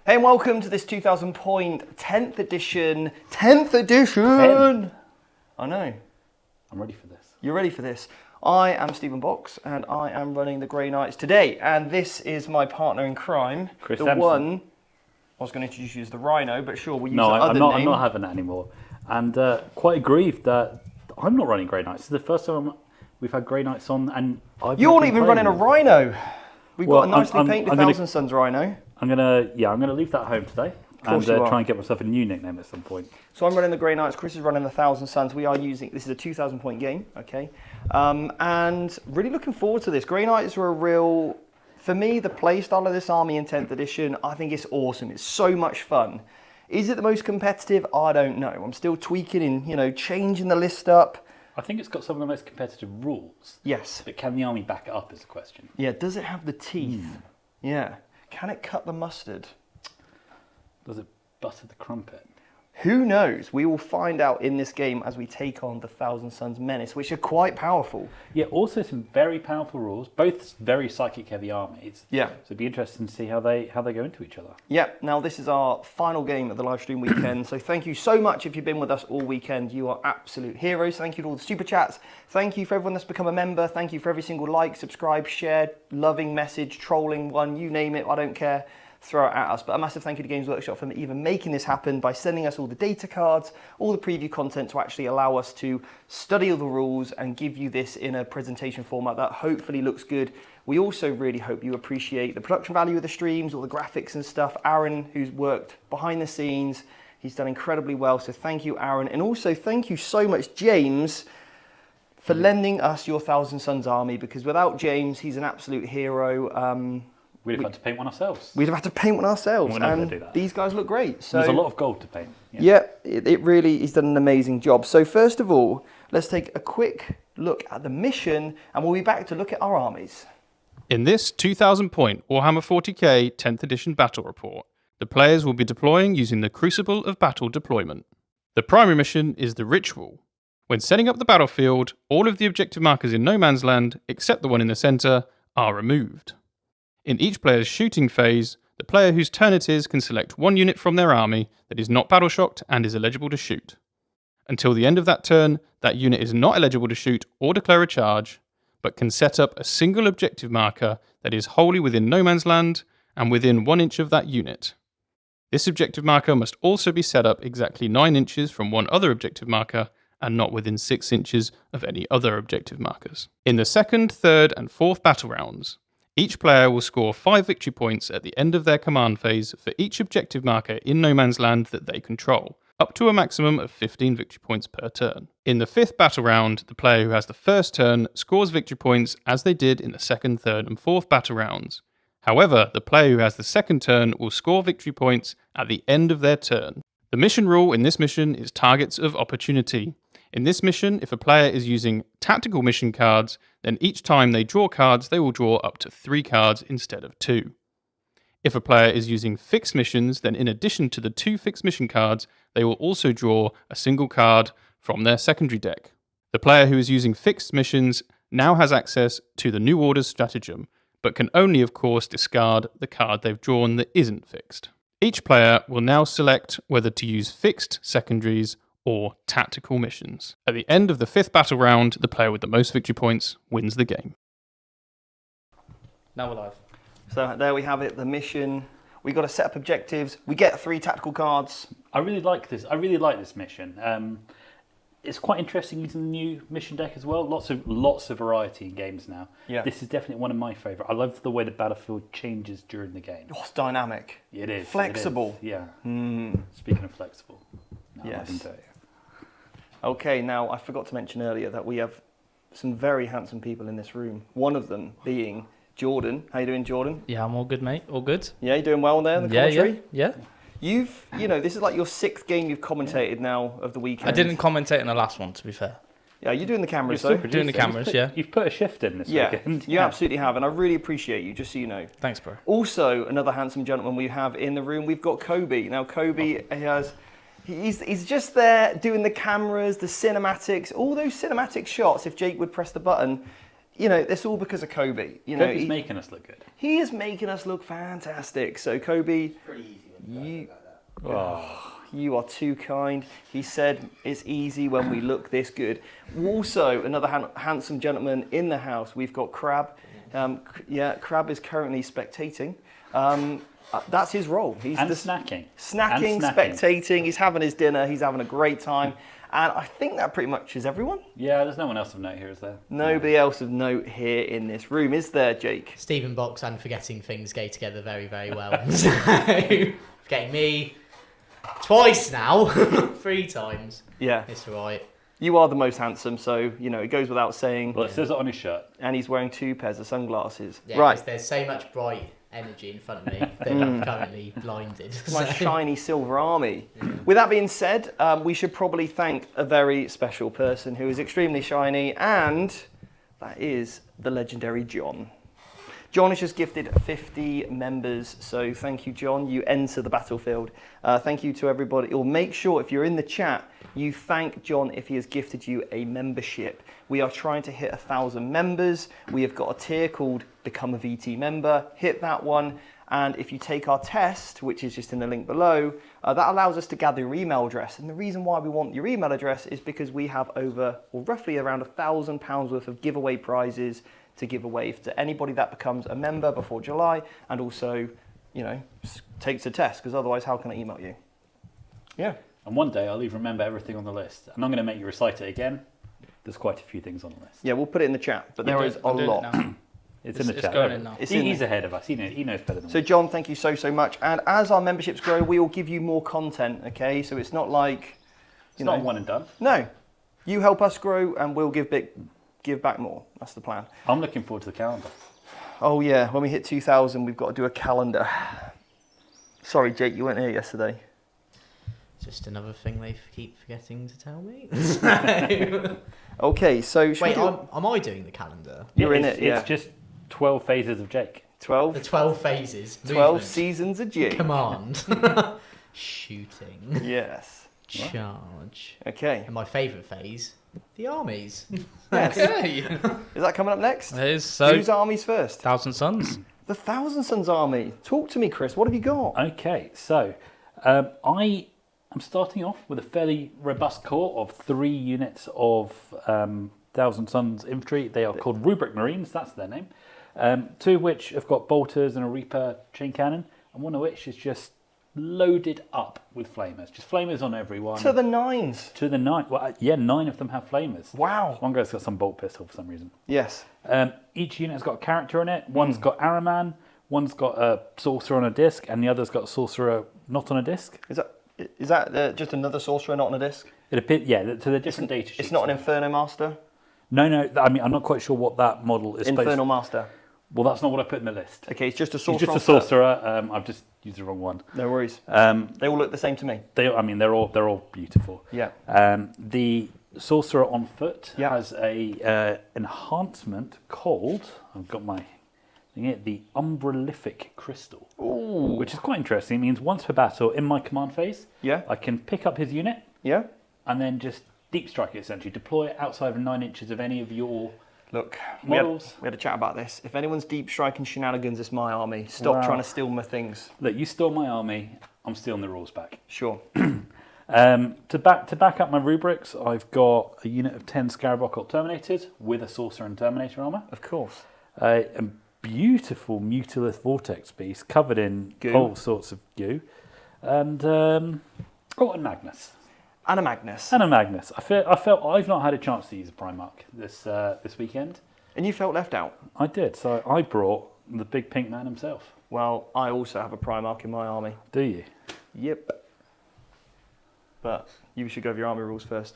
Hey, and welcome to this 2000 point 10th edition. 10th edition! I know. I'm ready for this. You're ready for this. I am Stephen Box, and I am running the Grey Knights today. And this is my partner in crime, Chris the Sampson. one. I was going to introduce you as the Rhino, but sure, we'll use No, the other I'm name. not having that anymore. And quite aggrieved that I'm not running Grey Knights. This is the first time we've had Grey Knights on, and You're not even running a Rhino. We've got a nicely painted gonna, Thousand Suns Rhino. I'm gonna leave that at home today and you try and get myself a new nickname at some point. So I'm running the Grey Knights, Chris is running the Thousand Suns. We are using, this is a 2000 point game, okay? And really looking forward to this. Grey Knights are a real, for me, the play style of this army in 10th edition, I think it's awesome. It's so much fun. Is it the most competitive? I don't know. I'm still tweaking and, changing the list up. I think it's got some of the most competitive rules. Yes. But can the army back it up is the question. Yeah, does it have the teeth? Yeah. Can it cut the mustard? Does it butter the crumpet? Who knows? We will find out in this game as we take on the Thousand Suns Menace, which are quite powerful. Yeah, also some very powerful rules, both very psychic-heavy armies. Yeah. So it'd be interesting to see how they go into each other. Yeah, now this is our final game of the live stream weekend, so thank you so much if you've been with us all weekend. You are absolute heroes. Thank you to all the super chats. Thank you for everyone that's become a member. Thank you for every single like, subscribe, share, loving message, trolling one, you name it, I don't care. Throw it at us. But a massive thank you to Games Workshop for even making this happen by sending us all the data cards, all the preview content to actually allow us to study all the rules and give you this in a presentation format that hopefully looks good. We also really hope you appreciate the production value of the streams, all the graphics and stuff. Aaron, who's worked behind the scenes, he's done incredibly well. So thank you, Aaron. And also thank you so much, James, for lending us your Thousand Suns army, because without James, he's an absolute hero. We'd have had to paint one ourselves. We'd have had to paint one ourselves, We're not and gonna do that. these guys look great. So There's a lot of gold to paint. Yeah, it really, he's done an amazing job. So first of all, let's take a quick look at the mission, and we'll be back to look at our armies. In this 2000 point Warhammer 40k 10th edition battle report, the players will be deploying using the Crucible of Battle deployment. The primary mission is the Ritual. When setting up the battlefield, all of the objective markers in no man's land, except the one in the centre, are removed. In each player's shooting phase, the player whose turn it is can select one unit from their army that is not battle shocked and is eligible to shoot. Until the end of that turn, that unit is not eligible to shoot or declare a charge, but can set up a single objective marker that is wholly within no man's land and within 1 inch of that unit. This objective marker must also be set up exactly 9 inches from one other objective marker and not within 6 inches of any other objective markers. In the second, third, and fourth battle rounds, each player will score 5 victory points at the end of their command phase for each objective marker in no man's land that they control, up to a maximum of 15 victory points per turn. In the fifth battle round, the player who has the first turn scores victory points as they did in the second, third, and fourth battle rounds. However, the player who has the second turn will score victory points at the end of their turn. The mission rule in this mission is Targets of Opportunity. In this mission, if a player is using tactical mission cards, then each time they draw cards, they will draw up to 3 cards instead of 2. If a player is using fixed missions, then in addition to the 2 fixed mission cards, they will also draw a single card from their secondary deck. The player who is using fixed missions now has access to the New Order's stratagem, but can only, of course, discard the card they've drawn that isn't fixed. Each player will now select whether to use fixed secondaries or tactical missions. At the end of the 5th battle round, the player with the most victory points wins the game. Now we're live. So there we have it, the mission. We've got to set up objectives. We get 3 tactical cards. I really like this. I really like this mission. It's quite interesting using the new mission deck as well. Lots of variety in games now. Yeah. This is definitely one of my favourite. I love the way the battlefield changes during the game. Oh, it's dynamic. It is. Flexible. It is. Yeah. Speaking of flexible. No, Yes. I can tell you. Okay, now I forgot to mention earlier that we have some very handsome people in this room. One of them being Jordan. How you doing, Jordan? Yeah, I'm all good, mate. All good. Yeah, you doing well there in the commentary? Yeah. You've, this is like your 6th game you've commentated now of the weekend. I didn't commentate in the last one, to be fair. Yeah, you're doing the cameras You're though. super Doing the decent. cameras, yeah. You've put a shift in this weekend. You absolutely have, and I really appreciate you, just so you know. Thanks, bro. Also, another handsome gentleman we have in the room, we've got Kobe. Now, Kobe he's just there doing the cameras, the cinematics, all those cinematic shots, if Jake would press the button, it's all because of Kobe. Kobe's making us look good. He is making us look fantastic. So, Kobe, Pretty easy, You are too kind. He said it's easy when we look this good. Also, another handsome gentleman in the house. We've got Crab. Crab is currently spectating. That's his role. He's snacking. Snacking, spectating. He's having his dinner. He's having a great time. And I think that pretty much is everyone. Yeah, there's no one else of note here, is there? Nobody else of note here in this room, is there, Jake? Stephen Box and Forgetting Things go together very, very well. So, forgetting me twice now, 3 times. Yeah. It's all right. You are the most handsome, so, it goes without saying. Well, it says it on his shirt. And he's wearing 2 pairs of sunglasses. Yeah, right. There's so much bright energy in front of me that I'm currently blinded. My shiny silver army. With that being said, we should probably thank a very special person who is extremely shiny, and that is the legendary John. John has just gifted 50 members, so thank you, John. You enter the battlefield. Thank you to everybody. Or make sure, if you're in the chat, you thank John if he has gifted you a membership. We are trying to hit 1,000 members. We have got a tier called Become a VT Member. Hit that one. And if you take our test, which is just in the link below, that allows us to gather your email address. And the reason why we want your email address is because we have roughly around £1,000 worth of giveaway prizes to give away to anybody that becomes a member before July, and also, takes a test, because otherwise how can I email you? Yeah. And one day I'll even remember everything on the list. And I'm going to make you recite it again. There's quite a few things on the list. Yeah, we'll put it in the chat, but there is a lot. It's in the chat. Going in now. He's ahead of us. He knows better than we. So John, thank you so much. And as our memberships grow, we will give you more content, okay? So it's not like... It's not one and done. No. You help us grow and we'll give back more. That's the plan. I'm looking forward to the calendar. Oh yeah, when we hit 2,000, we've got to do a calendar. Sorry, Jake, you weren't here yesterday. Just another thing they keep forgetting to tell me. Okay, so... Wait, am I doing the calendar? You're in it, yeah. It's just 12 phases of Jake. 12? The 12 phases. 12 movement, seasons of Jake. Command. Shooting. Yes. Charge. Okay. And my favourite phase, the armies. Yes. Okay. Is that coming up next? It is. So, Whose armies first? 1,000 Suns. The Thousand Sons army. Talk to me, Chris. What have you got? Okay, so I am starting off with a fairly robust core of 3 units of 1,000 Suns infantry. They are called Rubric Marines, that's their name. 2 of which have got bolters and a Reaper chain cannon, and 1 of which is just loaded up with flamers. Just flamers on everyone. To the 9s. To the 9. Well, yeah, 9 of them have flamers. Wow. 1 guy's got some bolt pistol for some reason. Yes. Each unit has got a character in it. One's got Araman, one's got a sorcerer on a disc, and the other's got a sorcerer not on a disc. Is that just another sorcerer not on a disc? It appears, yeah. So they're different data sheets. It's not an Inferno Master? No. I mean, I'm not quite sure what that model is. Infernal Master. Well, that's not what I put in the list. Okay, it's just a He's sorcerer. just a sorcerer. I've just used the wrong one. No worries. They all look the same to me. They're all beautiful. Yeah. The sorcerer on foot Yeah. has a enhancement called, I've got my thing here, the Umbralific Crystal. Ooh. Which is quite interesting. It means once per battle in my command phase, Yeah. I can pick up his unit Yeah. and then just deep strike it essentially. Deploy it outside of 9 inches of any of your Look, models. we had a chat about this. If anyone's deep striking shenanigans, it's my army. Stop Wow. trying to steal my things. Look, you stole my army, I'm stealing the rules back. Sure. To back up my rubrics, I've got a unit of 10 Scarab Occult Terminators with a Sorcerer and Terminator armor. Of course. A beautiful Mutilith Vortex Beast covered in Goo. all sorts of goo. And and Magnus. And a Magnus. And a Magnus. I felt I've not had a chance to use a Primarch this weekend. And you felt left out. I did, so I brought the big pink man himself. Well, I also have a Primarch in my army. Do you? Yep. But you should go over your army rules first.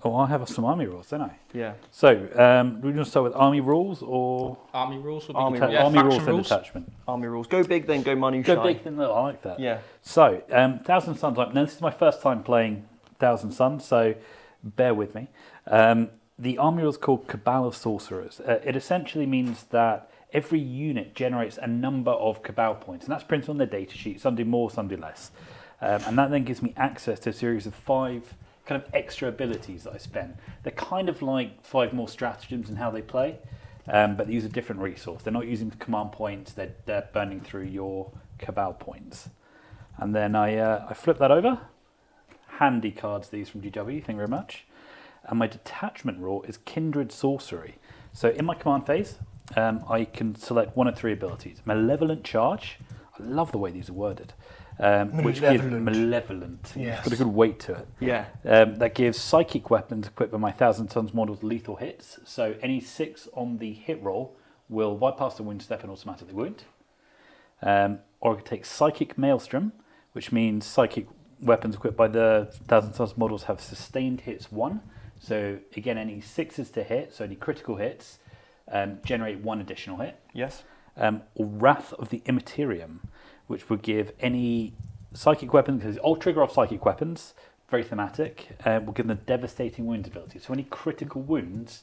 Oh, I have some army rules, don't I? Yeah. So, we're going to start with army rules or Army rules would be Army good. rules. Yeah, army faction rules and rules. detachment. Army rules. Go big, then go minutiae. Go big, then little. I like that. Yeah. So, 1,000 Suns. Now, this is my first time playing 1,000 Suns, so bear with me. The army rule is called Cabal of Sorcerers. It essentially means that every unit generates a number of Cabal points, and that's printed on the data sheet. Some do more, some do less. And that then gives me access to a series of 5 kind of extra abilities that I spend. They're kind of like 5 more stratagems in how they play, but they use a different resource. They're not using command points, they're burning through your Cabal points. And then I flip that over. Handy cards, these from GW, thank you very much. And my detachment rule is Kindred Sorcery. So in my command phase, I can select one of 3 abilities. Malevolent Charge. I love the way these are worded. Which gives malevolent. Yes. It's got a good weight to it. Yeah. That gives psychic weapons equipped by my 1,000 Tons models lethal hits. So any 6 on the hit roll will bypass the wound step and automatically wound. Or I could take Psychic Maelstrom, which means psychic weapons equipped by the 1,000 Tons models have sustained hits 1. So again, any 6s to hit, so any critical hits, generate 1 additional hit. Yes. Or Wrath of the Immaterium, which would give any psychic weapon, because I'll trigger off psychic weapons, very thematic, will give them a devastating wound ability. So any critical wounds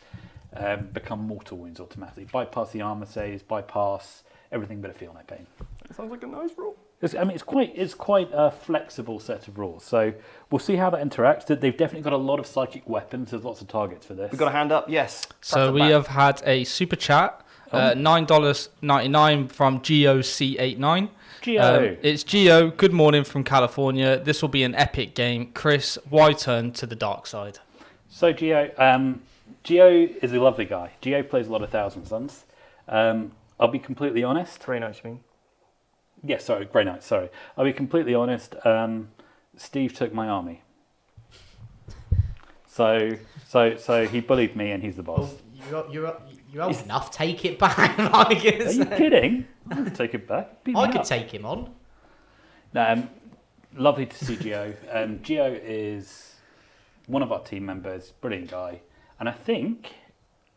become mortal wounds automatically. Bypass the armor saves, bypass everything but a feel no pain. That sounds like a nice rule. It's quite a flexible set of rules. So we'll see how that interacts. They've definitely got a lot of psychic weapons. There's lots of targets for this. We've got a hand up, yes. So we have had a super chat, $9.99 from GOC89. Geo. It's Geo. Good morning from California. This will be an epic game. Chris, why turn to the dark side? So Geo, Geo is a lovely guy. Geo plays a lot of Thousand Suns. I'll be completely honest. Grey Knights, you mean? Yes, sorry, Grey Knight, sorry. I'll be completely honest. Steve took my army. So he bullied me and he's the boss. You're old enough. Take it back. Are you kidding? I could take it back. Beat me I could up. take him on. No, lovely to see Geo. Geo is one of our team members, brilliant guy. And I think,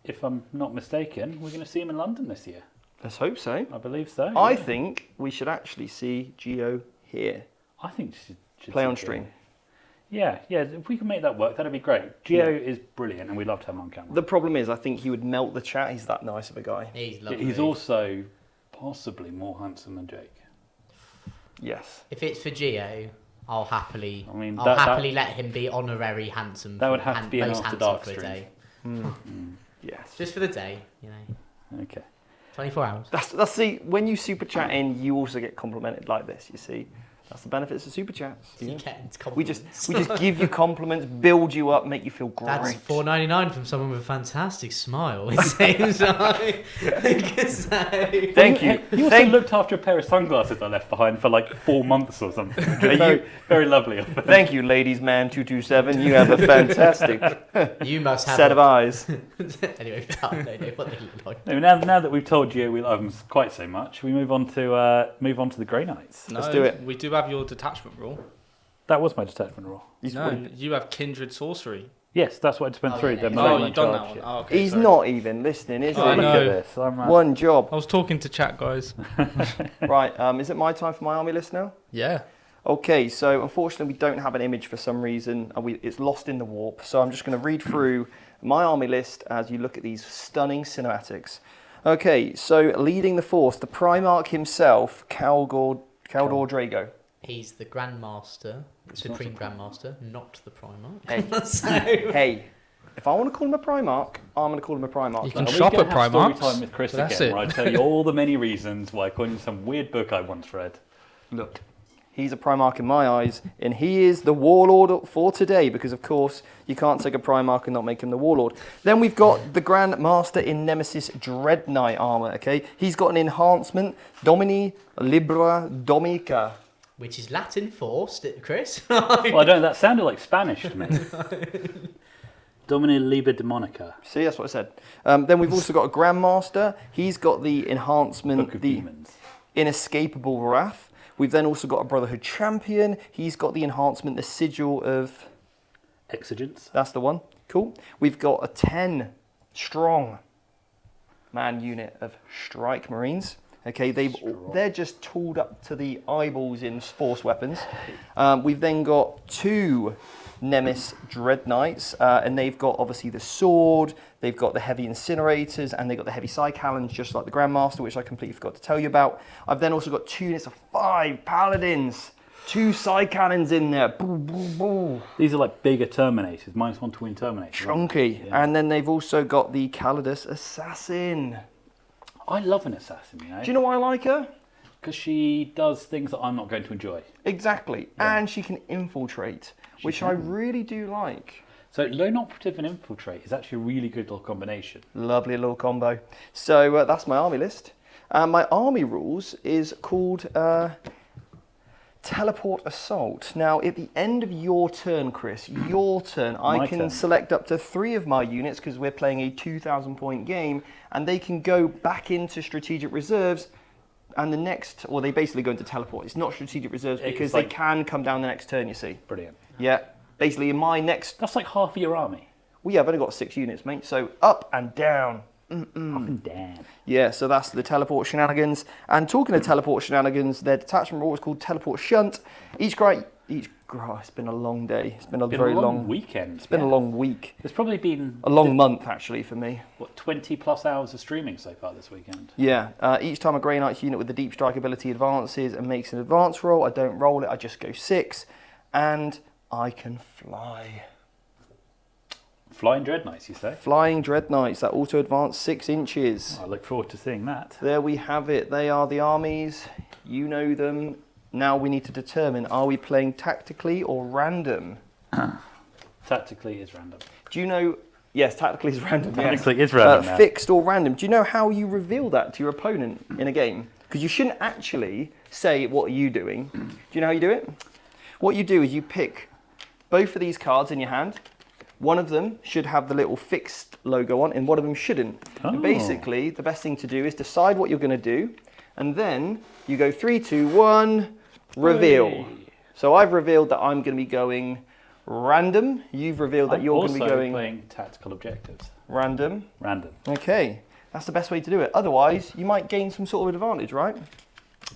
if I'm not mistaken, we're going to see him in London this year. Let's hope so. I believe so. I yeah. think we should actually see Geo here. I think should Play see on Geo. stream. Yeah. If we can make that work, that'd be great. Geo is brilliant, and we'd love to have him on camera. The problem is, I think he would melt the chat. He's that nice of a guy. He's lovely. He's also possibly more handsome than Jake. Yes. If it's for Geo, I'll happily. I mean, I'll let him be honorary handsome. That would have to be an most After handsome Dark for a stream. day. Yes. Just for the day, you know. Okay. 24 hours. That's see, when you super chat in, you also get complimented like this. You see, that's the benefits of super chats. You get We just compliments. give you compliments, build you up, make you feel great. That's $4.99 from someone with a fantastic smile. It seems like. Thank you. He also looked after a pair of sunglasses I left behind for like 4 months or something. Very, very lovely of him. Thank you, ladies man 227. You have a fantastic You must have set of eyes. Anyway, no, what they look like. Now that we've told you we love him quite so much, we move on to the Grey Knights. No, Let's do it. We do have your detachment rule. That was my detachment rule. No, you have Kindred Sorcery. Yes, that's what I just went through. yeah. The Oh, malevolent you've done that charge, one. yeah. Oh, okay, He's sorry. not even listening, is Oh, I he? Look know. at this. One job. I was talking to chat, guys. Right, is it my time for my army list now? Yeah. Okay, so unfortunately we don't have an image for some reason. It's lost in the warp. So I'm just going to read through my army list as you look at these stunning cinematics. Okay, so leading the force, the Primarch himself, Caldor Drago. He's the Grandmaster, Supreme Grandmaster, not the Primarch. Hey, hey, if I want to call him a Primarch, I'm going to call him a Primarch. You can Are we shop gonna at have story Primark's. time with Chris That's again, it. where I tell you all the many reasons why, according to some weird book I once read. Look, he's a Primarch in my eyes, and he is the Warlord for today, because of course you can't take a Primarch and not make him the Warlord. Then we've got the Grand Master in Nemesis Dread Knight armor, okay? He's got an enhancement, Domini Libra Domica. Which is Latin for, Chris. Well, I don't know, that sounded like Spanish to me. Domini Liber Demonica. See, that's what I said. Then we've also got a Grandmaster. He's got the enhancement, Book of the Demons. Inescapable Wrath. We've then also got a Brotherhood Champion. He's got the enhancement, the Sigil of... Exigence. That's the one. Cool. We've got a 10 strong man unit of Strike Marines. Okay, they're just tooled up to the eyeballs in force weapons. We've then got 2 Nemesis Dread Knights, and they've got obviously the sword, they've got the heavy incinerators, and they've got the heavy Psycalons, just like the Grandmaster, which I completely forgot to tell you about. I've then also got 2 units of 5 Paladins, 2 Psycalons in there. Boo, boo, boo. These are like bigger Terminators, -1 to win Terminators. Chunky. Yeah. And then they've also got the Calidus Assassin. I love an assassin, you know. Do you know why I like her? Because she does things that I'm not going to enjoy. Exactly. Yeah. And she can infiltrate, which I really do like. So lone operative and infiltrate is actually a really good little combination. Lovely little combo. So that's my army list. My army rules is called Teleport Assault. Now, at the end of your turn, Chris, I can select up to 3 of my units because we're playing a 2,000 point game, and they can go back into strategic reserves. And they basically go into teleport. It's not strategic reserves because they can come down the next turn, you see. Brilliant. Yeah. Basically, in my next... That's like half of your army. Well, yeah, I've only got 6 units, mate. So up and down. Up and down. Yeah, so that's the teleport shenanigans. And talking of teleport shenanigans, their detachment rule is called Teleport Shunt. It's been a long day. It's been a very long weekend. It's been a long week. There's probably been a long month, actually, for me. What, 20 plus hours of streaming so far this weekend? Yeah. Each time a Grey Knight's unit with the deep strike ability advances and makes an advance roll, I don't roll it, I just go 6. And I can fly. Flying Dread Knights, you say? Flying Dread Knights that auto advance 6 inches. I look forward to seeing that. There we have it. They are the armies. You know them. Now we need to determine, are we playing tactically or random? Tactically is random. Do you know... Yes, tactically is random. Tactically is random now. Fixed or random. Do you know how you reveal that to your opponent in a game? Because you shouldn't actually say, what are you doing? Do you know how you do it? What you do is you pick both of these cards in your hand. One of them should have the little fixed logo on and one of them shouldn't. Oh. And basically, the best thing to do is decide what you're going to do, and then you go 3, 2, 1, reveal. Hey. So I've revealed that I'm going to be going random. You've revealed that you're going to be going... playing tactical objectives. Random. Random. Okay, that's the best way to do it. Otherwise, you might gain some sort of advantage, right?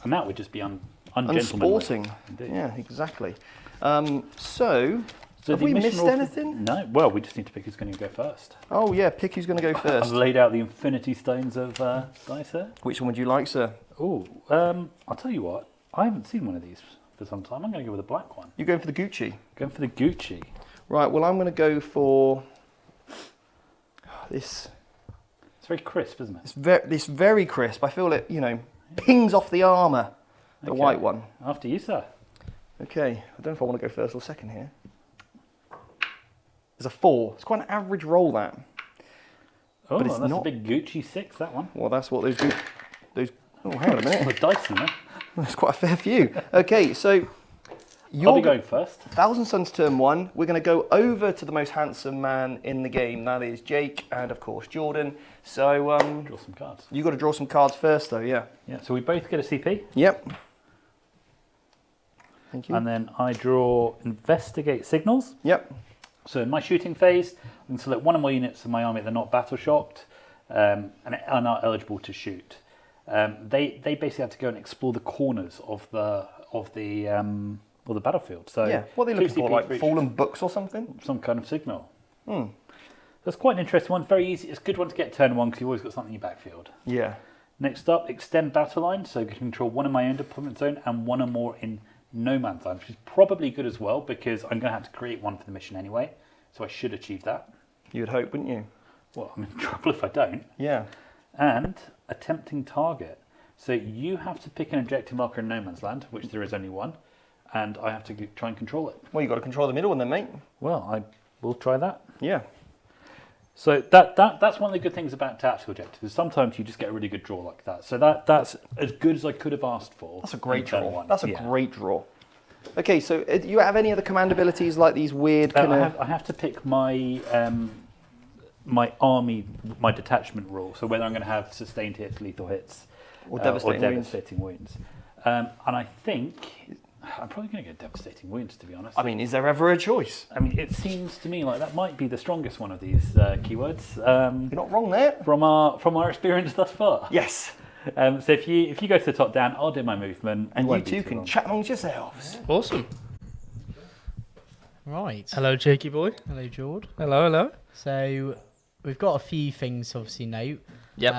And that would just be ungentlemanly. Unsporting. Indeed. Yeah, exactly. So have the we mission missed rule anything? No. Well, we just need to pick who's going to go first. Oh yeah, pick who's going to go I've first. laid out the infinity stones of dice here. Which one would you like, sir? Oh, I'll tell you what. I haven't seen one of these for some time. I'm going to go with a black one. You're going for the Gucci. Going for the Gucci. Right, well, I'm going to go for this. It's very crisp, isn't it? This very crisp. I feel it, pings off the armour. The Okay. white one. After you, sir. Okay, I don't know if I want to go first or second here. There's a 4. It's quite an average roll, that. Oh, But it's that's not- a big Gucci 6, that one. Well, that's what those do. Oh, hang on a minute. With dice in there. There's quite a fair few. Okay, so I'll be going first. Thousand Suns turn 1. We're going to go over to the most handsome man in the game. That is Jake and, of course, Jordan. So Draw some cards. you got to draw some cards first, though. Yeah. Yeah, so we both get a CP. Yep. Thank you. And then I draw Investigate Signals. Yep. So in my shooting phase, I can select one of my units in my army that are not battle shocked and are not eligible to shoot. They basically have to go and explore the corners of the battlefield. So Yeah. What are they looking 2 for? CP Like each. fallen books or something? Some kind of signal. That's quite an interesting one. Very easy. It's a good one to get turn 1 because you've always got something in your backfield. Yeah. Next up, extend battle line. So you can control one in my own deployment zone and one or more in no man's land, which is probably good as well because I'm going to have to create one for the mission anyway. So I should achieve that. You would hope, wouldn't you? Well, I'm in trouble if I don't. Yeah. And attempting target. So you have to pick an objective marker in no man's land, which there is only one, and I have to try and control it. Well, you've got to control the middle one then, mate. Well, I will try that. Yeah. So that's one of the good things about tactical objectives. Is sometimes you just get a really good draw like that. So that's as good as I could have asked for. That's a great in turn draw. 1. That's a Yeah. great draw. Okay, so do you have any other command abilities like these weird kind of... I have to pick my my army, my detachment rule. So whether I'm going to have sustained hits, lethal hits, Or devastating wounds. And I think I'm probably going to go devastating wounds, to be honest. I mean, is there ever a choice? I mean, it seems to me like that might be the strongest one of these keywords You're not wrong there. from our experience thus far. Yes. So if you go to the top down, I'll do my movement, And It you won't be two too can long. chat amongst yourselves. Awesome. Right. Hello, Jakey boy. Hello, Jord. Hello. So we've got a few things to obviously note. Yep.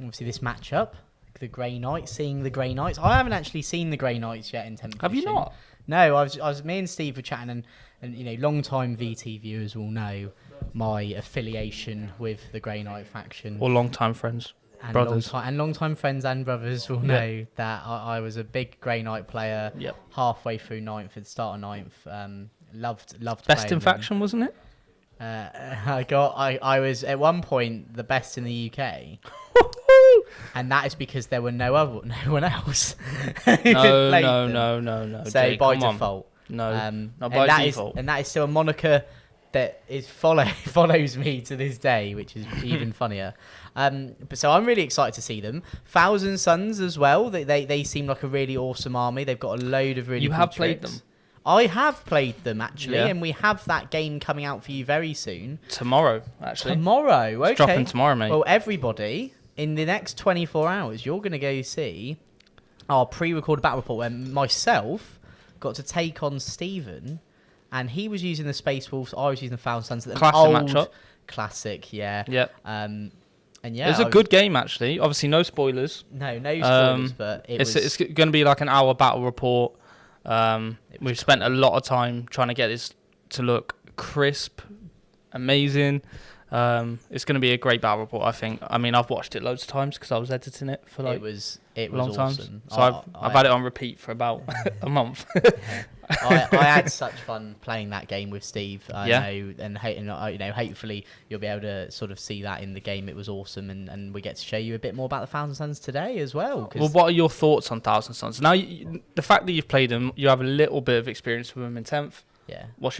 Obviously this matchup, the Grey Knights, seeing the Grey Knights. I haven't actually seen the Grey Knights yet in 10th Have you edition. not? No, me and Steve were chatting, and long-time VT viewers will know my affiliation with the Grey Knight faction. Or long-time friends. And brothers. long-time friends and brothers will know that I was a big Grey Knight player. Yep. Halfway through ninth, at the start of ninth. Loved Best playing in them. faction, wasn't it? I was at one point the best in the UK. And that is because there were no one else. who had played them. No. So Jay, by come on. default, No, not and by default. and that is still a moniker that follows me to this day, which is even funnier. But so I'm really excited to see them. Thousand Sons as well. They seem like a really awesome army. They've got a load of really. You cool have played tricks. them? I have played them actually, Yeah. and we have that game coming out for you very soon. Tomorrow, actually. Tomorrow, okay. It's dropping tomorrow, mate. Well, everybody, in the next 24 hours, you're going to go see our pre-recorded battle report where myself got to take on Stephen, and he was using the Space Wolves, I was using the Thousand Sons. Classic matchup. Classic, yeah. Yep. And yeah, It was a good game, actually. Obviously, no spoilers. No spoilers, but It's going to be like an hour battle report. We've spent a lot of time trying to get this to look crisp, amazing. It's going to be a great battle report, I think. I mean, I've watched it loads of times because I was editing it for like it was long awesome. times. So I've had it on repeat for about a month. I had such fun playing that game with Steve. I Yeah. know, and hopefully you'll be able to sort of see that in the game. It was awesome, and we get to show you a bit more about the Thousand Sons today as well. Well, what are your thoughts on Thousand Sons? Now, the fact that you've played them, you have a little bit of experience with them in 10th. Yeah, What's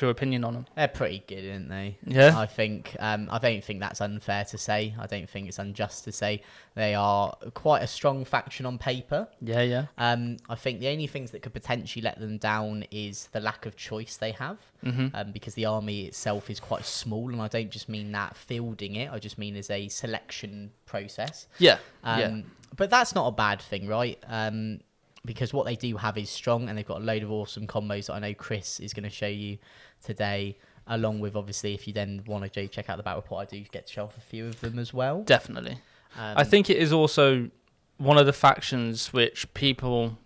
your opinion on them? they're pretty good, aren't they? Yeah. I think. I don't think that's unfair to say. I don't think it's unjust to say they are quite a strong faction on paper. Yeah. I think the only things that could potentially let them down is the lack of choice they have, because the army itself is quite small, and I don't just mean that fielding it. I just mean as a selection process. Yeah. But that's not a bad thing, right? Because what they do have is strong, and they've got a load of awesome combos that I know Chris is going to show you today. Along with, obviously, if you then want to go check out the battle report, I do get to show off a few of them as well. Definitely. I think it is also one of the factions which people,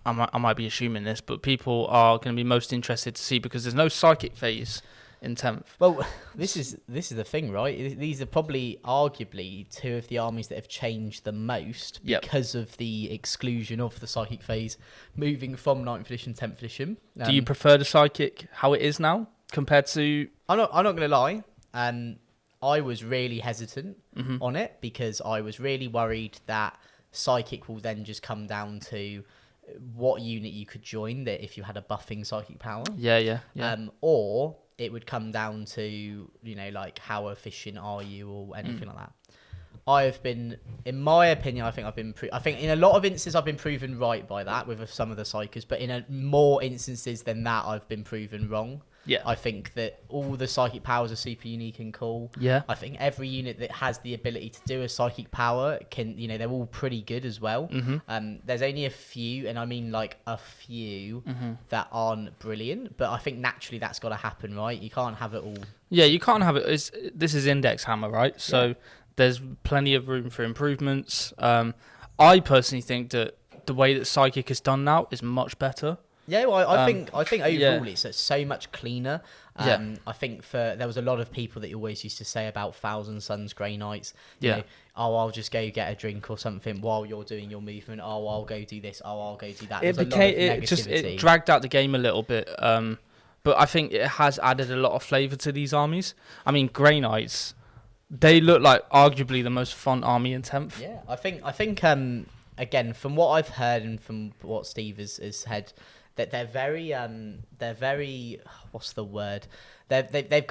I might be assuming this, but people are going to be most interested to see because there's no psychic phase in 10th. Well, this is the thing, right? These are probably arguably two of the armies that have changed the most because of the exclusion of the psychic phase, moving from 9th edition, 10th edition. Do you prefer the psychic how it is now compared to? I'm not going to lie. I was really hesitant on it because I was really worried that psychic will then just come down to what unit you could join, that if you had a buffing psychic power. Yeah. Or it would come down to, like how efficient are you or anything like that. I have been, in my opinion, I think in a lot of instances I've been proven right by that with some of the psychers, but in more instances than that I've been proven wrong. Yeah. I think that all the psychic powers are super unique and cool. Yeah. I think every unit that has the ability to do a psychic power can, they're all pretty good as well. There's only a few, and I mean like a few, that aren't brilliant, but I think naturally that's got to happen, right? You can't have it all. Yeah, you can't have it. This is Index Hammer, right? So there's plenty of room for improvements. I personally think that the way that Psychic is done now is much better. Yeah, well, I think overall it's so much cleaner. I think there was a lot of people that always used to say about Thousand Sons Grey Knights. You know, I'll just go get a drink or something while you're doing your movement. Oh, I'll go do this. Oh, I'll go do that. It dragged out the game a little bit. But I think it has added a lot of flavour to these armies. I mean, Grey Knights, they look like arguably the most fun army in 10th. Yeah, I think again, from what I've heard and from what Steve has said, that they're very what's the word? I think they've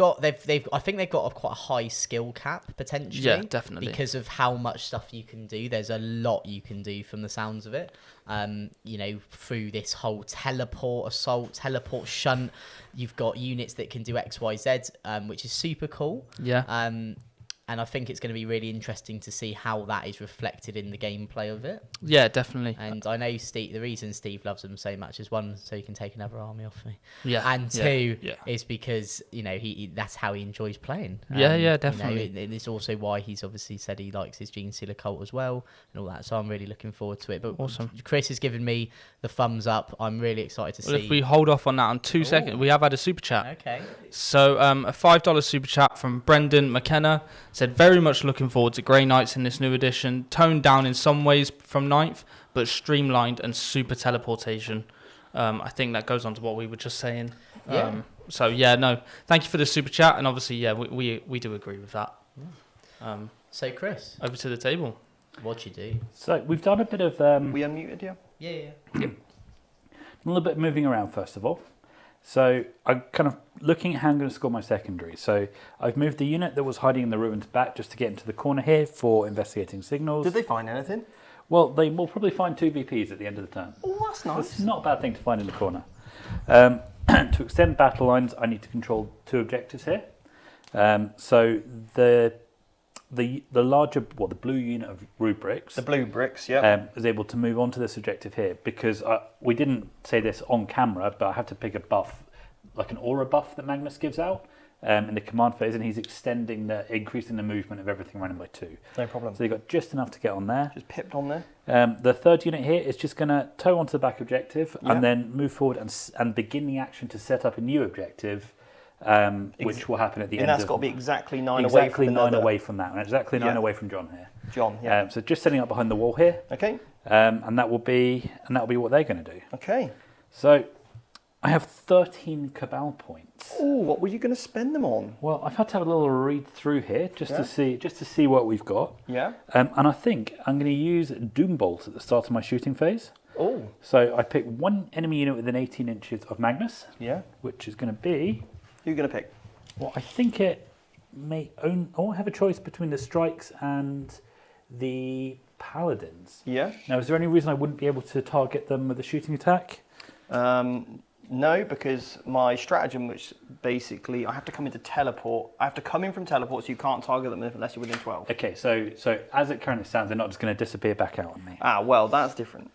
got quite a high skill cap potentially. Yeah, definitely. Because of how much stuff you can do. There's a lot you can do from the sounds of it. Through this whole teleport assault, teleport shunt, you've got units that can do X, Y, Z, which is super cool. Yeah. And I think it's going to be really interesting to see how that is reflected in the gameplay of it. Yeah, definitely. And I know the reason Steve loves them so much is one, so he can take another army off me. Yeah. And two, is because, he that's how he enjoys playing. Yeah, definitely. It's also why he's obviously said he likes his Gene Stealer cult as well and all that. So I'm really looking forward to it. But awesome. Chris has given me the thumbs up. I'm really excited to see. If we hold off on that in 2 seconds, we have had a super chat. Okay. So a $5 super chat from Brendan McKenna Said very much looking forward to Grey Knights in this new edition. Toned down in some ways from 9th, but streamlined and super teleportation. I think that goes on to what we were just saying. Yeah. So yeah, no, thank you for the super chat, and obviously, yeah, we do agree with that. So Chris, Over to the table. what'd you do? So we've done a bit of We unmuted you. Yeah. a little bit of moving around first of all. So I'm kind of looking at how I'm going to score my secondary. So I've moved the unit that was hiding in the ruins back just to get into the corner here for investigating signals. Did they find anything? Well, they will probably find 2 VPs at the end of the turn. Oh, that's nice. It's not a bad thing to find in the corner. To extend battle lines, I need to control 2 objectives here. So the larger, the blue unit of rubrics. The blue bricks, yeah. Is able to move on to this objective here because we didn't say this on camera, but I have to pick a buff, like an aura buff that Magnus gives out in the command phase, and he's increasing the movement of everything around him by 2. No problem. So you've got just enough to get on there. Just pipped on there. The third unit here is just going to tow onto the back objective Yeah. and then move forward and begin the action to set up a new objective, which will happen at the And end that's of... got to be exactly 9 away Exactly from 9 another. away from that, and exactly 9 Yeah. away from John here. John, yeah. So just setting up behind the wall here, Okay. and that will be what they're going to do. Okay. So I have 13 Cabal points. Oh, what were you going to spend them on? Well, I've had to have a little read through here just Yeah. to see what we've got, Yeah. and I think I'm going to use Doombolt at the start of my shooting phase. Oh, So I pick one enemy unit within 18 inches of Magnus, yeah. which is going to be. Who are you going to pick? Well, I think it may own. I have a choice between the strikes and the paladins. Yeah. Now, is there any reason I wouldn't be able to target them with a shooting attack? No, because my stratagem, which basically I have to come into teleport. I have to come in from teleport, so you can't target them unless you're within 12. Okay, so as it currently stands, they're not just going to disappear back out on me. Ah, well, that's different.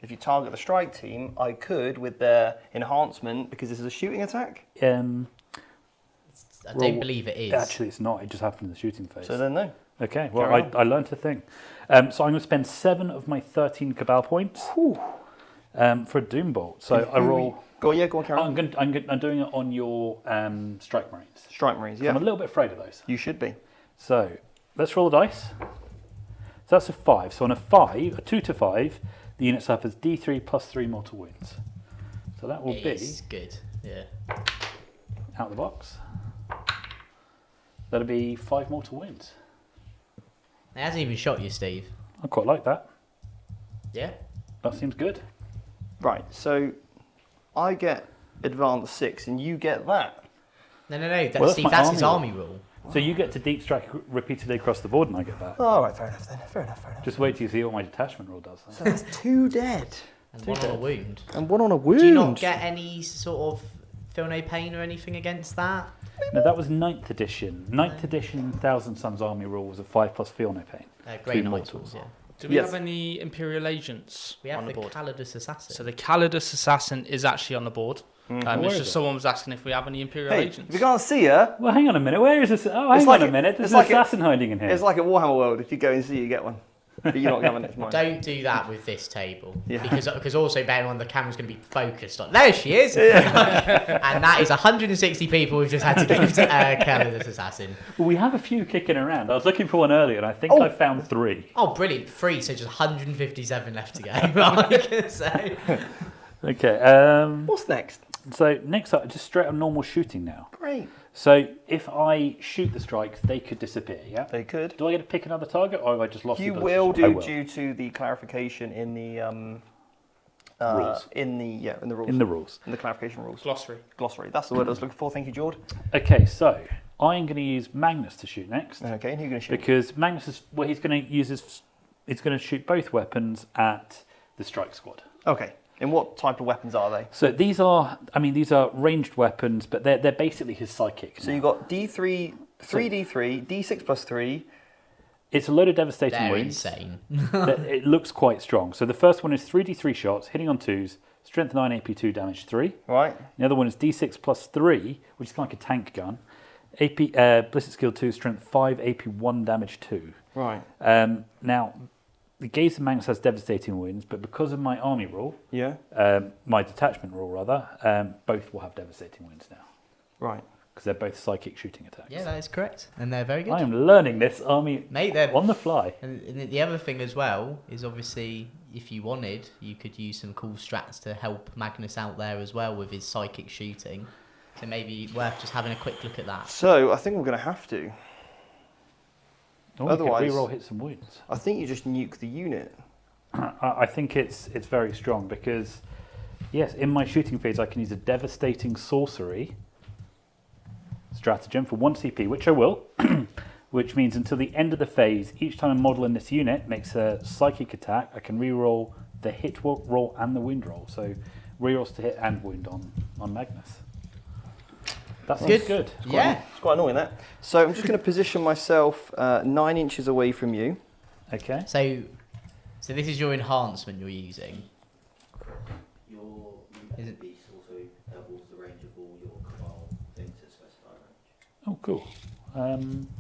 If you target the strike team, I could with their enhancement, because this is a shooting attack. I Roll- don't believe it is. Actually, it's not. It just happened in the shooting phase. So then no. Okay, well, Carry on. I learned a thing. So I'm going to spend 7 of my 13 Cabal points for a Doombolt. So I roll. Go on, carry on. I'm doing it on your Strike Marines. Strike Marines, yeah. I'm a little bit afraid of those. You should be. So let's roll the dice. So that's a 5. So on a 2 to 5, the unit suffers D3 plus 3 mortal wounds. So that will It's good. Yeah. out of the box. That'll be 5 mortal wounds. It hasn't even shot you, Steve. I quite like that. Yeah. That seems good. Right, so I get advanced 6 and you get that. No. Well, Steve, my that's his army army rule. So you get to deep strike repeatedly across the board and I get that. All right, fair enough then. Fair enough. Just wait till you see what my detachment roll does. So that's 2 dead. And one on a wound. And 1 on a wound. Do you not get any sort of feel no pain or anything against that? No, that was 9th edition. 9th edition 1000 Suns army rule was a 5 plus feel no pain. Grey 2 Knights, mortals. yeah. Do we Yes. have any Imperial agents We have on the the board? Calidus Assassin. So the Calidus Assassin is actually on the board. Where It's is just it? someone was asking if we have any Imperial Hey, agents. if you can't see her, Well, hang on a minute. Where is this? Oh, It's hang like on a a- minute. There's it's an like a- assassin hiding in here. it's like a Warhammer world. If you go and see, you get one. But you're not having it tomorrow. Don't do that with this table. Yeah. Because also bearing on the camera's going to be focused on. There she is! And that is 160 people we've just had to give to Calidus Assassin. Well, we have a few kicking around. I was looking for one earlier, and I think Oh. I found 3. Oh, brilliant. 3, so just 157 left to go. So, Okay. What's next? So next up, just straight on normal shooting now. Great. So if I shoot the strikes, they could disappear. Yeah. They could. Do I get to pick another target, or have I just lost? You the will ability to shoot? do I will. due to the clarification in the Rules. in the rules. In the rules. In the clarification rules. Glossary. Glossary. That's the word I was looking for. Thank you, Jord. Okay, so I'm going to use Magnus to shoot next Okay, and who are you going to shoot? because Magnus is he's going to use his. He's going to shoot both weapons at the strike squad. Okay. And what type of weapons are they? So these are ranged weapons, but they're basically his psychic. So you've got D3, 3D3, D6 plus 3. It's a load of devastating they're wounds. insane. It looks quite strong. So the first one is 3d3 shots, hitting on 2s, strength 9, AP2, damage 3. Right. The other one is d6 plus 3, which is kind of like a tank gun. AP ballistic skill 2, strength 5, AP1, damage 2. Right. Now, the Gaze of Magnus has devastating wounds, but because of my army rule, Yeah. my detachment rule rather, both will have devastating wounds now. Right. because they're both psychic shooting attacks. Yeah, that is correct, and they're very good. I am learning this army Mate, they're on the fly. And the other thing as well is obviously if you wanted, you could use some cool strats to help Magnus out there as well with his psychic shooting. So maybe worth just having a quick look at that. So I think we're going to have to. Oh, Otherwise- reroll hits and wounds. I think you just nuke the unit. I think it's very strong because, yes, in my shooting phase I can use a devastating sorcery stratagem for 1 CP, which I will, which means until the end of the phase, each time a model in this unit makes a psychic attack, I can reroll the hit roll and the wound roll. So rerolls to hit and wound on Magnus. That sounds good. Yeah. It's quite annoying that. So I'm just going to position myself 9 inches away from you. Okay. So this is your enhancement you're using. Your Is it- beast also doubles the range of all your cabal things to specify range. Oh, cool.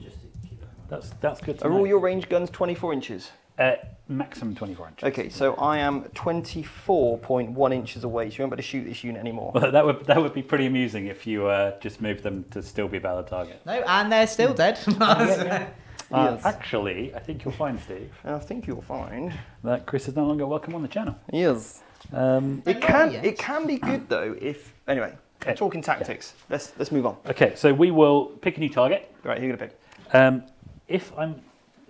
Just to keep that in mind. That's good to Are know. all your range guns 24 inches? Maximum 24 inches. Okay, so I am 24.1 inches away, so you won't be able to shoot this unit anymore. Well, that would be pretty amusing if you just moved them to still be valid target. No, and they're still dead. Yes. Actually, I think you'll find, Steve, And I think you'll find. that Chris is no longer welcome on the channel. Yes. Um, It can be good though if anyway. Okay. Talking tactics. Let's move on. okay, so we will pick a new target. Right, who are you gonna pick?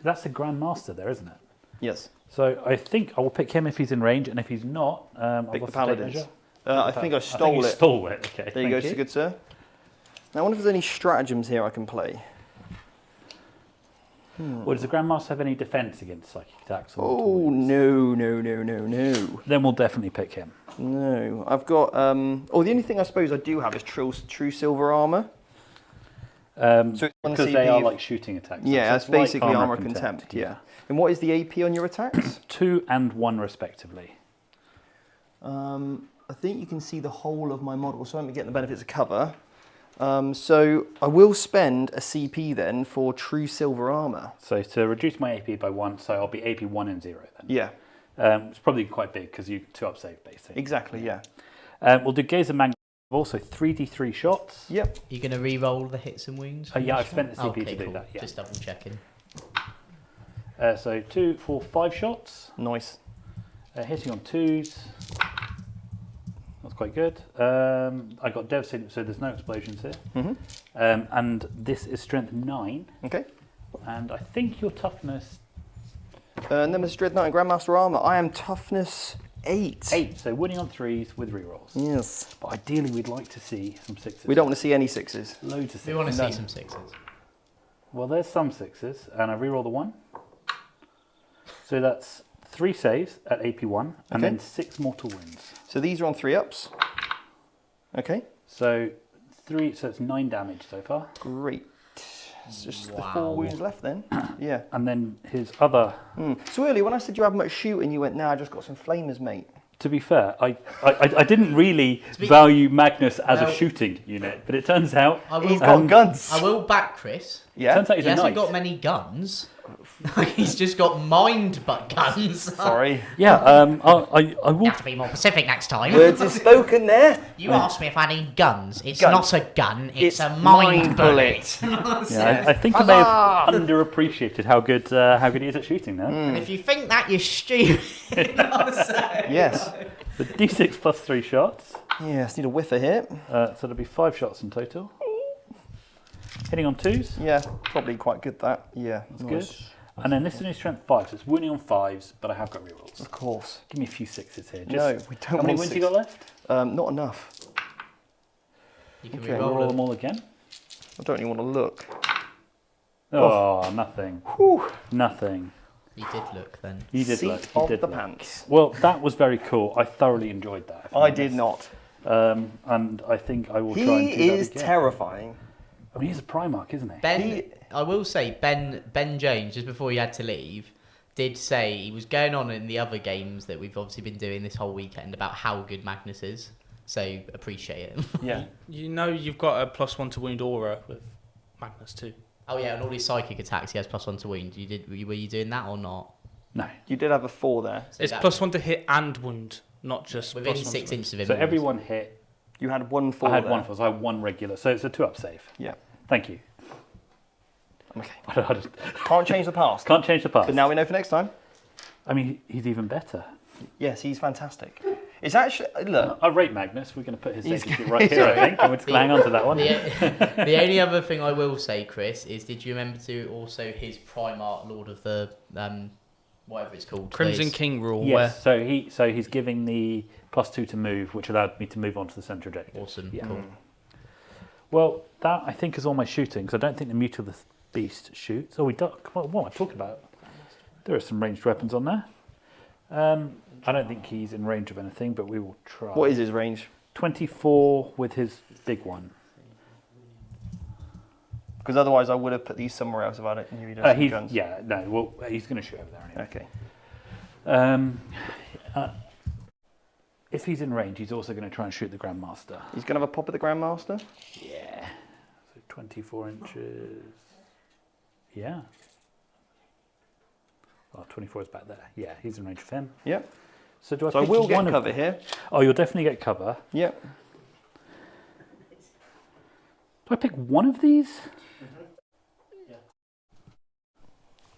That's a Grandmaster there, isn't it? Yes. So I think I will pick him if he's in range, and if he's not, I'll Pick the have to take paladins. measure. I think I stole you it. Stole it. Okay. There you go, good sir. Now I wonder if there's any stratagems here I can play. Well, does the Grandmaster have any defense against psychic attacks? Or Oh no. Then we'll definitely pick him. No. I've got the only thing I suppose I do have is true silver armor. So it's one Because CP they are of- like shooting attacks. Yeah, so it's like basically armor contempt. Yeah. And what is the AP on your attacks? 2 and 1 respectively. I think you can see the whole of my model, so I'm getting the benefits of cover. So I will spend a CP then for true silver armor. So to reduce my AP by 1, so I'll be AP 1 and 0 then. Yeah, It's probably quite big because you 2-up save basically. exactly. Yeah. We'll do Gaze of Magnet. Also 3d3 shots. Yep. You're going to re-roll the hits and wounds? Yeah, I've spent the CP Okay, to do cool. that. Yeah. Just double checking. So 2, 4, 5 shots. Nice. Hitting on 2s. That's quite good. I got devastating, so there's no explosions here. Mhm. And this is strength 9. Okay. And I think your toughness Nemesis Dreadnought and Grandmaster armor. I am toughness 8. 8. So winning on 3s with rerolls. Yes. But ideally, we'd like to see some 6s. We don't want to see any 6s. Loads of 6s. We want to No. see some 6s. Well, there's some 6s, and I reroll the 1. So that's 3 saves at AP1, and Okay. then 6 mortal wounds. So these are on 3-ups. Okay. So it's 9 damage so far. Great. It's just the Wow. 4 wounds left then. Yeah. And then his other. So earlier when I said you have much shooting, you went, "Nah, I just got some flamers, mate." To be fair, I didn't really value Magnus as a shooting unit, but it turns out He's got guns. I will back Chris. Yeah. turns out He he's a hasn't knight. got many guns. He's just got mind but guns. Sorry. Yeah, I You will. have to be more specific next time. Words is spoken there. You asked me if I need guns. It's Gun. not a gun, it's a mind mind bullet. Yeah, I think I may have underappreciated how good he is at shooting now. And if you think that, you're stupid. Yes. The D6 plus 3 shots, Yes. Need a whiffer here. so there'll be 5 shots in total. Hitting on 2s, Yeah. Probably quite good. That. Yeah. that's good. And then this is only strength 5, so it's winning on 5s, but I have got rerolls. Of course. Give me a few 6s here. No, Just, we don't how many want wins 6. you got left? Not enough. You can Okay. Roll re-roll them them. all again. I don't even want to look. Oh, nothing. Whew. Nothing. You did look then. You did Seat look. You of did the look. pants. Well, that was very cool. I thoroughly enjoyed that. if I'm I did honest. not. And I think I will try and do He that is again. terrifying. I mean, he's a Primarch, isn't he? Ben, I will say, Ben Jones, just before he had to leave, did say he was going on in the other games that we've obviously been doing this whole weekend about how good Magnus is. So appreciate it. Yeah. You know you've got a +1 to wound aura with Magnus too. Oh yeah, and all his psychic attacks, he has +1 to wound. Were you doing that or not? No. You did have a 4 there. So It's that- +1 to hit and wound, not just within +1 to 6 wound. inches of him. So everyone hit You had 1 4. I had there. 1 4, so I had 1 regular. So it's a 2-up save. Yeah. Thank you. Okay. I just Can't change the past. can't change the past. But now we know for next time. I mean, he's even better. Yes, he's fantastic. It's actually look. I rate Magnus. We're going to put his He's data sheet right here, I think. And we're just going to hang on to that one. The only other thing I will say, Chris, is did you remember to also his Primarch Lord of the whatever it's called, Crimson please? King rule. Yes, so he's giving the +2 to move, which allowed me to move on to the centre objective. Awesome. Yeah. Cool. Well, that I think is all my shooting, because I don't think the Mutual Beast shoots. Oh, we do. Come on, what am I talking about? There are some ranged weapons on there. I don't think he's in range of anything, but we will try. What is his range? 24 with his big one. Because otherwise I would have put these somewhere else if I didn't knew he doesn't have guns. Yeah, no, well, he's going to shoot over there anyway. Okay. If he's in range, he's also going to try and shoot the Grandmaster. He's going to have a pop at the Grandmaster? Yeah. So 24 inches. Yeah. Oh, 24 is back there. Yeah, he's in range of him. Yep. So do I So I pick will get one of cover them? here. Oh, you'll definitely get cover. Yep. Do I pick one of these?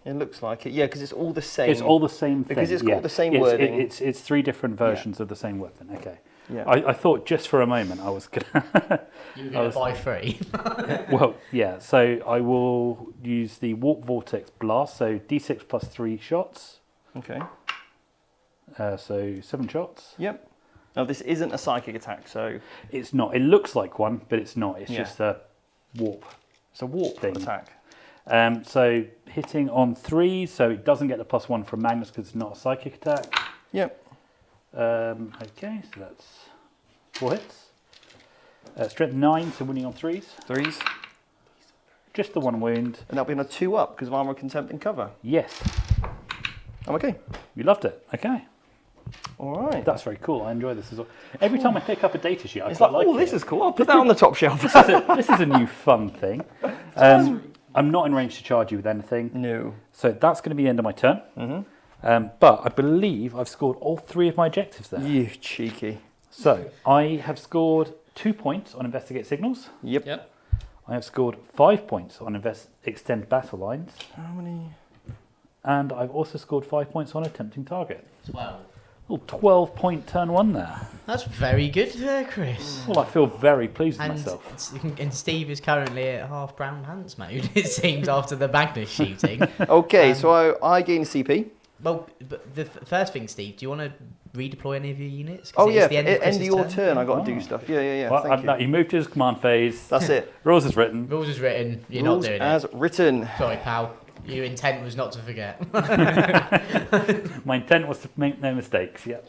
It looks like it. Yeah, because it's all the same. It's all the same thing. Because it's got the same It's- wording. It's 3 different versions of the same weapon. Okay. Yeah. I thought just for a moment I was going to... You were going to buy 3. Well, yeah. So I will use the Warp Vortex Blast. So D6 plus 3 shots. Okay. So 7 shots. Yep. Now this isn't a psychic attack, so It's not. It looks like one, but it's not. It's Yeah. just a warp. it's a warp Thing. attack. So hitting on 3, so it doesn't get the +1 from Magnus because it's not a psychic attack. Yep. Okay, so that's 4 hits. Strength 9, so winning on 3s. 3s. Just the 1 wound. And that'll be on a 2-up because of armor, contempt, and cover. Yes, I'm okay. you loved it. Okay, All right. that's very cool. I enjoy this as well. Every time I pick up a data sheet, I It's quite like, oh, it. this is cool. I'll put that on the top shelf. This is a new fun thing. I'm not in range to charge you with anything, No. so that's going to be the end of my turn. But I believe I've scored all 3 of my objectives there. You cheeky. So I have scored 2 points on Investigate Signals. Yep. Yep. I have scored 5 points on Extend Battle Lines. How many? And I've also scored 5 points on Attempting Target. 12. Little 12-point turn 1 there. That's very good there, Chris. Well, I feel very pleased with And, myself. and Steve is currently at half brown pants mode, it seems, after the Magnus shooting. Okay, so I gain CP. Well, but the first thing, Steve, do you want to redeploy any of your units? 'Cause Oh it is yeah, the end end of of Chris's your turn. turn. I got to do Oh. stuff. Yeah. Well, Thank you. you moved to his command phase. That's it. Rules is written. Rules is written. You're Rules not doing as it. written. Sorry, pal. Your intent was not to forget. My intent was to make no mistakes. Yep.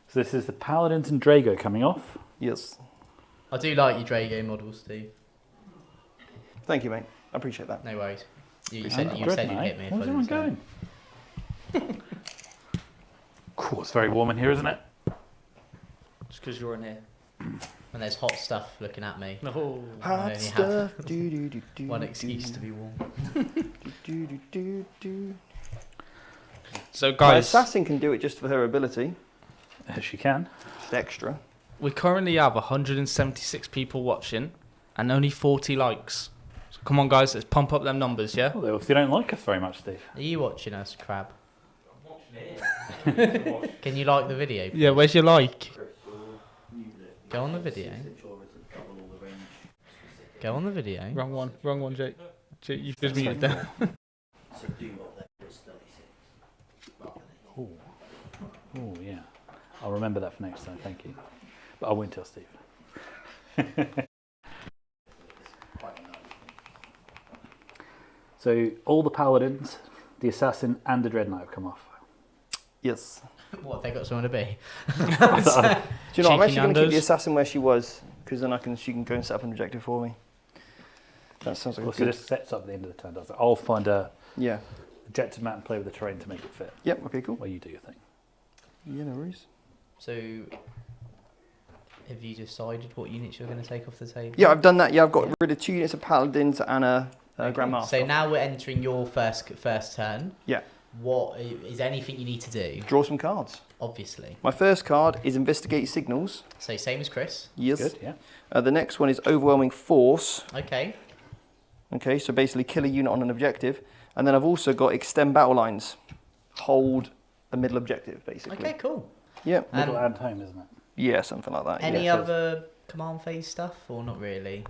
So this is the Paladins and Drago coming off. Yes. I do like your Drago models, Steve. Thank you, mate. I appreciate that. No worries. You And said the you'd Dreadnought. hit me if Where's I everyone didn't say going? Cool, it's very warm in here, isn't it? Just because you're in here. And there's hot stuff looking at me. No. I Hot only have stuff. Do, do, do, do, one excuse to be warm. do, do, do, do. So My guys, assassin can do it just for her ability. She can. Just extra. we currently have 176 people watching and only 40 likes. So come on guys, let's pump up them numbers, yeah? Well, they obviously don't like us very much, Steve. Are you watching us, Crab? Can you like the video? Yeah, where's your like? Go on the video. Go on the video. Wrong one, Jake. Jake, you've just muted that. Oh, yeah. I'll remember that for next time, thank you. But I won't tell Steve. So all the Paladins, the Assassin and the Dreadnought have come off. Yes. What have they got someone to be? Do you know, I'm Cheeky actually going to keep Nando's. the assassin where she was, because then she can go and set up an objective for me. That sounds like Well, a so good. this sets up the end of the turn, does it? I'll find a Yeah. objective map and play with the terrain to make it fit. Yep. Okay. Cool. While you do your thing. Yeah. No worries. So, have you decided what units you're going to take off the table? Yeah, I've done that. Yeah, I've got rid of 2 units of paladins and a Okay. grandmaster. So now we're entering your first turn. Yeah. What is anything you need to do? Draw some cards. Obviously. My first card is Investigate Signals. So same as Chris. Yes. Good, yeah. The next one is Overwhelming Force. Okay. Okay, so basically kill a unit on an objective. And then I've also got Extend Battle Lines. Hold a middle objective, basically. Okay, cool. Yeah. Middle and home, isn't it? Yeah, something like that. Any yeah. other command phase stuff, or not really?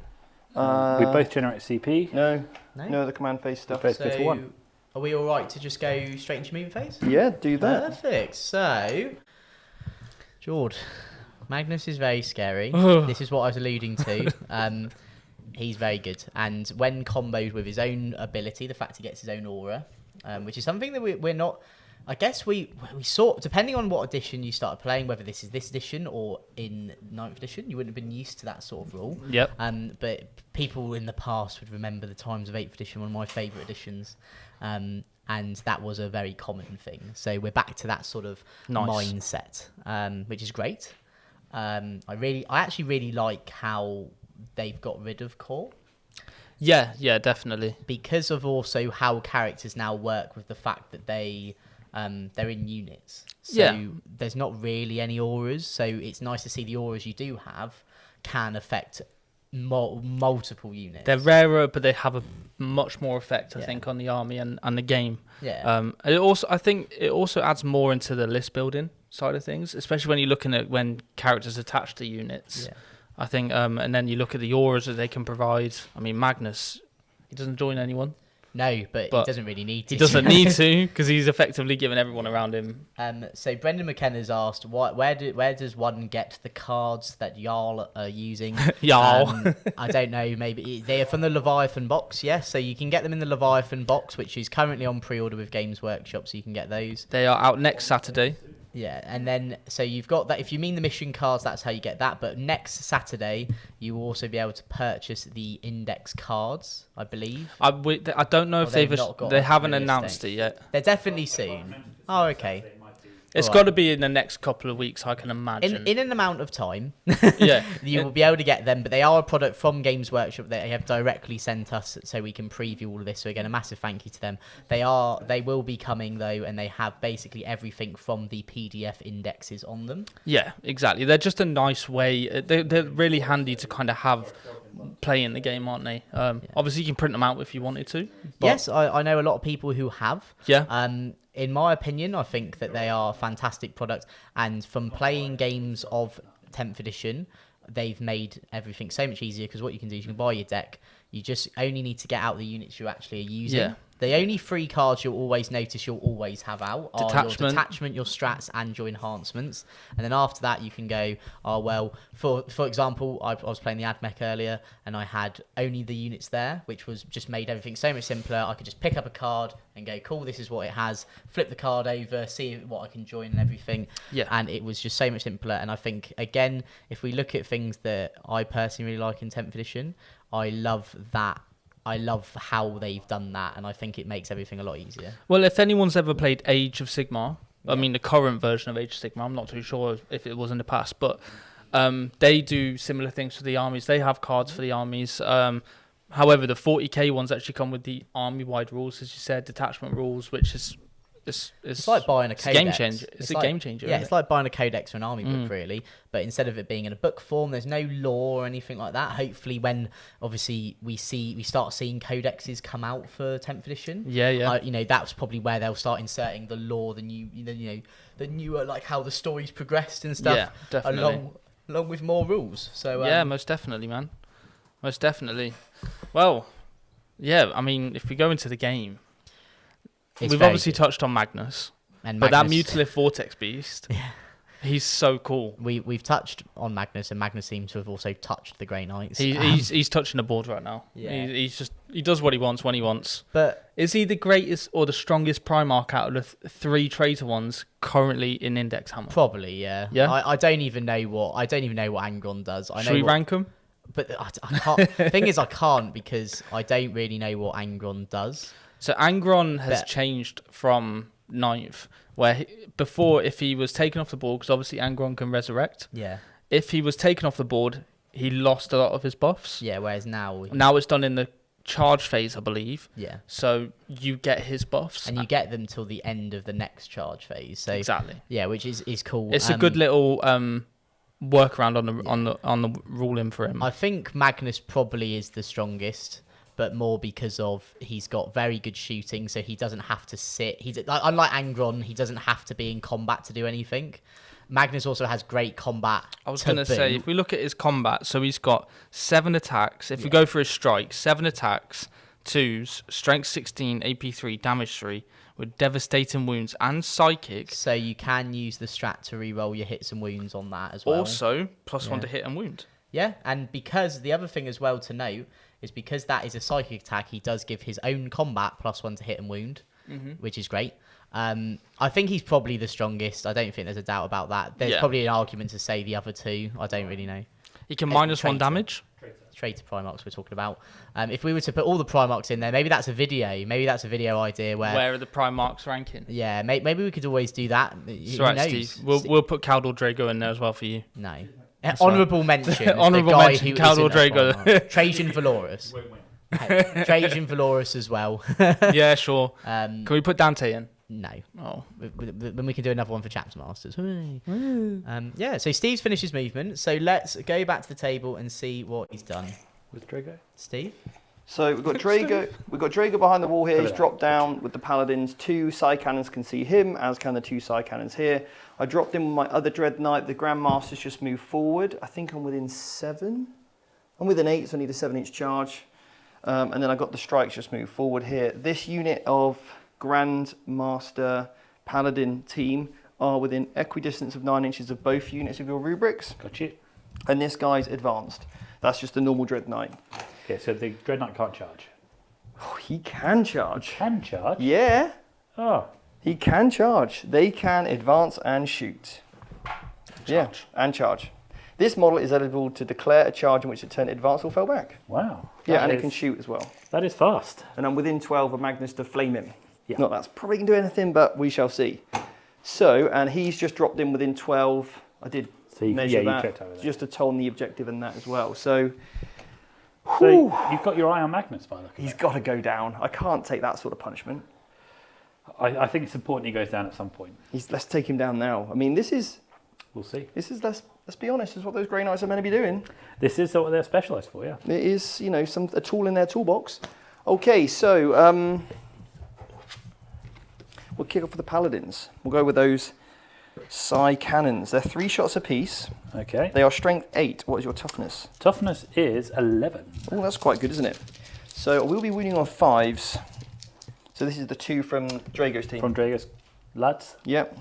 We both generate CP. No, No. no other command phase stuff. both go to one. Are we all right to just go straight into moving phase? Yeah, do that. Perfect. So, Jord, Magnus is very scary. This is what I was alluding to. He's very good, and when comboed with his own ability, the fact he gets his own aura, which is something that we're not. I guess we sort, depending on what edition you started playing, whether this is this edition or in 9th edition, you wouldn't have been used to that sort of rule. Yep. But people in the past would remember the times of 8th edition, one of my favourite editions. And that was a very common thing. So we're back to that sort of mindset, which is great. I actually really like how they've got rid of core. Yeah, definitely. Because of also how characters now work with the fact that they're in units. So there's not really any auras. So it's nice to see the auras you do have can affect multiple units. They're rarer, but they have a much more effect, I think, on the army and the game. Yeah. I think it also adds more into the list building side of things, especially when you're looking at when characters attach to units. Yeah. I think, and then you look at the auras that they can provide. I mean, Magnus, he doesn't join anyone. No, but he doesn't really need to. He doesn't need to, because he's effectively given everyone around him. So Brendan McKenna's asked, where does one get the cards that Jarl are using? Jarl. I don't know. Maybe they are from the Leviathan box. Yes, so you can get them in the Leviathan box, which is currently on pre-order with Games Workshop, so you can get those. They are out next Saturday. Yeah, and then so you've got that. If you mean the mission cards, that's how you get that. But next Saturday, you will also be able to purchase the index cards, I believe. I don't know if they've not got they a haven't release announced date. it yet. They're definitely soon. Oh, okay. It's Alright. got to be in the next couple of weeks, I can imagine. In an amount of time, Yeah. you will be able to get them. But they are a product from Games Workshop that they have directly sent us, so we can preview all of this. So again, a massive thank you to them. They will be coming though, and they have basically everything from the PDF indexes on them. Yeah, exactly. They're just a nice way. They're really handy to kind of have play in the game, aren't they? Obviously, you can print them out if you wanted to. But Yes, I know a lot of people who have. Yeah. In my opinion, I think that they are a fantastic product. And from playing games of 10th edition, they've made everything so much easier, because what you can do is you can buy your deck. You just only need to get out the units you actually are using. Yeah. The only three cards you'll always notice you'll always have out are your detachment, your strats, and your enhancements. And then after that, you can go, oh, well, for example, I was playing the AdMech earlier, and I had only the units there, which was just made everything so much simpler. I could just pick up a card and go, cool, this is what it has, flip the card over, see what I can join and everything. Yeah. And it was just so much simpler. And I think, again, if we look at things that I personally really like in 10th edition, I love that. I love how they've done that, and I think it makes everything a lot easier. Well, if anyone's ever played Age of Sigmar, I mean the current version of Age of Sigmar, I'm not too sure if it was in the past, but they do similar things for the armies. They have cards for the armies. However, the 40k ones actually come with the army-wide rules, as you said, detachment rules, which is it's like buying a codex. Game changer. It's a game changer. Yeah, Isn't it's like buying a codex or an army book, really. But instead of it being in a book form, there's no law or anything like that. Hopefully, when obviously we start seeing codexes come out for 10th edition. Yeah. That's probably where they'll start inserting the law, the newer, like how the story's progressed and stuff. Yeah, definitely. Along with more rules. So yeah, most definitely, man. Most definitely. Well, yeah. I mean, if we go into the game. We've obviously touched on Magnus, but that Mutilith Vortex Beast, he's so cool. We've touched on Magnus, and Magnus seems to have also touched the Grey Knights. He's touching the board right now. Yeah. He does what he wants when he wants. But is he the greatest or the strongest Primarch out of the three traitor ones currently in Index Hammer? Probably, yeah. Yeah. I don't even know what Angron does. Should we rank him? But I can't. The thing is, I can't, because I don't really know what Angron does. So Angron has changed from 9th, where before, if he was taken off the board, because obviously Angron can resurrect. Yeah. If he was taken off the board, he lost a lot of his buffs. Yeah, whereas now it's done in the charge phase, I believe. Yeah. So you get his buffs. And you get them till the end of the next charge phase. So Exactly. yeah, which is cool. It's a good little workaround on the ruling for him. I think Magnus probably is the strongest, but more because of he's got very good shooting, so he doesn't have to sit. He's unlike Angron, he doesn't have to be in combat to do anything. Magnus also has great combat. I was going to say, if we look at his combat, so he's got 7 attacks. If we go for his strike, 7 attacks, 2s, strength 16, AP 3, damage 3, with devastating wounds and psychic. So you can use the strat to reroll your hits and wounds on that as well. Also, +1 to hit and wound. Yeah, and because the other thing as well to note is because that is a psychic attack, he does give his own combat +1 to hit and wound, which is great. I think he's probably the strongest. I don't think there's a doubt about that. There's probably an argument to say the other two. I don't really know. He can -1 damage. Traitor Primarchs we're talking about. If we were to put all the Primarchs in there, maybe that's a video. Maybe that's a video idea where are the Primarchs ranking? Yeah, maybe we could always do that. That's right, Steve. We'll put Caldor Drago in there as well for you. No. Honourable mention. Honourable mention, Caldor Drago. Trajan Valorous. Trajan Valorous as well. Yeah, sure. Can we put Dante in? No. Oh. Then we can do another one for Chapter Masters. Yeah, so Steve's finished his movement. So let's go back to the table and see what he's done. With Drago? Steve? So we've got Drago. We've got Drago behind the wall here. He's dropped down with the Paladins. 2 side cannons can see him, as can the 2 side cannons here. I dropped in with my other Dread Knight. The Grandmaster's just moved forward. I think I'm within 7. I'm within 8, so I need a 7-inch charge. And then I got the strikes just moved forward here. This unit of Grandmaster Paladin team are within equidistance of 9 inches of both units of your rubrics. Got you. And this guy's advanced. That's just a normal Dread Knight. Okay, so the Dread Knight can't charge. Oh, he can charge. Can charge? Yeah. Oh. He can charge. They can advance and shoot. Yeah, and charge. This model is eligible to declare a charge in which it turned advance or fell back. Wow. Yeah, and it can shoot as well. That is fast. And I'm within 12 of Magnus to flame him. Yeah. Not that's probably can do anything, but we shall see. So, and he's just dropped in within 12. I did measure that, checked over there. just to tone the objective and that as well. So, So you've got your eye on Magnus by looking. He's got to go down. I can't take that sort of punishment. I think it's important he goes down at some point. Let's take him down now. I mean, this is We'll see. let's be honest, is what those Grey Knights are meant to be doing. This is what they're specialised for, yeah. It is, a tool in their toolbox. Okay, so we'll kick off with the Paladins. We'll go with those Psi Cannons. They're 3 shots apiece. Okay. They are strength 8. What is your toughness? Toughness is 11. Oh, that's quite good, isn't it? So we'll be wounding on 5s. So this is the 2 from Drago's team. From Drago's lads. Yep.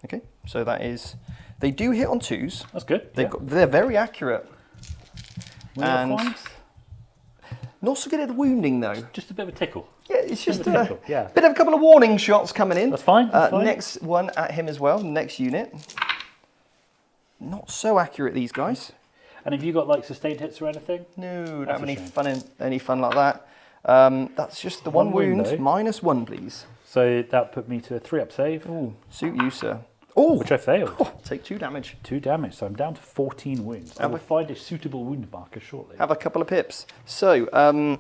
Okay, so that is... They do hit on 2s. That's good. They're very accurate. And not so good at the wounding, though. just a bit of a tickle. Yeah, it's just Bit of a tickle, yeah. bit of a couple of warning shots coming in. That's fine. That's fine. Next one at him as well, next unit. Not so accurate, these guys. And have you got like sustained hits or anything? No, don't That's have a any shame. fun like that. That's just the One one wound, wound. though. -1, please. So that put me to a 3-up save, Ooh, suit you, sir. Oh, which I failed. take 2 damage. 2 damage, so I'm down to 14 wounds. I will find a suitable wound marker shortly. Have a couple of pips. So,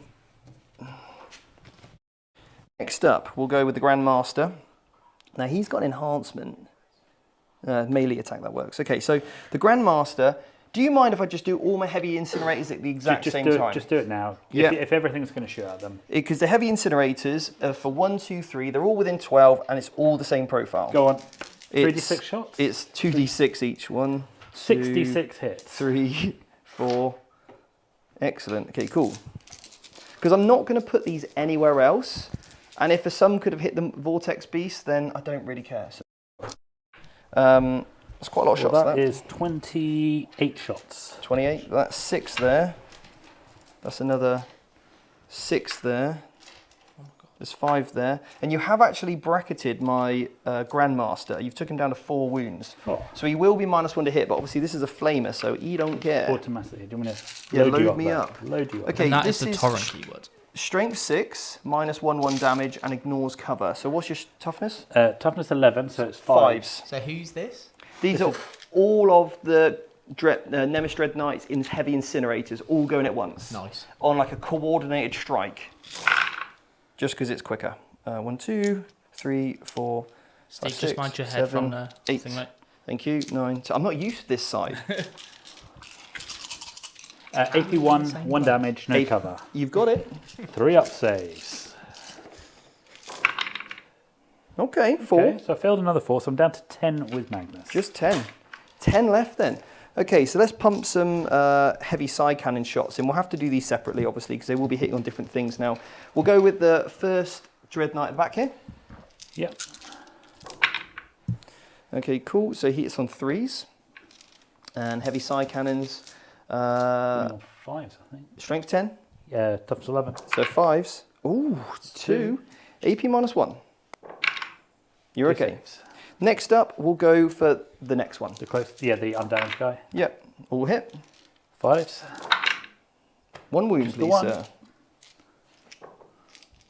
next up, we'll go with the Grandmaster. Now, he's got enhancement. Melee attack, that works. Okay, so the Grandmaster, do you mind if I just do all my heavy incinerators at the exact same time? Just do it now. Yeah. If everything's going to shoot at them. Because the heavy incinerators are for 1, 2, 3, they're all within 12, and it's all the same profile. Go on. It's 3d6 shots? It's 2d6 each. 1, 66 hits. 3, 4. Excellent. Okay, cool. Because I'm not going to put these anywhere else. And if some could have hit the Vortex Beast, then I don't really care. So, that's quite a lot of shots. That is 28 shots. 28. That's 6 there. That's another 6 there. There's 5 there. And you have actually bracketed my Grandmaster. You've took him down to 4 wounds. Oh. So he will be -1 to hit, but obviously this is a flamer, so he don't get... Automatically. Do you want to Yeah, load you load up me there? up. Load you up. Okay, And that this is the torrent keyword. Strength 6, -1/1 damage, and ignores cover. So what's your toughness? Toughness 11, so it's 5. 5s. So who's this? These are all of the Nemesis Dread Knights in heavy incinerators, all going at once. Nice. On like a coordinated strike. Just because it's quicker. 1, 2, 3, 4, Steve, 5, just mind your head 7, from the 8. thing, mate. Thank you. 9. So I'm not used to this side. AP 1, 1 damage, no Eight. cover. You've got it. 3 up saves. Okay, 4. Okay, so I failed another 4, so I'm down to 10 with Magnus. Just 10. 10 left then. Okay, so let's pump some heavy side cannon shots in. We'll have to do these separately, obviously, because they will be hitting on different things now. We'll go with the first Dread Knight at the back here. Yep. Okay, cool. So he hits on 3s. And heavy side cannons. 5s, I think. Strength 10. Yeah, toughness 11. So 5s. Ooh, 2. AP -1. You're okay. Saves. Next up, we'll go for the next one. The close, yeah, the undamaged guy. Yep, all hit. 5s. 1 wound, Just the please, one. sir.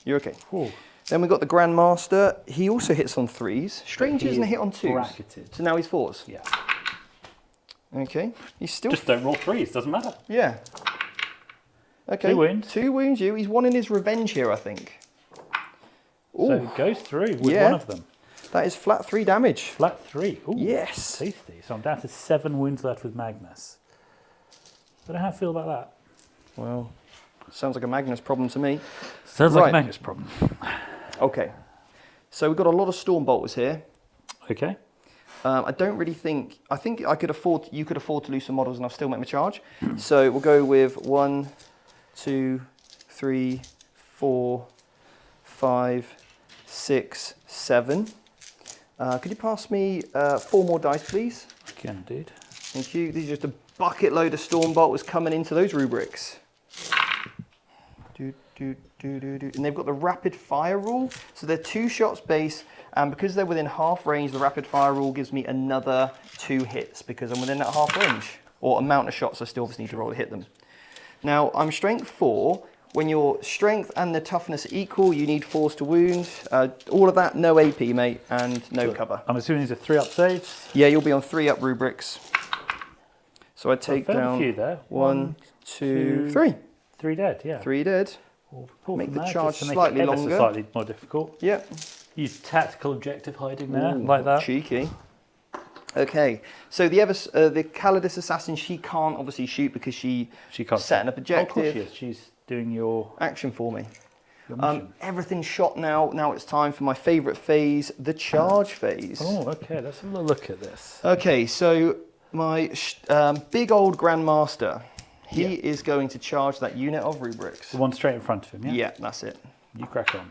You're okay. Ooh. Then we've got the Grandmaster. He also hits on 3s. Strange He isn't a is hit on 2s. bracketed. So now he's 4s. Yeah. Okay. He's still... Just don't roll 3s, doesn't matter. Yeah. Okay. 2 wounds. 2 wounds you. He's wanting his revenge here, I think. Ooh, So it goes through with Yeah. one of them. that is flat 3 damage. Flat 3. Ooh, Yes. tasty. So I'm down to 7 wounds left with Magnus. I don't know how I feel about that. Well, sounds like a Magnus problem to me. Sounds like Right. a Magnus problem. Okay. So we've got a lot of Storm Bolters here. Okay. I don't really think... I think you could afford to lose some models and I'll still make my charge. So we'll go with 1, 2, 3, 4, 5, 6, 7. Could you pass me 4 more dice, please? Again, dude. Thank you. These are just a bucket load of Storm Bolters coming into those rubrics. And they've got the rapid fire rule. So they're 2 shots base, and because they're within half range, the rapid fire rule gives me another 2 hits because I'm within that half range. Or amount of shots, I still obviously need to roll to hit them. Now, I'm strength 4. When your strength and the toughness are equal, you need 4s to wound. All of that, no AP, mate, and no cover. I'm assuming these are 3 up saves. Yeah, you'll be on 3 up rubrics. So I take failed a down few there. 1, 2, 3. 3 dead, yeah. 3 dead. We'll pull Make from the there charge just to make slightly it ever so longer. slightly more difficult. Yep. Use tactical objective hiding there, Ooh, like that. Cheeky. Okay, so the Calidus assassin, she can't obviously shoot because she can't setting up Oh, of course objective. she is. She's doing your Action for me. mission. Everything's shot now. Now it's time for my favourite phase, the charge phase. Oh, okay. Let's have a look at this. Okay, so my big old Grandmaster, he is going to charge that unit of rubrics. The one straight in front of him, yeah? Yeah, that's it. You crack on.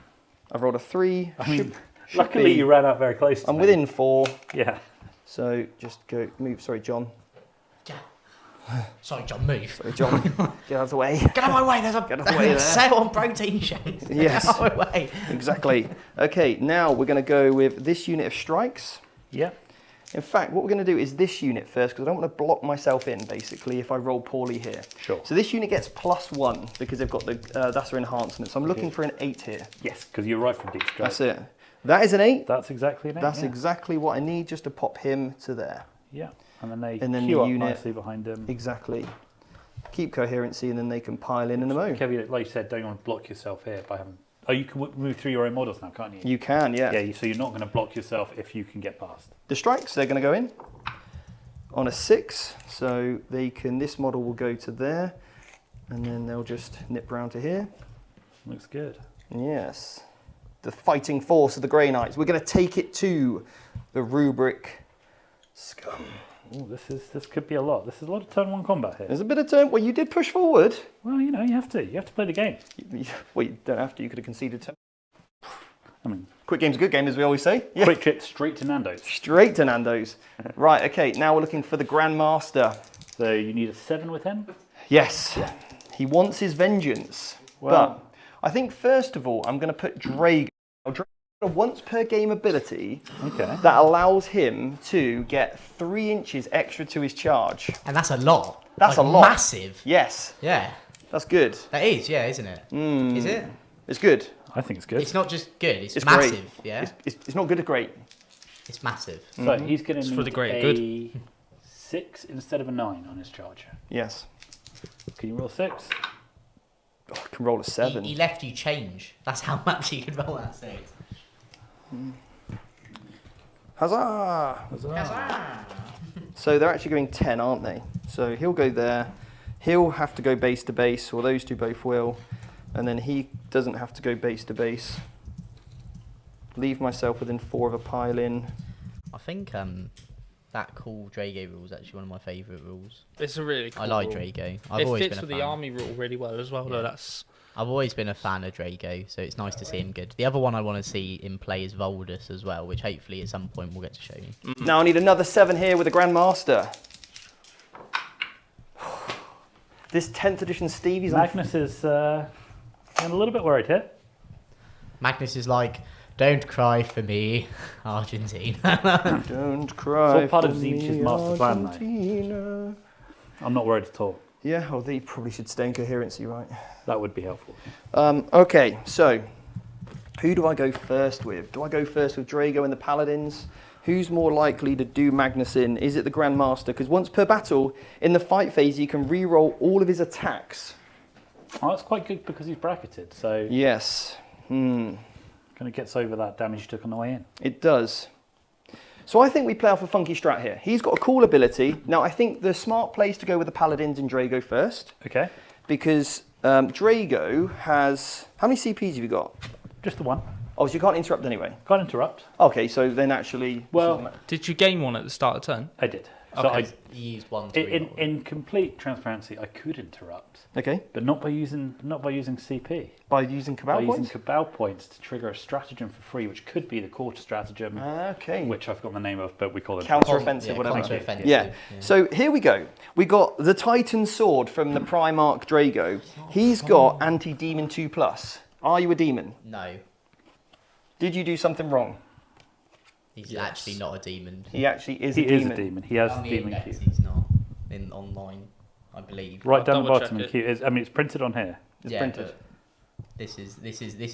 I've rolled a 3. I mean, Should luckily be- you ran out very close to I'm me. within 4, Yeah. so just go move. Sorry, John. Sorry, John, move. Sorry, John. Get out of the way. Get out of my way. There's a, Get out of the way there. sale on protein shakes. Yes. Get out of my way. Exactly. Okay, now we're going to go with this unit of strikes. Yeah. In fact, what we're going to do is this unit first, because I don't want to block myself in, basically, if I roll poorly here. Sure. So this unit gets +1, because they've got the that's their enhancement. So I'm looking for an 8 here. Yes, because you're right from deep strike. That's it. That is an 8. That's exactly an 8. That's yeah. exactly what I need, just to pop him to there. Yeah. And then they And then queue the up unit- nicely behind them. Exactly. Keep coherency, and then they can pile in a mo. Kevin, like you said, don't want to block yourself here by having... Oh, you can move through your own models now, can't you? You can, yeah. Yeah, so you're not going to block yourself if you can get past. The strikes, they're going to go in on a 6, so they can. This model will go to there, and then they'll just nip round to here. Looks good. Yes, the fighting force of the Grey Knights. We're going to take it to the rubric scum. Oh, this could be a lot. This is a lot of turn 1 combat here. There's a bit of turn. Well, you did push forward. Well, you know, you have to play the game. Well, you don't have to. You could have conceded turn. I mean, Quick game's a good game, as we always say. Yeah. quick trip straight to Nando's. Straight to Nando's. Right. Okay. Now we're looking for the Grandmaster. So you need a 7 with him. Yes. He wants his vengeance. Well- But I think first of all, I'm going to put Drago. Now, Drago has a once per game ability Okay. that allows him to get 3 inches extra to his charge. And that's a lot. That's Like, a lot. Massive. Yes, Yeah. that's good. That is, yeah, isn't it? Is it? It's good. I think it's good. It's not just good, it's, It's massive, great. yeah? It's not good, it's great. It's massive. So he's going to need for the greater a good. 6 instead of a 9 on his charge. Yes. Can you roll 6? Oh, I can roll a 7. He left you change. That's how much he could roll that 6. Huzzah! So they're actually going 10, aren't they? So he'll go there. He'll have to go base to base, or those two both will. And then he doesn't have to go base to base. Leave myself within 4 of a pile in. I think that cool Drago rule is actually one of my favourite rules. It's a really cool I like rule. Drago. It fits with the army rule really well as well. Though I've always been a fan of Drago, so it's nice to see him good. The other one I want to see in play is Voldus as well, which hopefully at some point we'll get to show you. Now I need another 7 here with a Grandmaster. This 10th edition Stevie's on. Magnus is I'm a little bit worried here. Magnus is like, don't cry for me, Argentina. Don't cry. It's all part for of Zeech's me, master plan, though. Argentina. I'm not worried at all. Yeah, well, they probably should stay in coherency, right? That would be helpful. Okay, so who do I go first with? Do I go first with Drago and the Paladins? Who's more likely to do Magnus in? Is it the Grandmaster? Because once per battle, in the fight phase, you can re-roll all of his attacks. Oh, that's quite good because he's bracketed, so Yes. kind of gets over that damage you took on the way in. It does. So I think we play off a funky strat here. He's got a cool ability. Now, I think the smart play is to go with the Paladins and Drago first, Okay, because Drago has... How many CPs have you got? just the one. Oh, so you can't interrupt anyway. Can't interrupt. Okay, so then actually... Well, Did you gain one at the start of turn? I did. So Okay. You used one to in reroll. in complete transparency, I could interrupt, Okay, but not by using CP. by using Cabal By points? using Cabal points to trigger a stratagem for free, which could be the quarter stratagem, Okay. which I've forgotten the name of, but we call it Counter-offensive, whatever. Counter-offensive. Yeah. So here we go. We got the Titan Sword from the Primarch Drago. He's got anti-demon 2+. Are you a demon? No, Did you do something wrong? he's actually not a demon. He actually is He a demon. is a demon. He has On the the demon index, Q. he's not in online, I believe. Right I'll down the double bottom, check and Q is. I mean, it's printed on here. It's Yeah, printed. but This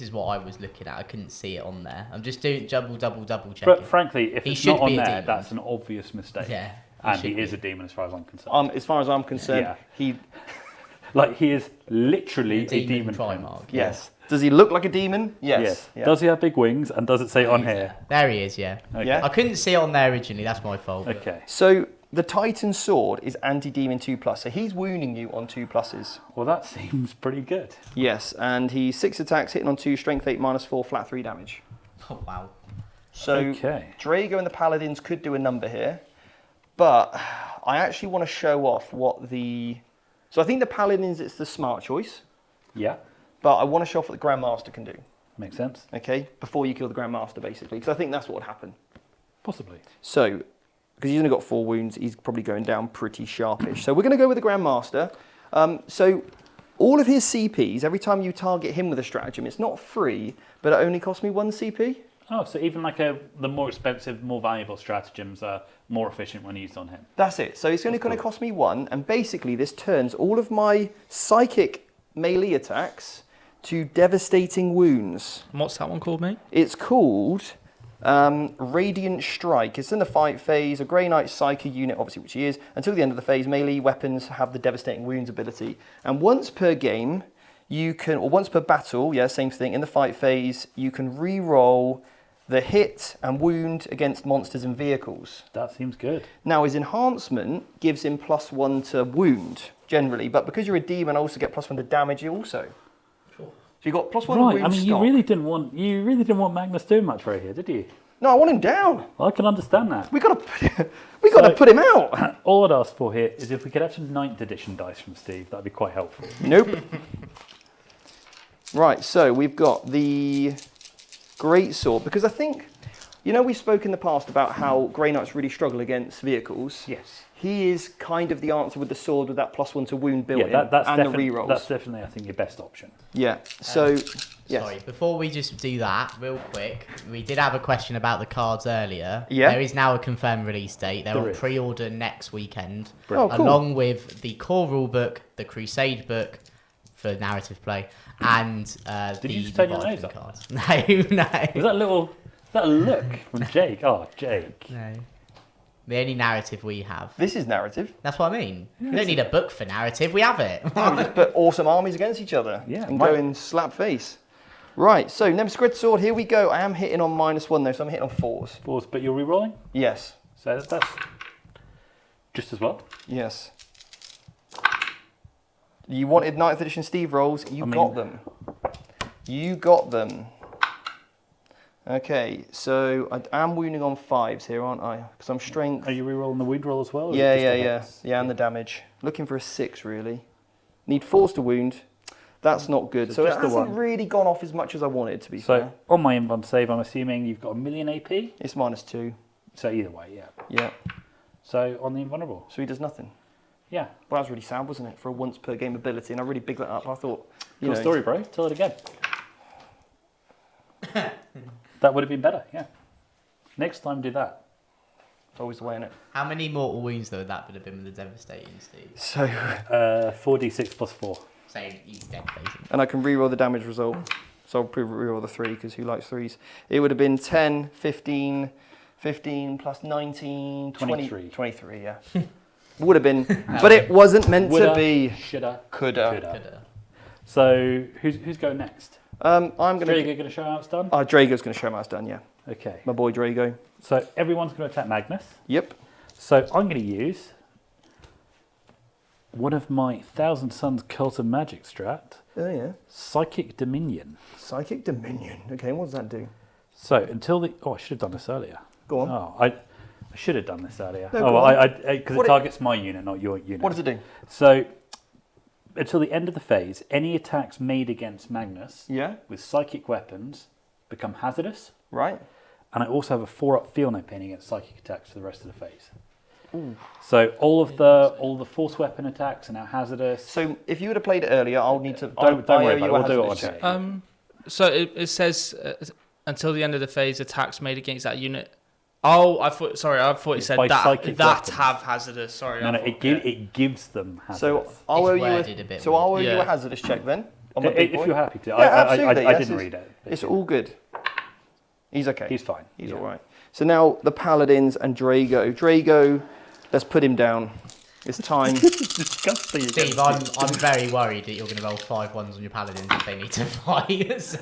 is what I was looking at. I couldn't see it on there. I'm just doing double checking. But frankly, if He it's should not on be a there, demon. that's an obvious mistake. Yeah, And should he is be. a demon as far as I'm concerned. As far as I'm concerned, Yeah. he... Like, he is literally A a demon. Primarch. Yes. Does he look like a demon? Yes. Yes. Yeah. Does he have big wings? And does it say on here? There he is. Yeah. Okay. Yeah. I couldn't see it on there originally. That's my fault. Okay. So the Titan Sword is anti-demon 2+. So he's wounding you on 2+. Well, that seems pretty good. Yes, and he's 6 attacks, hitting on 2, strength 8, -4, flat 3 damage. Oh wow. So Okay. Drago and the Paladins could do a number here, but I actually want to show off what the... So I think the Paladins, it's the smart choice, Yeah. but I want to show off what the Grandmaster can do, Makes sense. okay? Before you kill the Grandmaster, basically, because I think that's what would happen. Possibly. So, because he's only got 4 wounds, he's probably going down pretty sharpish. So we're going to go with the Grandmaster. So all of his CPs, every time you target him with a stratagem, it's not free, but it only costs me 1 CP. Oh, so even like the more expensive, more valuable stratagems are more efficient when used on him. That's it. So it's only That's going to cool. cost me 1, and basically this turns all of my psychic melee attacks to devastating wounds. And what's that one called, mate? It's called Radiant Strike. It's in the fight phase. A Grey Knight Psychic unit, obviously, which he is. Until the end of the phase, melee weapons have the devastating wounds ability. And once per game, you can, or once per battle, yeah, same thing, in the fight phase, you can re-roll the hit and wound against monsters and vehicles. That seems good. Now, his enhancement gives him +1 to wound, generally, but because you're a demon, I also get +1 to damage you also. So you got +1 Right. wound I mean, stock. you really didn't want Magnus doing much right here, did you? No, I want him down. I can understand that. We got to put him out. All I'd ask for here is if we could have some 9th edition dice from Steve, that'd be quite helpful. Nope. Right, so we've got the Great Sword, because I think, you know, we spoke in the past about how Grey Knights really struggle against vehicles. Yes. He is kind of the answer with the sword with that +1 to wound built Yeah, in that's and the definitely rerolls. that's definitely, I think, your best option. Yeah. So, yes. Sorry, before we just do that, real quick, we did have a question about the cards earlier. Yeah. There is now a confirmed release date. They're There on is. pre-order next weekend, Oh, cool. along with the core rulebook, the Crusade book for narrative play, and Did the you just turn your nose Leviathan up? cards. No, no. Was that a look from Jake? Oh, Jake. No. The only narrative we have. This is narrative. That's what I mean. We don't need a book for narrative. We have it. We just put awesome armies against each other. Yeah, And right. go in slap face. Right, so Nemesis Grid Sword, here we go. I am hitting on -1 though, so I'm hitting on 4s. 4s, but you're re-rolling? Yes. So that's just as well. Yes. You wanted 9th edition Steve rolls, you got them. You got them. Okay, so I am wounding on 5s here, aren't I? Because I'm strength. Are you re-rolling the wound roll as well? or Yeah, just yeah, the yeah. hits? Yeah, and the damage. Looking for a 6, really. Need 4s to wound. That's not good. So it just the hasn't one. really gone off as much as I wanted, to be So fair. on my invuln save, I'm assuming you've got 1,000,000 AP. It's -2. So either way, yeah. Yeah. So on the invulnerable, So he does nothing. yeah. Well, that was really sad, wasn't it? For a once per game ability, and I really bigged that up. I thought, you Cool know, story, bro. Tell it again. That would have been better, yeah. Next time, do that. it's always the way in it. How many mortal wounds though that would have been with the devastating, Steve? So, 4d6 plus 4. So he's dead basically. and I can re-roll the damage result. So I'll re-roll the 3 because who likes 3s? It would have been 10, 15, 15 plus 19, 20, 23. 23, yeah. Would have been, but it wasn't meant to be. Shoulda. Coulda. Coulda. So who's going next? I'm going Drago to. going to show how it's done? Drago's going to show me how it's done, yeah. Okay. My boy Drago. So everyone's going to attack Magnus. Yep. So I'm going to use one of my 1,000 Suns Cult of Magic strat, Oh, yeah. Psychic Dominion. Psychic Dominion. Okay, what does that do? So until the... Oh, I should have done this earlier. Go on. Oh, I should have done this earlier. No, oh, go well, on. because What it targets my unit, not your unit. What does it do? So until the end of the phase, any attacks made against Magnus Yeah. with psychic weapons become hazardous. Right. And I also have a 4-up feel no pain against psychic attacks for the rest of the phase. So all of the force weapon attacks are now hazardous. So if you would have played it earlier, I'll need to. Don't worry about it. you a We'll do it hazardous on check. So it says until the end of the phase, attacks made against that unit. Oh, I thought it It's said by that psychic that weapons. have hazardous. Sorry, No, I no, thought- it gives them So hazardous. I'll owe you worded a bit so I'll owe weird. you a Yeah. hazardous check then. On my big If boy. you're happy to. Yeah, I absolutely, I yes, didn't it's- read it. but It's yeah. all good. He's okay. He's fine. He's Yeah. all right. So now the Paladins and Drago. Drago, let's put him down. It's time. Disgusting. Steve, I'm very worried that you're going to roll 5 ones on your paladins if they need to fight. So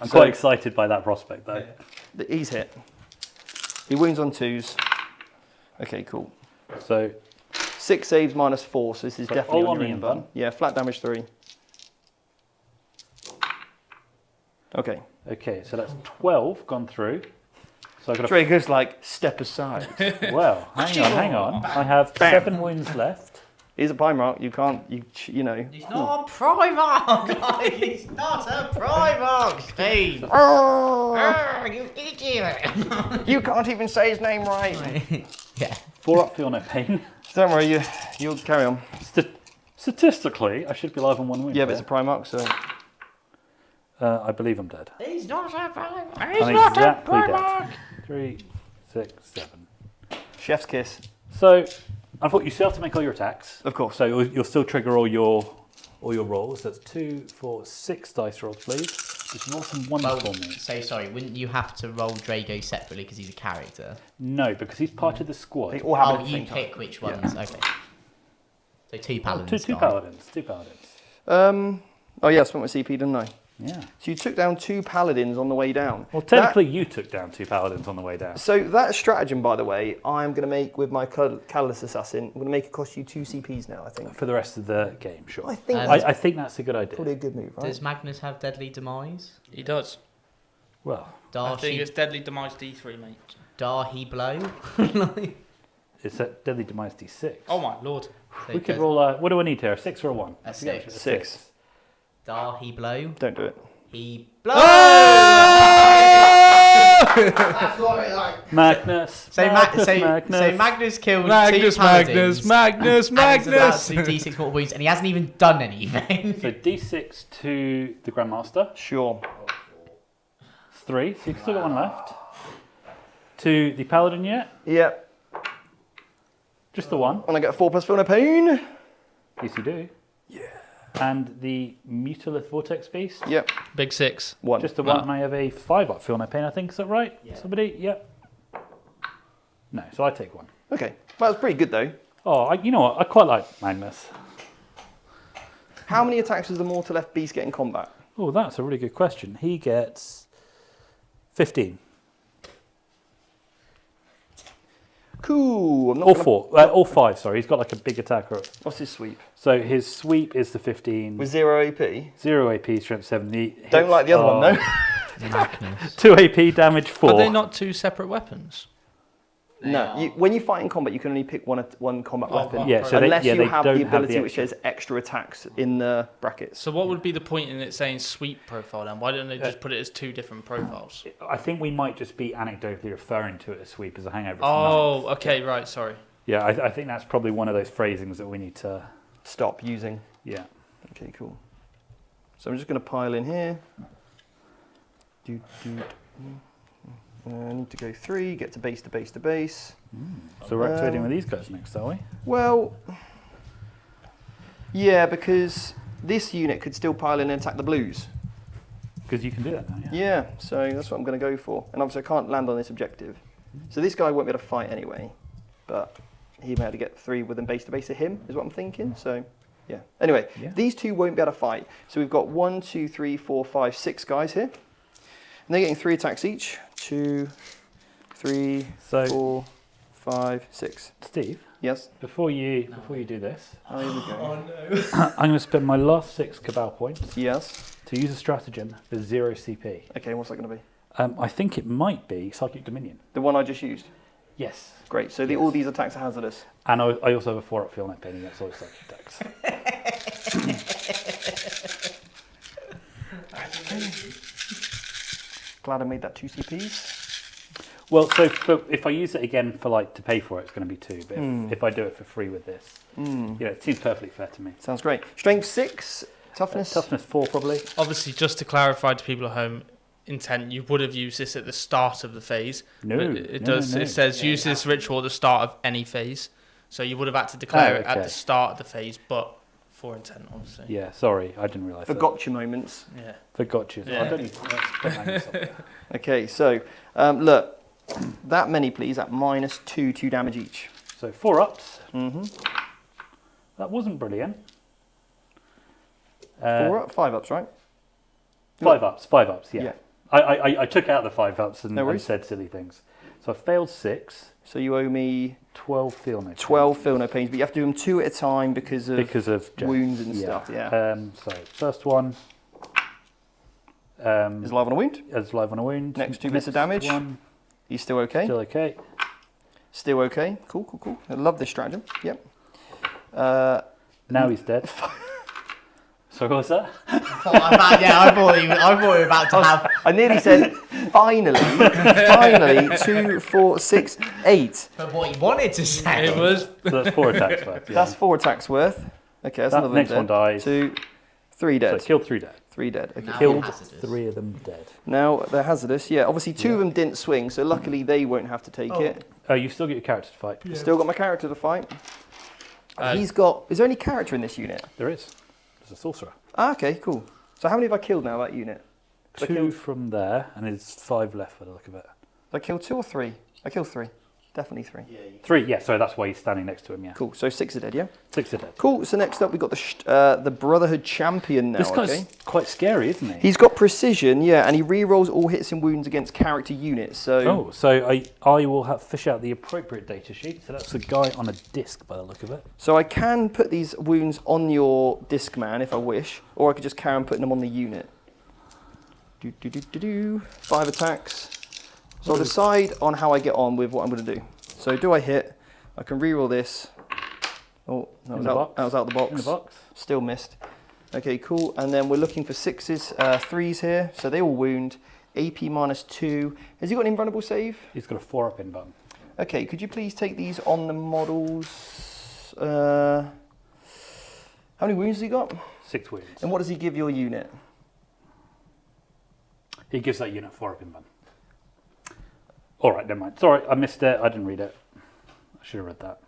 I'm quite excited by that prospect, though. He's hit. He wounds on 2s. Okay, cool. So 6 saves -4, so this is So definitely all on on your the invuln. invuln? Yeah, flat damage 3. Okay. okay, so that's 12 gone through. So I've got Drago's like, step aside. well, hang on. I have 7 wounds left. He's a Primarch. You can't, you know. he's not a Primarch. He's not a Primarch, Steve. You idiot. You can't even say his name right. Yeah. 4-up feel no pain. Don't worry, you'll carry on. Statistically, I should be alive on 1 wound. Yeah, but it's a Primarch, so. I believe I'm dead. He's not a Primarch. I'm exactly dead. 3, 6, 7. Chef's kiss. So, unfortunately, you still have to make all your attacks. Of course. So you'll still trigger all your rolls. That's 2, 4, 6 dice rolls, please. Just roll some ones Well, for me. so sorry, wouldn't you have to roll Drago separately because he's a character? No, because he's part of the They squad. all happen Oh, at the you same time. pick which ones. Okay. So 2 paladins. Two gone. paladins. 2 paladins. Oh yeah, I spent my CP, didn't I? Yeah. So you took down 2 Paladins on the way down. Well, technically, you took down 2 paladins on the way down. So that stratagem, by the way, I'm going to make with my Catalyst Assassin. I'm going to make it cost you 2 CPs now, I think. For the rest of the game, sure. I think Um, that's I think that's a good idea. probably a good move, right? Does Magnus have Deadly Demise? He does. Well, I think Darshi, it's Deadly Demise D3, mate. Darhi Blow? it's at Deadly Demise D6. Oh my lord. So We could does roll a... What do I need here? A 6 or a 1? A I forget 6. which- 6. Darhi Blow. Don't do it. He blow. That's what I like. Magnus. So, Magnus. Magnus killed Magnus, 2 paladins. Magnus, And he's about to do D6 mortal wounds, and he hasn't even done anything. So D6 to the Grandmaster. Sure. 3. So you've still got 1 left. To the Paladin yet? Yep. Just the 1. And I get 4 plus feel no pain. Yes, you do. Yeah. And the Mutalith Vortex Beast. Yep. Big 6. 1. Just the 1. And I have a 5-up feel no pain, I think. Is that right? Yeah. Somebody? Yep. No, so I take 1. Okay, well, that's pretty good though. Oh, you know what? I quite like Magnus. How many attacks does the Mortal Left Beast get in combat? Oh, that's a really good question. He gets 15. Cool. I'm not Or gonna- 4. Or 5, sorry. He's got like a big attacker. What's his sweep? So his sweep is the 15. With 0 AP? 0 AP, strength 7. Don't like the other one though. Magnus. 2 AP, damage 4. Are they not two separate weapons? No, when you fight in combat, you can only pick one combat weapon. Yeah, so unless they you have the don't have ability the which says extra attacks in the brackets. So what would be the point in it saying sweep profile then? Why don't they just put it as two different profiles? I think we might just be anecdotally referring to it as sweep as a hangover. Oh, okay, right, sorry. Yeah, I think that's probably one of those phrasings that we need to... Stop using. Yeah. Okay, cool. So I'm just going to pile in here. I need to go 3, get to base to base to base. So we're activating with these guys next, are we? Well, yeah, because this unit could still pile in and attack the blues. Because you can do that now, yeah. Yeah, so that's what I'm going to go for. And obviously I can't land on this objective. So this guy won't be able to fight anyway. But he may be able to get 3 within base to base of him, is what I'm thinking. So, yeah. Anyway, these two won't be able to fight. So we've got 1, 2, 3, 4, 5, 6 guys here. And they're getting 3 attacks each. 2, 3, 4, 5, 6. Steve? Yes? Before you do this, Oh, here we go. I'm going to spend my last 6 Cabal points Yes. to use a stratagem for 0 CP. Okay, what's that going to be? I think it might be Psychic Dominion. The one I just used? Yes. Great. So all these attacks are hazardous. And I also have a 4-up feel net painting against all his psychic attacks. Glad I made that 2 CPs. Well, so if I use it again for to pay for it, it's going to be 2. But if I do it for free with this, it seems perfectly fair to me. Sounds great. Strength 6, toughness. Toughness 4 probably. Obviously, just to clarify to people at home, intent, you would have used this at the start of the phase. No, but it no, does. no. It says use this ritual at the start of any phase. So you would have had to declare it at okay. the start of the phase, but for intent, obviously. Yeah, sorry, I didn't realise that. Forgot your moments. Yeah. Forgot you. Yeah. I don't need to put Magnus up there. Okay, so look, that many please at -2 damage each. So 4 ups. Mm-hmm. That wasn't brilliant. 4 up, 5 ups, right? 5 ups, yeah. Yeah. I took out the 5 ups and, No and worries. said silly things. So I failed 6, So you owe me 12 feel no pain. 12 feel no pains, but you have to do them 2 at a time because of wounds and stuff. Yeah. So first one. Is alive on a wound. Is live on a wound. Next 2 bits of damage. One, He's still okay. still okay. Still okay. Cool. I love this stratagem. Yep. Now he's dead. So what was that? I thought you were about to have. I nearly said finally 2, 4, 6, 8. But what he wanted to say. It was. So that's 4 attacks left. Yeah. That's 4 attacks worth. Okay, that's That another next dead. one dies. 2, 3 dead. So killed 3 dead. 3 dead. Okay. Now Killed hazardous. 3 of them dead. Now they're hazardous. Yeah, obviously 2 of them didn't swing, so luckily they won't have to take it. Oh, you still get your character to fight. Still got my character to fight. Uh, He's got. Is there any character in this unit? There is. There's a sorcerer. Ah, okay, cool. So how many have I killed now that unit? 'Cause I 2 killed- from there, and there's 5 left by the look of it. I killed 2 or 3. I killed 3. Definitely 3. 3, yeah. So that's why he's standing next to him. Yeah. Cool. So 6 are dead. Yeah. 6 are dead. Cool. So next up we got the Brotherhood Champion now. This guy's okay. quite scary, isn't he? He's got precision, yeah, and he re-rolls all hits and wounds against character units. So Oh, so I will fish out the appropriate data sheet. So that's the guy on a disc by the look of it. So I can put these wounds on your disc man if I wish, or I could just carry on putting them on the unit. 5 attacks. So I'll decide on how I get on with what I'm going to do. So do I hit? I can re-roll this. Oh, that was out the box. In the box. Still missed. Okay, cool. And then we're looking for 6s, 3s here. So they all wound. AP -2. Has he got an invulnerable save? He's got a 4-up in button. Okay, could you please take these on the models? How many wounds has he got? 6 wounds. And what does he give your unit? He gives that unit 4-up in button. All right, never mind. Sorry, I missed it. I didn't read it. I should have read that.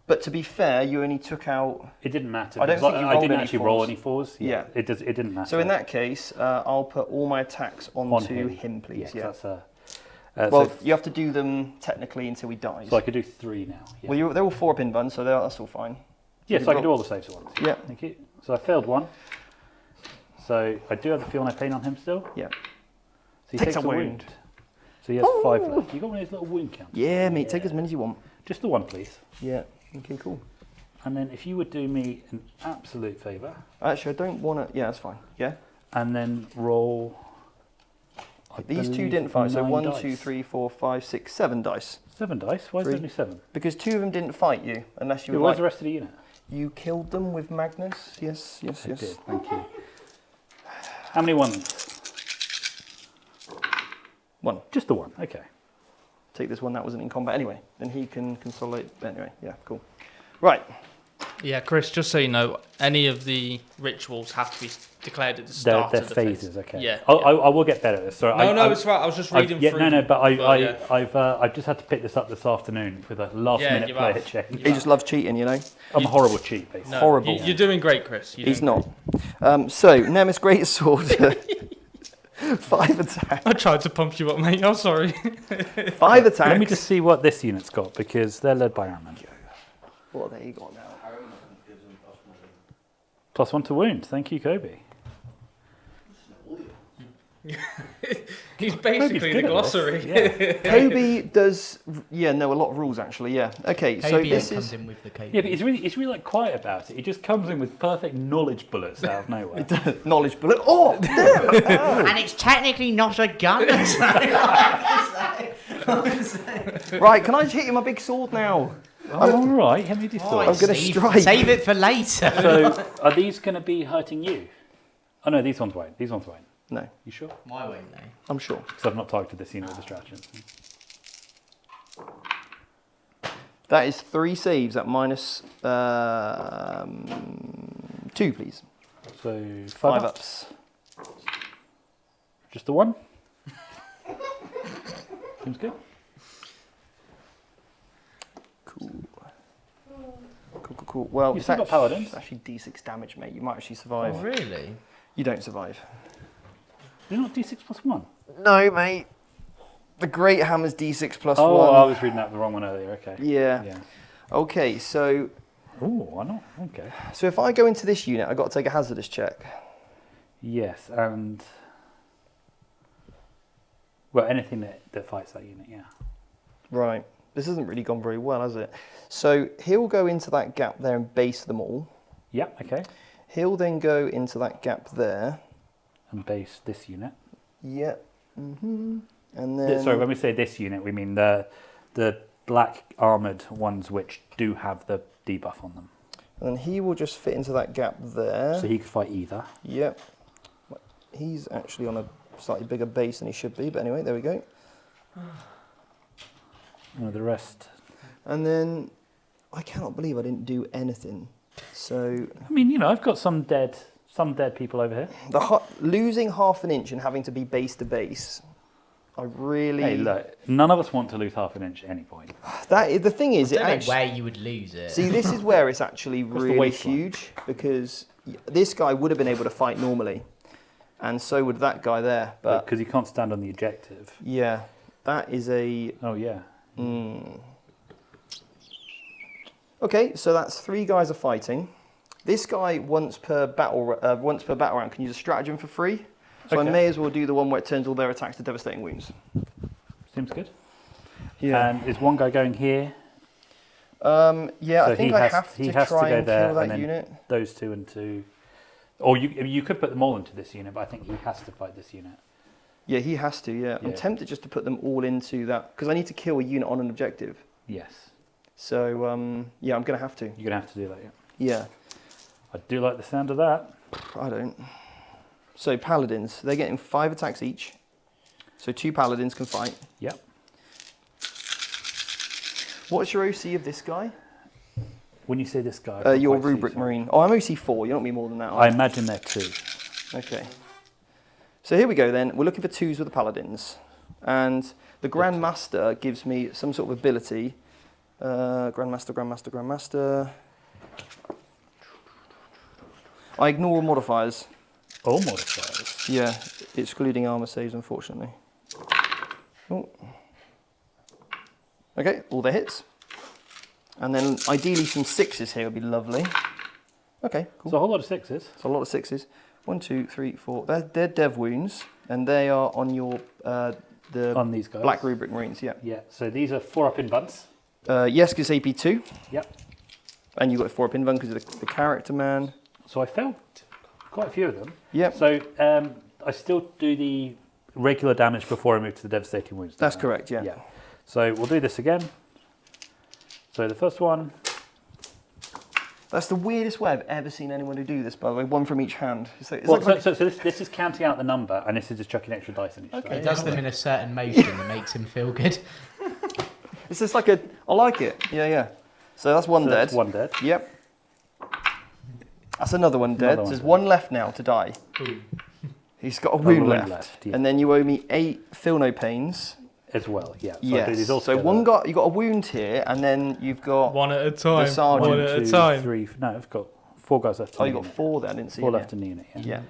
But to be fair, you only took out... It didn't matter. I don't because think you I rolled didn't any actually roll fours. any 4s. Yeah. It didn't matter. So in that case, I'll put all my attacks onto him, please. Yeah, 'cause that's Well, you have to do them technically until he dies. So I could do 3 now. Yeah. Well, they're all 4-pin buns, so that's all fine. Yes, I can do all the saves at once. Yeah. Thank you. So I failed 1. So I do have the Feel No Pain on him still. Yeah. So he Takes takes a a wound. wound. So he has 5 left. You got one of those little wound counters? Yeah, mate, take as many as you want. Just the 1, please. Yeah, okay, cool. And then if you would do me an absolute favour. Actually, I don't want to... Yeah, that's fine. Yeah? And then roll... These 2 didn't fight, so 9 1, dice. 2, 3, 4, 5, 6, 7 dice. 7 dice? Why is 3. there only 7? Because 2 of them didn't fight you, unless you Yeah, were where's like... the rest of the unit? You killed them with Magnus? Yes, yes, I yes. did, thank you. How many 1s? 1. Just the 1, okay. Take this one that wasn't in combat anyway. Then he can consolidate. Anyway, yeah, cool. Right. Yeah, Chris, just so you know, any of the rituals have to be declared at the start They're of the phases, phase. okay. Yeah. I will get better at this. Sorry, It's right. I was just reading through. I've just had to pick this up this afternoon with a last minute you player have. change. He just loves cheating, you know. I'm a horrible cheat, basically. No, Horrible. You're doing great, Chris. He's not. So, Nemesis Greatsword. 5 attacks. I tried to pump you up, mate. I'm sorry. 5 attacks. Let me just see what this unit's got, because they're led by Aaron. What have they got now? +1 to wound. Thank you, Kobe. He's basically good the at this. glossary. Yeah. Kobe does, know a lot of rules actually, yeah. Okay, so Kobe this comes is... in with the Kobe. Yeah, but he's really like quiet about it. He just comes in with perfect knowledge bullets out of nowhere. knowledge bullet. Oh, there! And it's technically not a gun. Right, can I just hit you with my big sword now? All right, how many do you Oh, thought? I'm gonna strike. Save it for later. So, are these going to be hurting you? Oh no, these ones won't. These ones won't. No, You sure? My way, no. I'm sure. Because I've not targeted this unit with distractions. That is 3 saves at minus 2, please. So 5 ups. Just the 1. Seems good. Cool. Cool. Well, You it's still got paladins? it's actually D6 damage, mate. You might actually survive. Oh, really? You don't survive. They're not D6 +1. No, mate. The Great Hammer's D6 plus Oh, 1. I was reading out the wrong one earlier. Okay. Yeah. Yeah. Okay, so Oh, why not? Okay. if I go into this unit, I've got to take a hazardous check. Yes, and well, anything that fights that unit, yeah. Right. This hasn't really gone very well, has it? So he'll go into that gap there and base them all. Yeah. Okay. He'll then go into that gap there. And base this unit. Yep. And then... Sorry, when we say this unit, we mean the black armoured ones which do have the debuff on them. And then he will just fit into that gap there. So he could fight either. Yep. He's actually on a slightly bigger base than he should be, but anyway, there we go. And the rest. And then I cannot believe I didn't do anything. So I mean, I've got some dead people over here. losing half an inch and having to be base to base, I really... Hey, look, none of us want to lose half an inch at any point. The thing is, I it don't know actually... where you would lose it. See, this is where it's actually the really waistline? huge, because this guy would have been able to fight normally, and so would that guy there. But Because he can't stand on the objective. yeah, that is a... Oh, yeah. Okay, so that's 3 guys are fighting. This guy once per battle round can use a stratagem for free. So Okay. I may as well do the one where it turns all their attacks to devastating wounds. Seems good. Yeah. And is one guy going here? Yeah, So I think he I has- have he to has to try go and there kill that and then- unit. Those 2 and 2. Or you could put them all into this unit, but I think he has to fight this unit. Yeah, he has to, yeah. I'm Yeah. tempted just to put them all into that, because I need to kill a unit on an objective. Yes. So, yeah, I'm going to have to. You're going to have to do that, yeah. Yeah, I do like the sound of that. I don't. So, paladins, they're getting 5 attacks each. So 2 paladins can fight. Yep. What's your OC of this guy? When you say this guy... I can't Your quite see, rubric sorry. marine. Oh, I'm OC 4, you're not me more than that. I are you? imagine they're 2. Okay. So here we go then. We're looking for 2s with the paladins. And the Grand Master gives me some sort of ability. Grandmaster. I ignore all modifiers. All modifiers. Yeah, excluding armor saves, unfortunately. Oh, Okay, all the hits. And then ideally some 6s here would be lovely. Okay, cool. So a whole lot of 6s. So a lot of 6s. 1, 2, 3, 4. They're dev wounds, and they are on your On these guys. Black Rubric Marines. Yeah. Yeah. So these are 4-up invents. Yes, because AP2, Yep. and you got 4-up invuln because of the character man. So I failed quite a few of them. Yep. So I still do the regular damage before I move to the devastating wounds. That's don't I? correct. Yeah. Yeah. So we'll do this again. So the first one. That's the weirdest way I've ever seen anyone who do this. By the way, one from each hand. So, Well, so this is counting out the number, and this is just chucking extra dice in each Okay. side. He does them in a certain motion that makes him feel good. it's just like I like it. Yeah, yeah. So that's one So dead. that's one dead. Yep. That's another one dead. Another one There's dead. one left now to die. He's got a wound left. yeah. And then you owe me 8 feel no pains. As well, yeah. So I do Yes. these all So together. you got a wound here, and then you've got One at a time. sergeant. One at a time. 3. No, I've got 4 guys left. Oh, in you the got unit. 4 there. I didn't see 4 it. left in the unit. Yeah.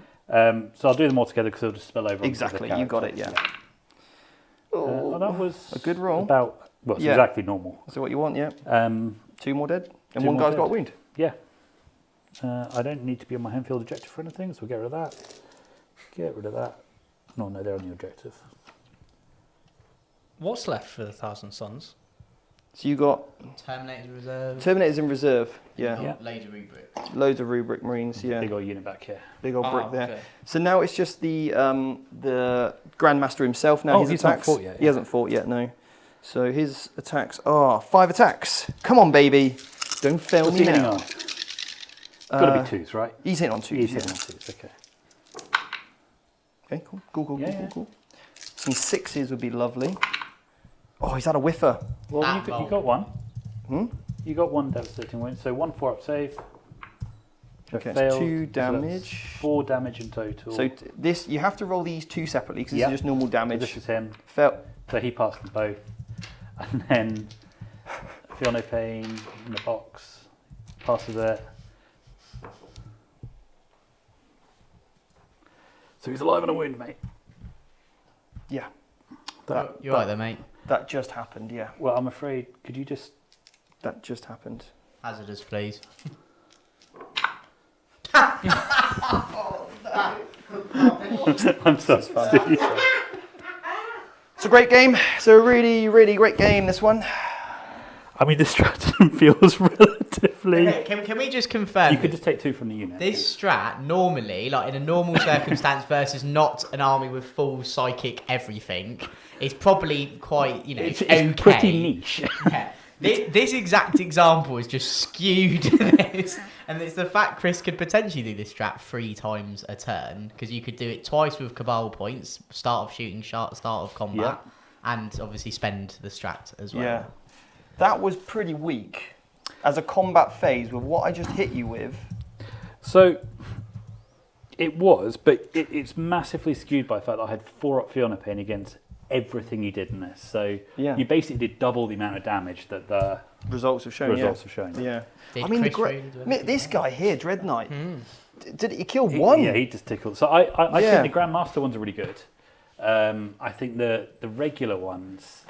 So I'll do them all together because they'll just spill over. onto the Exactly, you got it, characters, yeah. Well, that was A good roll. About it's Yeah. exactly normal. So what you want? Yeah. 2 more dead, and 2 one more guy's got a dead. wound. Yeah. I don't need to be on my home field objective for anything, so we'll get rid of that. Get rid of that. No, they're on the objective. What's left for the Thousand Suns? So you got Terminator Reserve. Terminators in reserve. Yeah. Yeah. Laser Rubric. Loads of rubric marines. Yeah. Big old unit back here. Big old brick there. Okay. So now it's just the Grandmaster himself. Now Oh, his he's not attacks. fought yet, He yeah. hasn't fought yet. No. So his attacks are 5 attacks. Come on, baby. Don't fail What's me he hitting now. on? It's got to be 2s, right? He's hitting on 2. He's Yeah. hitting on 2s, okay. Okay. Cool. Yeah. Cool. Some 6s would be lovely. Oh, he's had a whiffer. Well, you got one. Hmm? You got one devastating wound, so 1 4-up save. Okay, it's Failed, 2 so that's damage. 4 damage in total. So this you have to roll these 2 separately because this Yeah. is just normal So damage. this is him. Felt. So he passed them both. And then Feel No Pain in the box. Passes it. So he's alive on a wound, mate. Yeah. You're right there, mate. That just happened. Yeah. Well, I'm afraid, could you just... That just happened. Hazardous, please. I'm sorry, Steve. It's a great game. It's a really, really great game, this one. I mean, this stratagem feels relatively... Okay, can we just confirm? You could just take 2 from the unit. This strat, normally, like in a normal circumstance versus not an army with full psychic everything, is probably quite, It's okay. pretty niche. Yeah. This exact example is just skewed. This. And it's the fact Chris could potentially do this strat 3 times a turn, because you could do it twice with Cabal points, start of shooting, start of combat, and obviously spend the strat as well. Yeah. That was pretty weak as a combat phase with what I just hit you with. So it was, but it's massively skewed by the fact that I had 4-up Fiona Pain against everything you did in this. So Yeah. you basically did double the amount of damage that the Results have shown. results have shown. Yeah. Did I mean, Chris really do anything? this guy here, Dread Knight, did he kill one? Yeah, he just tickled. So I Yeah. think the Grandmaster ones are really good. I think the regular ones,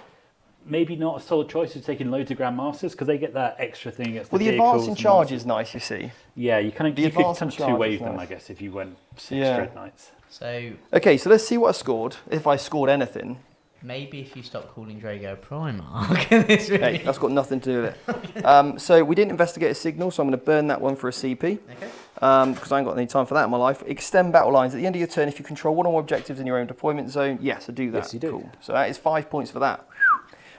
maybe not a solid choice of taking loads of Grandmasters because they get that extra thing against Well, the vehicles advance in and charge monsters. is nice, you see. Yeah, you kind of the you could advance kind in of charge two-wave is them, nice. I guess, if you went 6 Yeah. Dread Knights. So Okay, so let's see what I scored, if I scored anything. maybe if you stop calling Drago Primarch, this really... Hey, that's got nothing to do with it. So we didn't investigate a signal, so I'm going to burn that one for a CP. Okay. Because I ain't got any time for that in my life. Extend battle lines. At the end of your turn, if you control one or more objectives in your own deployment zone, yes, I do that. Yes, you do. Cool. So that is 5 points for that.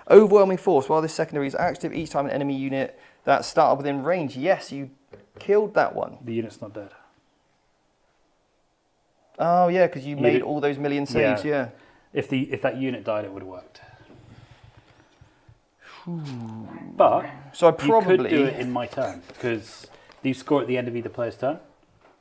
Overwhelming force. While this secondary is active, each time an enemy unit that started within range. Yes, you killed that one. The unit's not dead. Oh, yeah, because you made did- all those million saves, yeah. If that unit died, it would have worked. But So I you probably... could do it in my turn because you score at the end of either player's turn.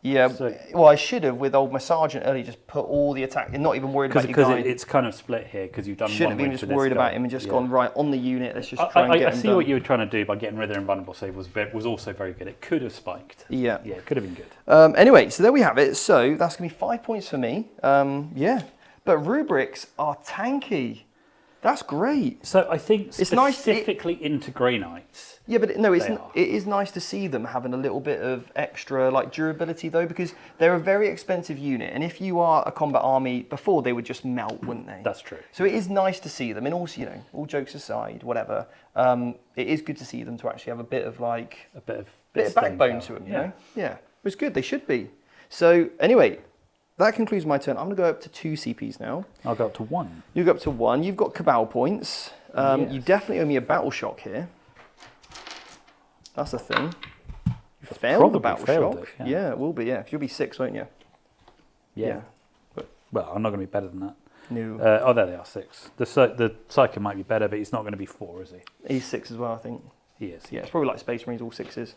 Yeah, So- well, I should have, with old my sergeant earlier, just put all the attack, and not even worried about your Because guy. it's kind of split here because you've done Shouldn't one have been win just for this worried guy. about him and just Yeah. gone, right, on the unit, let's just try and I get him see done. what you were trying to do by getting rid of their invulnerable save was also very good. It could have spiked. Yeah. Yeah, it could have been good. Anyway, so there we have it. So that's going to be 5 points for me. Yeah. But rubrics are tanky. That's great. So I think It's nice- specifically into Grey Knights. Yeah, but no, They are. it is nice to see them having a little bit of extra like durability though, because they're a very expensive unit, and if you are a combat army, before they would just melt, wouldn't they? That's true. So it is nice to see them, and also, you know, all jokes aside, whatever, it is good to see them to actually have a bit of like A bit of backbone staying to power. them, you know? Yeah, it's good. They should be. So anyway, that concludes my turn. I'm going to go up to 2 CPs now. I'll go up to 1. You go up to 1. You've got Cabal points. You Yes. definitely owe me a battle shock here. That's a thing. You failed the probably battle failed shock. it, yeah. It will be, yeah. 'Cause you'll be 6, won't you? Yeah. Well, I'm not going to be better than that. No. Oh, there they are, 6. The Psyker might be better, but he's not going to be 4, is he? He's 6 as well, I think. He is. Yeah, it's probably like Space Marines, all 6s.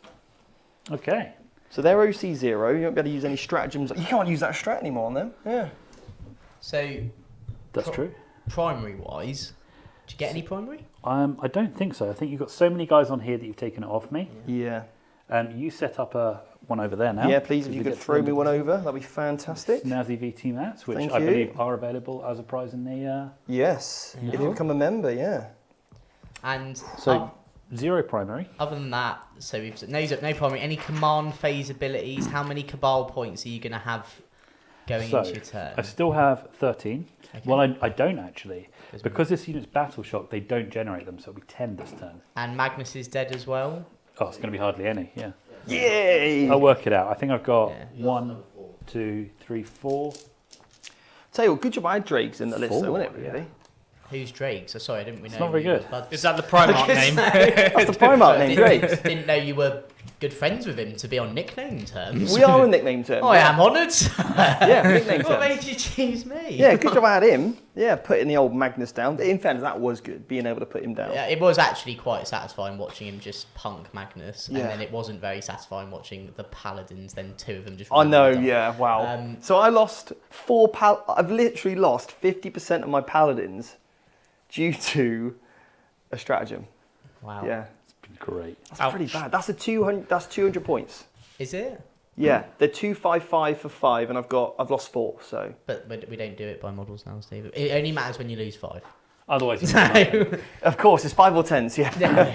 Okay. So they're OC 0. You won't be able to use any stratagems. You can't use that strat anymore on them. Yeah. So, That's true. primary wise, did you get any primary? I don't think so. I think you've got so many guys on here that you've taken it off me. Yeah. You set up one over there now. Yeah, please, if We you could get to throw them. me one over, that'd be fantastic. Snazzy VT mats, which Thank I you. believe are available as a prize in the. Yes. If you become a member, yeah. And So 0 primary. other than that, so we've no primary. Any command phase abilities? How many Cabal points are you going to have going So into your turn? I still have 13. Okay. Well, I don't actually. Because this unit's battle shock, they don't generate them, so it'll be 10 this turn. And Magnus is dead as well. Oh, it's going to be hardly any, yeah. Yay! I'll work it out. I think I've got Yeah. 1, 2, 3, 4. Tell you what, good job I had Drakes in the list, though, 4, wasn't it, really? Who's Drake? So sorry, I didn't really know. It's not very you were good. buds. Is that the Primarch name? That's the Primarch name, Drakes. Didn't know you were good friends with him to be on nickname terms. We are on nickname terms. I am honoured. Yeah, nickname What terms. made you choose me? Yeah, good job I had him. Yeah, putting the old Magnus down. In fairness, that was good, being able to put him down. Yeah, it was actually quite satisfying watching him just punk Magnus, Yeah. and then it wasn't very satisfying watching the Paladins. Then 2 of them just. I know, rolled up. yeah, wow. So I lost I've literally lost 50% of my Paladins due to a stratagem. Wow. Yeah, It's been great. that's pretty bad. That's 200 points. Is it? Yeah, they're 255 for 5, and I've lost 4. So But we don't do it by models now, Steve. It only matters when you lose 5. Otherwise, it's nothing. of course it's 5 or 10s. Yeah.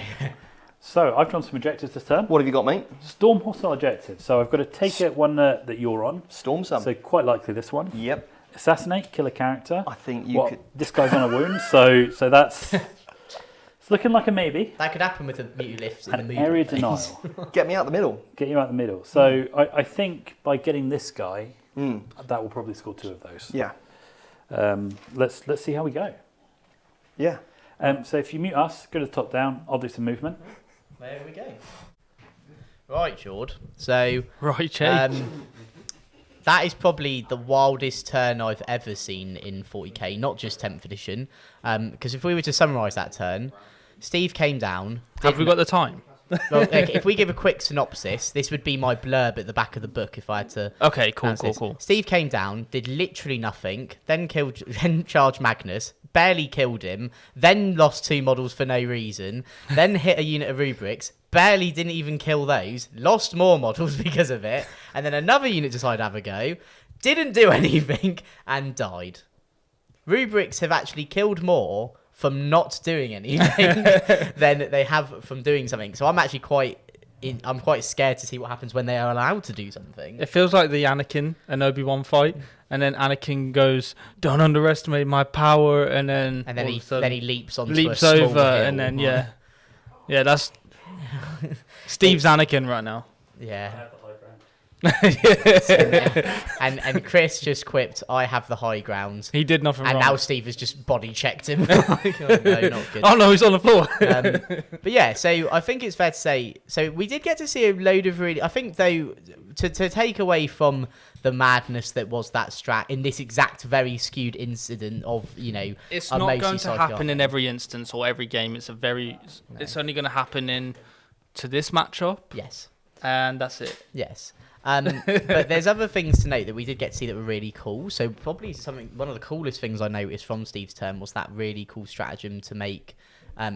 So I've drawn some objectives this turn. What have you got, mate? Storm hostile objectives. So I've got to take it one that you're on. Storm some. So quite likely this one. Yep. Assassinate, kill a character. I think you Well, could. this guy's on a wound, so that's it's looking like a maybe. That could happen with the Mutalift in the An movie. area phase. denial. Get me out the middle. Get you out the middle. So I think by getting this guy, that will probably score 2 of those. Yeah. Let's see how we go. Yeah. So if you mute us, go to the top down. I'll do some movement. There we go. Right, Jord. So Right, Jay. that is probably the wildest turn I've ever seen in 40k, not just 10th edition. Because if we were to summarise that turn, Steve came down. Have we got the time? Well, okay, if we give a quick synopsis, this would be my blurb at the back of the book if I had to. Okay, cool, announce cool, this. cool. Steve came down, did literally nothing, then charged Magnus, barely killed him, then lost 2 models for no reason, then hit a unit of rubrics, barely didn't even kill those, lost more models because of it, and then another unit decided to have a go, didn't do anything, and died. Rubrics have actually killed more from not doing anything than they have from doing something. So I'm actually I'm quite scared to see what happens when they are allowed to do something. It feels like the Anakin and Obi-Wan fight, and then Anakin goes, "Don't underestimate my power," and then And then all of a sudden he leaps onto a leaps small over, hill. and then yeah, that's Steve's Anakin right now. Yeah. and Chris just quipped, "I have the high ground," He did nothing and wrong. now Steve has just body checked him. No, not good. Oh no, he's on the floor. But yeah, so I think it's fair to say, so we did get to see a load of really, I think though, to take away from the madness that was that strat in this exact very skewed incident of, It's a not mostly going to psychic happen in every instance or every game. It's it's only going to happen to this matchup, Yes. and that's it. Yes. But there's other things to note that we did get to see that were really cool. So probably one of the coolest things I noticed from Steve's turn was that really cool stratagem to make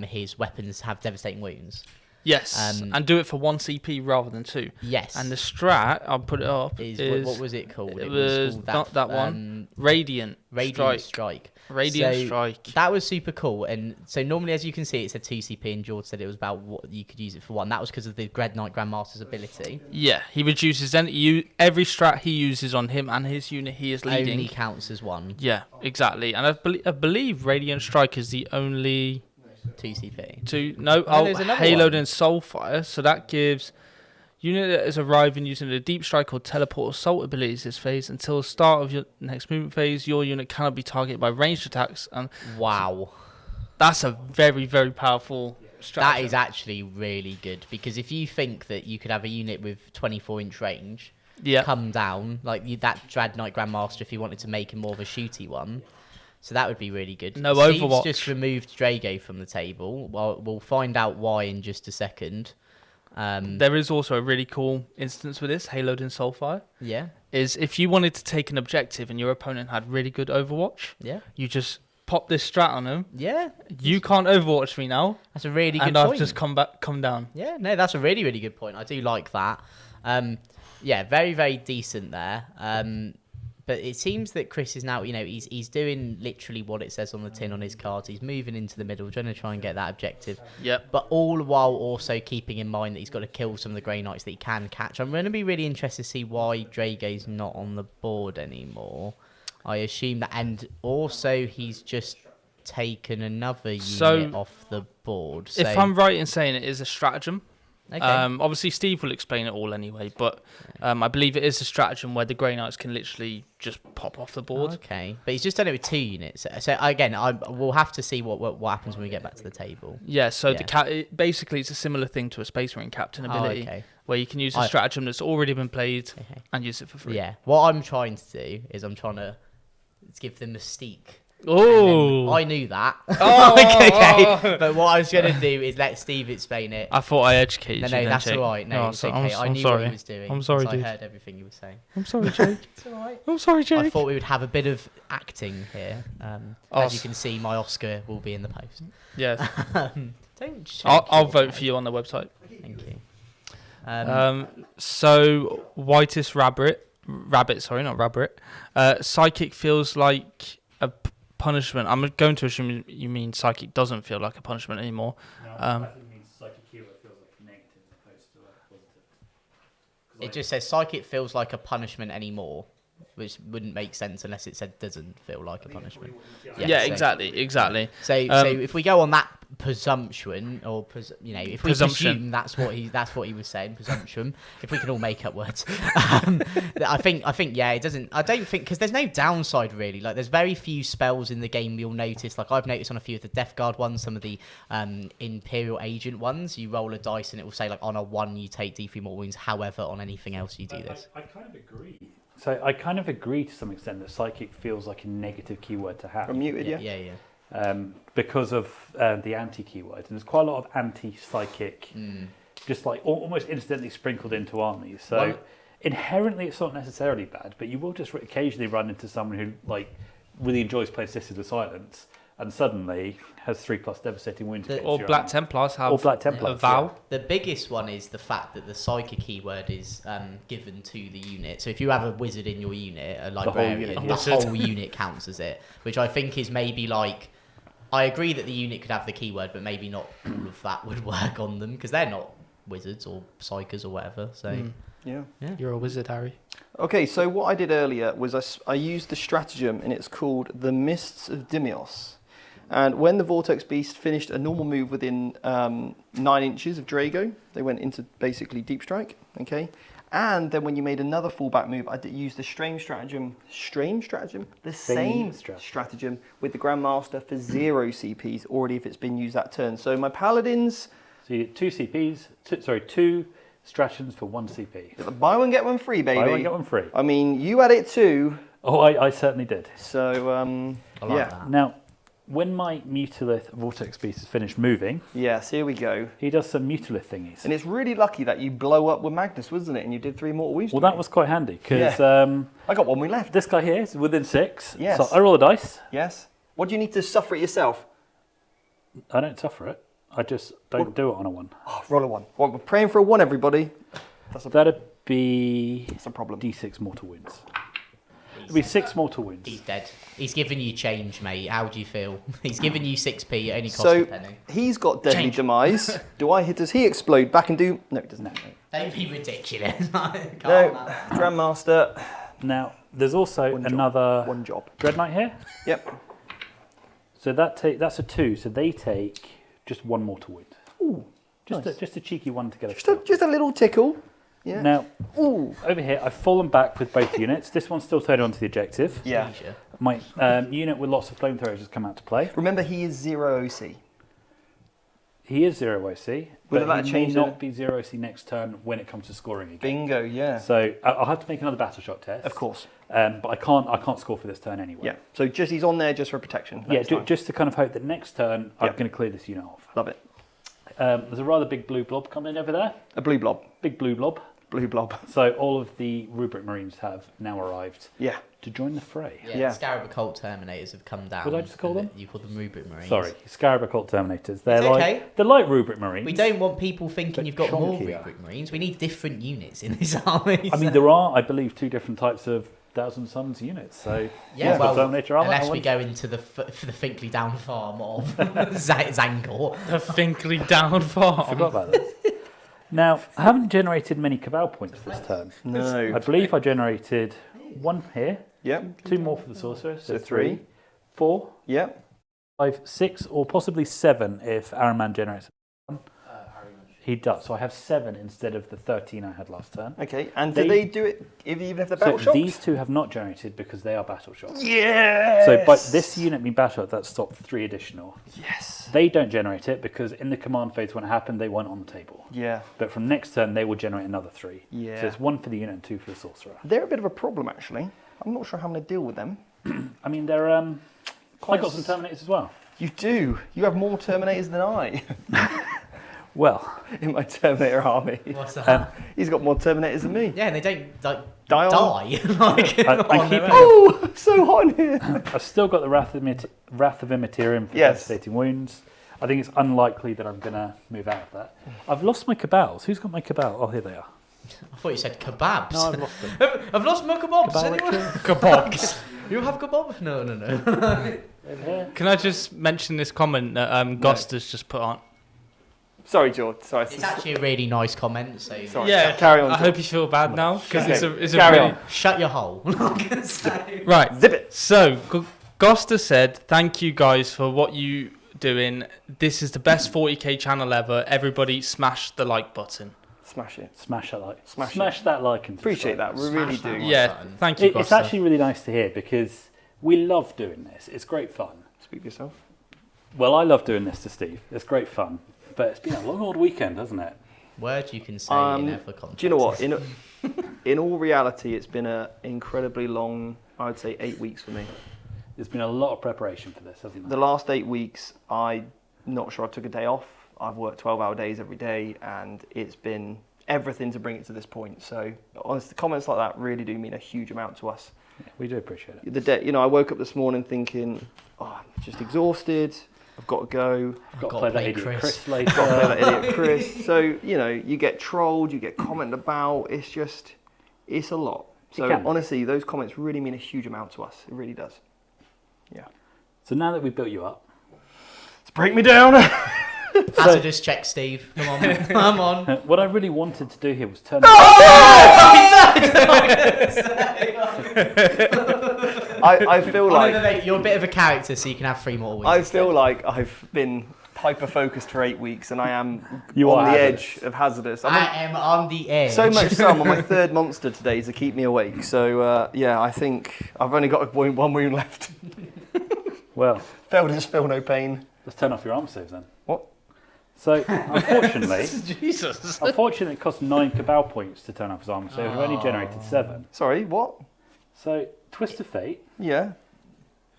his weapons have devastating wounds. Yes, and do it for 1 CP rather than 2. Yes. And the strat, I'll put it up, is what was it called? It was called not that one. Radiant Strike. Radiant Strike. That was super cool. And so normally, as you can see, it said 2 CP, and George said it was about what you could use it for 1. That was because of the Dread Knight Grandmaster's ability. Yeah, he reduces every strat he uses on him and his unit he is leading. Only counts as 1. Yeah, exactly. And I believe Radiant Strike is the only 2 CP. Haloed and Soulfire. So that gives unit that is arriving using the Deep Strike or Teleport Assault abilities this phase until the start of your next movement phase. Your unit cannot be targeted by ranged attacks. And wow, that's a very, very powerful strategy. That is actually really good, because if you think that you could have a unit with 24-inch range come down, like that Dread Knight Grandmaster, if you wanted to make him more of a shooty one. So that would be really good. No Steve's Overwatch. Just removed Drago from the table. Well, we'll find out why in just a second. There is also a really cool instance with this, Haloed and Soulfire. Yeah. Is if you wanted to take an objective and your opponent had really good Overwatch, you just pop this strat on them. Yeah. You can't Overwatch me now. That's a really good point. And I've just come down. Yeah, no, that's a really, really good point. I do like that. Yeah, very, very decent there. But it seems that Chris is now, he's doing literally what it says on the tin on his cards. He's moving into the middle, trying to try and get that objective. Yep. But all while also keeping in mind that he's got to kill some of the Grey Knights that he can catch. I'm going to be really interested to see why Drago's not on the board anymore. I assume that, and also he's just taken another unit off the board. So, if I'm right in saying it is a stratagem. Okay. Obviously, Steve will explain it all anyway, but I believe it is a stratagem where the Grey Knights can literally just pop off the board. Okay, but he's just done it with 2 units. So again, we'll have to see what happens when we get back to the table. Yeah, so basically it's a similar thing to a Space Marine Captain ability, where you can use a stratagem that's already been played and use it for free. Yeah, what I'm trying to do is I'm trying to give them mystique. Oh, I knew that. Oh, okay. But what I was going to do is let Steve explain it. I thought I educated you. No, that's Jake. all right. No, it's okay. I knew what he was doing. I'm sorry, dude. I heard everything he was saying. I'm sorry, Jake. It's all right. I'm sorry, Jake. I thought we would have a bit of acting here. As you can see, my Oscar will be in the post. Yes. Don't. I'll vote for you on the website. Thank you. So whitest rabbit. Sorry, not rabbit. Psychic feels like a punishment. I'm going to assume you mean psychic doesn't feel like a punishment anymore. No, I think it means psychic hero feels like a negative as opposed to a positive. It just says psychic feels like a punishment anymore, which wouldn't make sense unless it said doesn't feel like a punishment. Yeah, exactly. So if we go on that presumption, or if we presume that's what he was saying, presumption. If we can all make up words, I think it doesn't. I don't think, because there's no downside really. Like, there's very few spells in the game you'll notice. Like, I've noticed on a few of the Death Guard ones, some of the Imperial Agent ones, you roll a dice and it will say like on a 1 you take D3 more wounds. However, on anything else you do this. I kind of agree. So I kind of agree to some extent that psychic feels like a negative keyword to have. I'm muted, Yeah. Because of the anti-keyword. And there's quite a lot of anti-psychic, just like almost instantly sprinkled into armies. So inherently it's not necessarily bad, but you will just occasionally run into someone who like really enjoys playing Sisters of Silence and suddenly has 3+ devastating wounds. Or Black Templars have a vow. Yeah. The biggest one is the fact that the psychic keyword is given to the unit. So if you have a wizard in your unit, a librarian, the whole unit counts as it, which I think is maybe like, I agree that the unit could have the keyword, but maybe not all of that would work on them, because they're not wizards or psychers or whatever. So Yeah. You're a wizard, Harry. Okay, so what I did earlier was I used the stratagem, and it's called the Mists of Dimios. And when the Vortex Beast finished a normal move within 9 inches of Drago, they went into basically Deep Strike, okay? And then when you made another fallback move, I used the same stratagem, with the Grandmaster for 0 CPs already if it's been used that turn. So my Paladins... So you get 2 CPs, 2 stratagems for 1 CP. Buy one, get one free, baby. Buy one, get one free. I mean, you had it too. Oh, I certainly did. So, I like that. Now, when my Mutalith Vortex Beast is finished moving, yes, here we go. he does some Mutalith thingies. And it's really lucky that you blow up with Magnus, wasn't it? And you did 3 mortal wounds. Well, that was quite handy, because I got 1 we left. this guy here is within 6. Yes. So I roll a dice. Yes. What do you need to suffer it yourself? I don't suffer it. I just don't do it on a 1. Oh, roll a 1. Well, we're praying for a 1, everybody. That'd be That's a problem. D6 mortal wounds. It'd be 6 mortal wounds. He's dead. He's given you change, mate. How do you feel? He's given you 6p. It only cost So a penny. he's got deadly Change. demise. Does he explode back and do? No, he doesn't. Don't be ridiculous. Calm No, down. Grandmaster. Now, there's also One job. another One job. Dread Knight here. Yep. So that's a 2. So they take just 1 mortal wound. Ooh, Just nice. just a cheeky one to get us. Just a little tickle. Yeah. Now, Ooh. over here, I've fallen back with both units. This one's still turning onto the objective. Yeah. Asia. My unit with lots of flamethrowers has come out to play. Remember, he is 0 OC. He is 0 OC, Whether but that he may changes not be 0 OC next turn when it comes to scoring again. Bingo. Yeah. So I'll have to make another battle shot test. Of course. But I can't score for this turn anyway. Yeah. So just he's on there just for protection. Yeah, next time. just to kind of hope that next turn I'm Yep. going to clear this unit off. Love it. There's a rather big blue blob coming in over there. A blue blob. Big blue blob. Blue blob. So all of the Rubric Marines have now arrived Yeah. to join the fray. Yeah, Scarab Occult Terminators have come down. What did I just call them? You call them Rubric Marines. Sorry, Scarab Occult Terminators. They're It's like okay. they're like Rubric Marines. We don't want people thinking But you've got more chunkier. Rubric Marines. We need different units in this army. I mean, there are, I believe, 2 different types of Thousand Suns units. So yeah, one's got well, Terminator armor, unless and we one's- go into the Finkley Down farm of Zangor. The Finkley down farm. I forgot about this. Now, I haven't generated many Cabal points this turn. No. I believe I generated 1 here, Yep. 2 more for the Sorcerer, so So 3. 4, Yep. 5, 6, or possibly 7 if Araman generates. He does, so I have 7 instead of the 13 I had last turn. Okay. And They- do they do it even if they're So battle shocked? these 2 have not generated because they are battle shots. Yes. So by this unit being battle shot, that stopped 3 additional. Yes. They don't generate it because in the command phase when it happened, they weren't on the table. Yeah. But from next turn, they will generate another 3. Yeah. So it's 1 for the unit and 2 for the sorcerer. They're a bit of a problem, actually. I'm not sure how I'm going to deal with them. I mean, they're I got some Terminators as well. You do. You have more Terminators than I Well, in my Terminator army. What's that? He's got more Terminators than me. Yeah, and they don't like Die on. like, I'm on their keeping- own. Oh, so hot in here. I've still got the Wrath of Immaterium for Yes. devastating wounds. I think it's unlikely that I'm going to move out of that. I've lost my Cabals. Who's got my Cabal? Oh, here they are. I thought you said kebabs. No, I've lost them. I've lost my kebabs. Cabal Anyone? Kebabs. You have kebab? No. Over here. Can I just mention this comment that Ghost has just put on? Sorry, George. Sorry. It's actually a really nice comment. So Sorry. Yeah, Carry on, I George. hope you feel bad now because Okay. it's a Carry really on. shut your hole. right. Zip it. So Gosta said, "Thank you guys for what you doing. This is the best 40k channel ever. Everybody, smash the like button." Smash it. Smash that like. Smash that like and Appreciate that. subscribe. We really Smash that do. one. Yeah, button. thank you, It's Gosta. actually really nice to hear because we love doing this. It's great fun. Speak for yourself. Well, I love doing this to Steve. It's great fun. But it's been a long old weekend, hasn't it? Word you can say in every context. Do you know what? In all reality, it's been an incredibly long, I would say, 8 weeks for me. There's been a lot of preparation for this, hasn't The there? last 8 weeks, I'm not sure I took a day off. I've worked 12-hour days every day, and it's been everything to bring it to this point. So, honestly, comments like that really do mean a huge amount to us. Yeah, we do appreciate it. The day, I woke up this morning thinking, oh, I'm just exhausted. I've got to go. I've got to Gotta play that play idiot Chris. Chris later. Got to play that idiot Chris. So, you get trolled, you get commented about. It's a lot. So, can. honestly, those comments really mean a huge amount to us. It really does. Yeah. So now that we've built you up, Let's break me down. Hazardous check, Steve. Come on, come on. what I really wanted to do here was turn. I feel Oh, no, like no, no, you're a bit of a character, so you can have 3 more wins. I feel like I've been hyper focused for 8 weeks, and I am You on are the hazardous. edge of hazardous. I'm I am on the edge. so much so I'm on my 3rd monster today to keep me awake. So yeah, I think I've only got one wound left. Well, Failed is feel no pain. let's turn off your arm saves then. What? So, unfortunately, Jesus. it cost 9 Cabal points to turn off his armor save. I've only generated 7. Sorry, what? So, Twist of Fate. Yeah.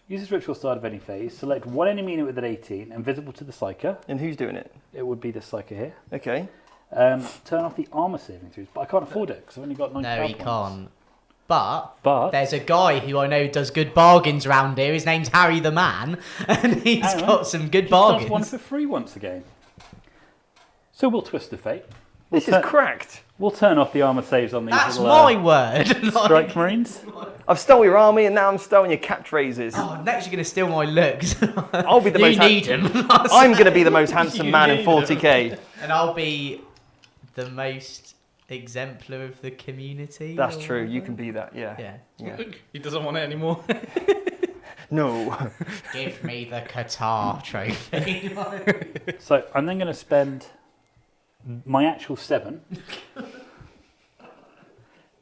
Uses ritual start of any phase. Select one enemy unit with an 18 and visible to the Psyker. And who's doing it? It would be the Psyker here. Okay. Turn off the armor saving throws, but I can't afford it because I've only got 9 No, Cabal he points. can't. But But there's a guy who I know does good bargains around here. His name's Harry the Man, and he's Hang on. got some good just does one bargains. for free once again. So we'll twist the fate. This is cracked. We'll turn off the armor saves on these That's little, my word. strike marines. I've stolen your army and now I'm stealing your catchphrases. Oh, next you're going to steal my looks. I'll be the you most need him. I'm going to be the most handsome man in 40k. And I'll be the most exemplar of the community. That's or true. You whatever. can be that. Yeah. Yeah. He doesn't want it anymore. No. Give me the Qatar trophy. So I'm then going to spend my actual 7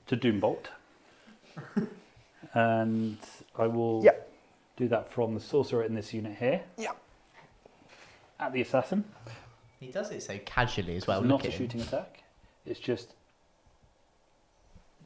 to Doombolt. And I will Yep. do that from the sorcerer in this unit here. Yep. At the assassin. He does it so casually as well. It's Look not a at him. shooting attack. It's just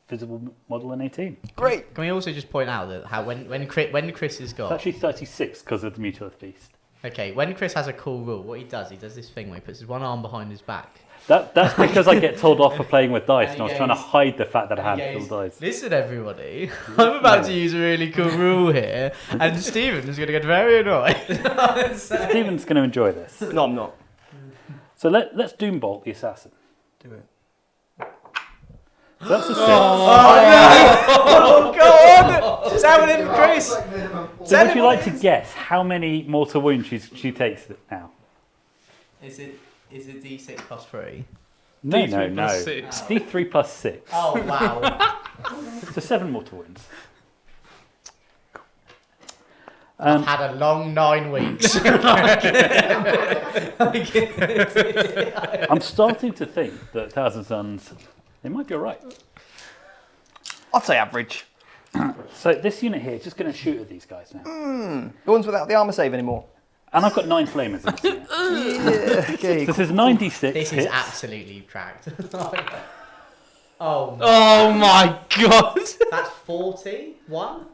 visible model in 18. Great. Can we also just point out that how when Chris has It's got actually 36 because of the Mutilith Beast. okay, when Chris has a cool rule, what he does this thing where he puts his one arm behind his back. That's because I get told off for playing with dice, And and I was he trying to goes- hide the fact that I And he had goes, full dice. Listen, everybody, I'm about to use a really cool rule here, and Stephen is going to get very annoyed. Stephen's going to enjoy this. No, I'm not. So let's Doombolt the assassin. Do it. So that's a 6. Oh God! Tell him, Chris. So would you like to guess how many mortal wounds she takes now? Is it D6 plus 3? No, D3 no, no. plus 6. It's D3 plus 6. Oh wow! So 7 mortal wounds. I've had a long 9 weeks. I'm starting to think that Thousand Suns, they might be alright. I'd say average. So this unit here is just going to shoot at these guys now. The ones without the armor save anymore. And I've got 9 flamers in this unit. Yeah. Okay. This is 9d6 This is hits. absolutely cracked. Oh, Oh my god! that's 41.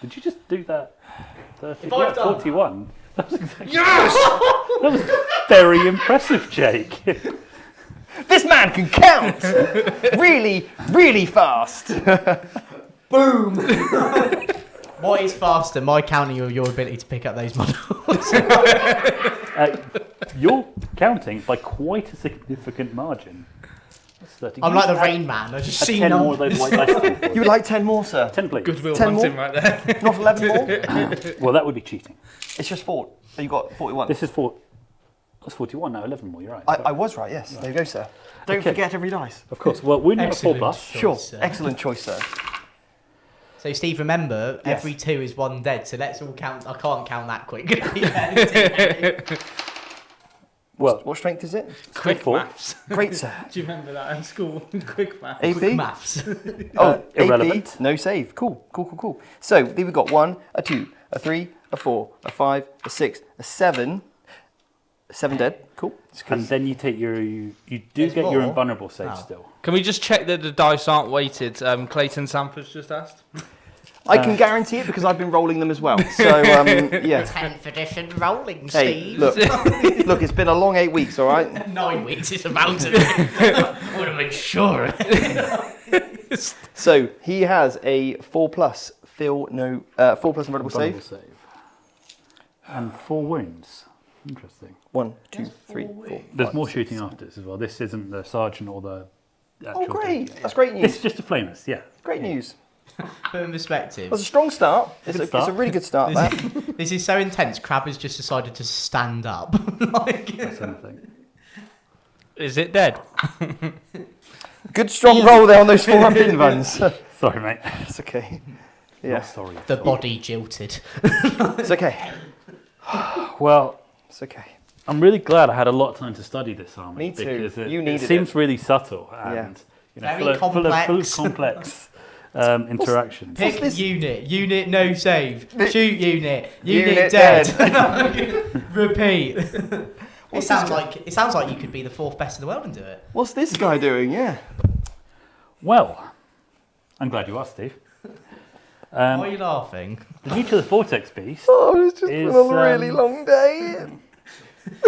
Did you just do that? 30? If I've done 41. That was exactly that was very impressive, Jake. This man can count. Really, really fast. Boom! What is faster, my counting or your ability to pick up those models? You're counting by quite a significant margin. That's 30. I'm like the Rain Man. I just see 10 more of numbers. those white dice. things for You would like 10 more, sir? 10, please. Goodwill 10 more? hunting right there. Not 11 more? Well, that would be cheating. It's just 4. So you got 41. This is that's 41 now. 11 more. You're right. I was right, yes. There you go, sir. Don't Okay. forget every dice. Of course. Well, wound number 4 Excellent plus. choice, Sure. sir. Excellent choice, sir. So Steve, remember, Yes. every 2 is 1 dead. So let's all count. I can't count that quick. Well, What strength is it? Quick 4. maths. Great, sir. Do you remember that in school? Quick maths. AP? Quick maths. Oh, irrelevant. AP, no save. Cool. So we've got 1, a 2, a 3, a 4, a 5, a 6, a 7. 7 dead. Cool. It's 'cause- And then you take you do There's get your more? invulnerable save Oh. still. Can we just check that the dice aren't weighted? Clayton Sanford's just asked. I can guarantee it because I've been rolling them as well. So yeah. 10th edition rolling, Hey, Steve. look, it's been a long 8 weeks, all right? 9 weeks is about to be. I would have been sure. So he has a 4+ invulnerable Invulnerable save. save. And 4 wounds. Interesting. 1, 2, 3, 4. There's 5, more 6. shooting after this as well. This isn't the sergeant or the actual Oh, great! thing. That's great This news. is just a flamers, yeah. Great news. Put in perspective. That's a strong start. It's Good a, it's a start. really good start. That. This is so intense. Crab has just decided to stand up. That's anything. Is it dead? Good strong roll there on those 4 up runs. Sorry, mate. It's okay. Yeah. Yeah, Not sorry. The body jilted. it's okay. Well, It's okay. I'm really glad I had a lot of time to study this army. Me too. Because You it needed seems it. really subtle and Yeah. Very full of complex. complex interactions. Pick this? unit. Unit no save. Shoot unit. Unit Unit dead. Repeat. It sounds like you could be the 4th best in the world and do it. What's this guy doing? Yeah. Well, I'm glad you asked, Steve. Why are you laughing? The Nuclear Vortex Beast. Oh, it's just Is, been a really long day.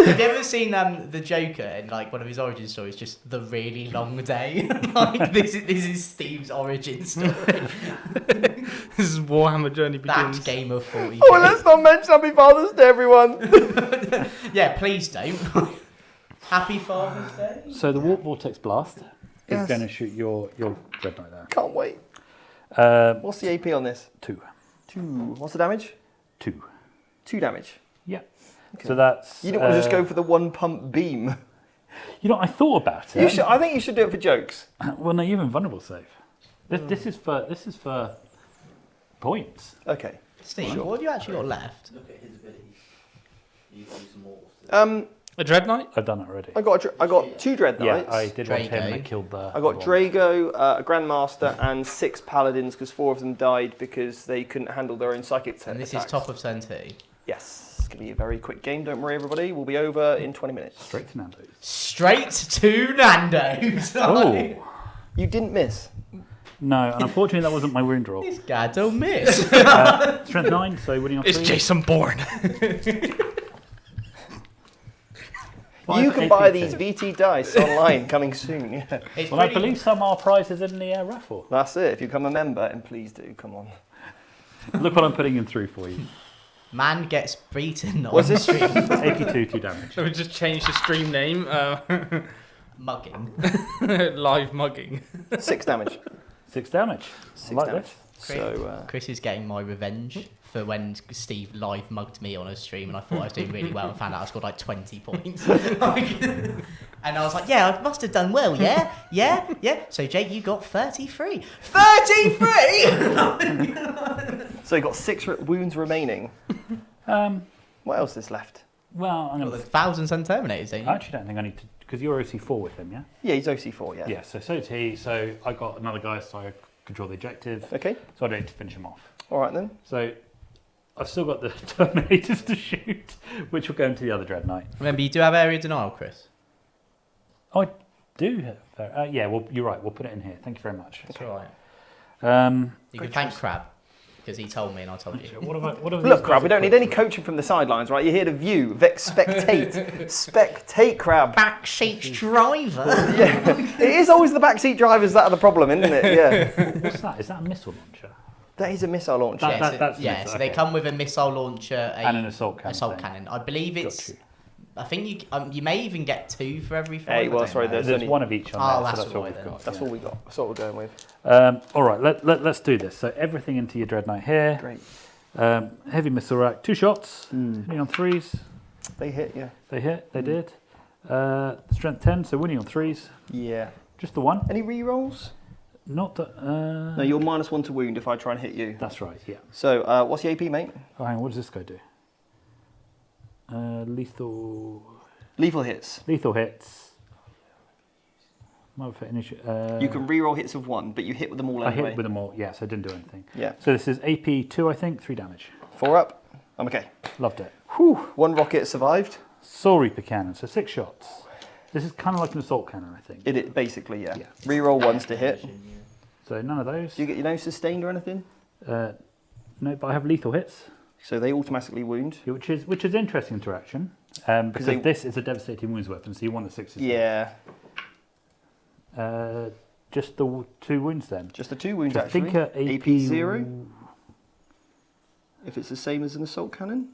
Have you ever seen the Joker in like one of his origin stories? Just the really long day. Like this is Steve's origin story. This is Warhammer Journey That Begins. game of 40. Oh, let's not mention Happy Father's Day, everyone. Yeah, please don't. Happy Father's Day. So the Warp Vortex Blast Yes. is going to shoot your Dread Knight there. Can't wait. What's the AP on this? 2. 2. What's the damage? 2. 2 damage. Yeah. So that's... You don't want to just go for the one pump beam. You know, I thought about it. You should, I think you should do it for jokes. Well, no, you're invulnerable save. This is for points. Okay. Steve, what have you actually got left? Look at his abilities. You use more. A Dread Knight? I've done that already. I got 2 Dread Knights. Yeah, I did one to him and it Drago. killed the... I got Drago, a Grandmaster, and 6 Paladins because 4 of them died because they couldn't handle their own psychic And this attacks. is top of turn 2. Yes, it's going to be a very quick game. Don't worry, everybody. We'll be over in 20 minutes. Straight to Nando's. Straight to Nando's. Oh! You didn't miss. No, and unfortunately that wasn't my wound roll. This guy don't miss. Strength 9, so winning on 3. It's Jason Bourne. You can buy these VT dice online coming soon. Yeah. It's Well, I pretty- believe some are prizes in the raffle. That's it. If you become a member, and please do, come on. Look what I'm putting in through for you. Man gets beaten on Was this- stream. 82, 2 damage. So we just changed the stream name. Mugging. Live mugging. 6 damage. 6 damage. 6 I like damage. this. So, Chris is getting my revenge for when Steve live mugged me on a stream and I thought I was doing really well and found out I scored like 20 points. And I was like, yeah, I must have done well, yeah? Yeah? Yeah? So, Jake, you got 33. 33?! so you got 6 wounds remaining. What else is left? Well, I'm Well, going the Thousands and Terminators, don't I you? actually don't think I need to... Because you're OC4 with him, yeah? Yeah, he's OC4, yeah. Yeah, so is he. So I got another guy, so I control the objective. Okay, So I don't need to finish him off. all right then. So I've still got the Terminators to shoot, which will go into the other Dread Knight. Remember, you do have area denial, Chris. Oh, I do have... yeah, well, you're right. We'll put it in here. Thank you very much. That's all right. You Great can thank choice. Crab because he told me and I told you. What have Look, these Crab, guys we don't need equipped any with? coaching from the sidelines, right? You're here to view, spectate. Spectate, Crab. Backseat driver. Yeah, it is always the backseat drivers that are the problem, isn't it? Yeah. What's that? Is that a missile launcher? That is a missile launcher. That's yeah, missile, so they okay. come with a missile launcher, And an assault cannon. assault thing. cannon. I believe Got it's. you. I think you may even get 2 for every 5. Hey, well, I don't sorry, know. there's There's only- one of each on Oh, there, that's so that's what right we've then. got. That's yeah. all we got. That's what we're going with. All right, let's do this. So everything into your Dread Knight here. Great. Heavy missile rack, 2 shots, winning on 3s. They hit, yeah. They hit, they did. Strength 10, so winning on 3s. Yeah. Just the one. Any re-rolls? Not that. No, you're -1 to wound if I try and hit you. That's right, yeah. So, what's the AP, mate? Oh, hang on, what does this guy do? Lethal Lethal hits. hits. You can re-roll hits of 1, but you hit with them all I anyway. hit with them all, yeah, so I didn't do anything. Yeah. So this is AP 2, I think, 3 damage. 4 up. I'm okay. Loved it. Whew. 1 rocket survived. Soul Reaper cannon, so 6 shots. This is kind of like an assault cannon, I think. It basically, yeah. Yeah. Re-roll 1s to hit. So none of those. Do you get your nose sustained or anything? No, but I have lethal hits, So they automatically wound. which is interesting interaction. Because they- this is a devastating wounds weapon, so you want the 6s. Yeah. Just the 2 wounds then. Just the 2 wounds, Which I actually. think are AP 0. If it's the same as an assault cannon.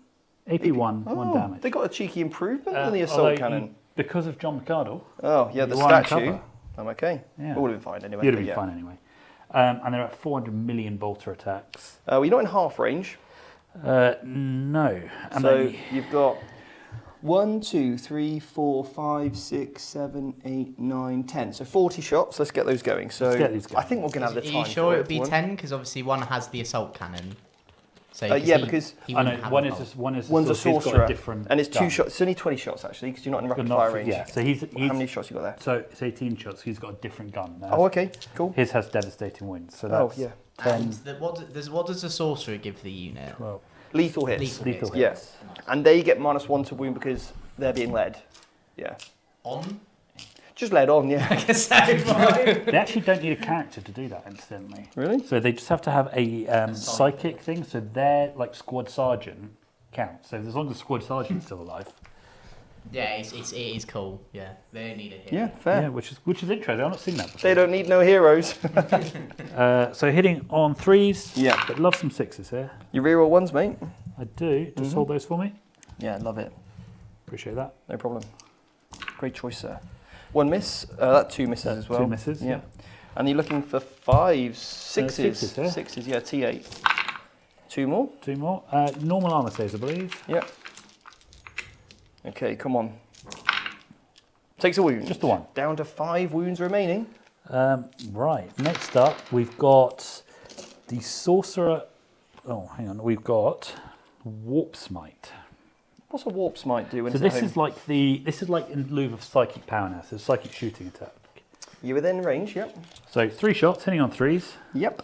AP 1, 1 damage. They got a cheeky improvement on the Although assault you- cannon. because of John McArdle, Oh, yeah, the you are in statue. cover. I'm okay. Yeah. It would have been fine anyway. you'd but have been yeah. fine anyway. And they're at 400 million bolter attacks. Well, you're not in half range. No. And So they- you've got 1, 2, 3, 4, 5, 6, 7, 8, 9, 10. So 40 shots. Let's get those going. So Let's get these going. I think we're going to have the Are time. you sure for it would be one. 10? Because obviously one has the assault cannon. So Yeah, because he I know wouldn't have one a is bolt. one is one's a sorcerer, he's got sorcerer, different and it's 2 gun. shots. It's only 20 shots actually, because you're not in rapid Not fire for- range. Yeah, so he's How many shots you got there? so it's 18 shots. He's got a different gun. Now. Oh, okay, cool. His has devastating wounds. So Oh, that's yeah. 10, And what does the sorcerer give the unit? 12. Lethal hits. Lethal Yeah, hits. and they get -1 to wound because they're being led. Yeah, On? just led on. Yeah. I guess so, right? They actually don't need a character to do that instantly. Really? So they just have to have a psychic thing. So their like squad sergeant counts. So as long as the squad sergeant's still alive. Yeah, it is cool. Yeah, they don't need it Yeah, here. fair. Yeah, which is interesting. I've not seen that before. They don't need no heroes. So hitting on 3s. Yeah. But love some 6s here. You reroll 1s, mate. I do. Just hold those for me. Yeah, love it. Appreciate that. No problem. Great choice, sir. One miss. That's 2 misses as well. 2 misses. Yeah. And you're looking for 5, 6s. Sixes, yeah. 6s, yeah, T8. 2 more. 2 more. Normal armor saves, I believe. Yep. Okay, come on. Takes a wound. Just the one. Down to 5 wounds remaining. Right. Next up, we've got the sorcerer. Oh, hang on. We've got Warp Smite. What's a warp smite do when So it's this at home? is like in lieu of psychic power now. So psychic shooting attack. You're within range, yep. So 3 shots, hitting on 3s. Yep.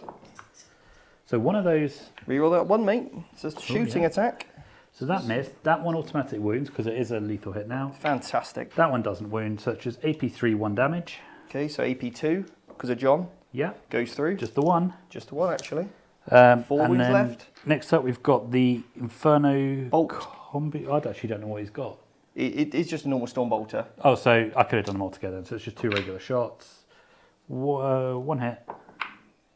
So one of those. Reroll that one, mate. It's a shooting yeah. attack. So that missed. That one automatic wounds because it is a lethal hit now. Fantastic. That one doesn't wound, such as AP3, 1 damage. Okay, so AP2, because of John, Yeah, goes through. just the one. Just the one, actually. 4 and wounds then left. Next up, we've got the Inferno Bolt. Combi. I actually don't know what he's got. It's just a normal storm bolter. Oh, so I could have done them all together. So it's just 2 regular shots. 1 hit.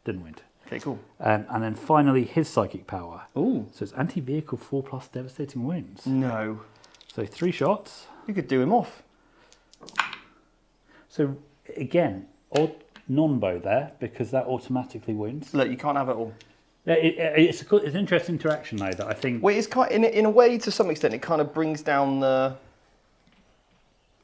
Didn't wound. Okay, cool. And then finally, his psychic power. Ooh. So it's anti-vehicle 4+ devastating wounds. No. So 3 shots. You could do him off. So again, odd non-bow there because that automatically wounds. Look, you can't have it all. Yeah, it's an interesting interaction though that I think. Well, it's kind in a way, to some extent, it kind of brings down the.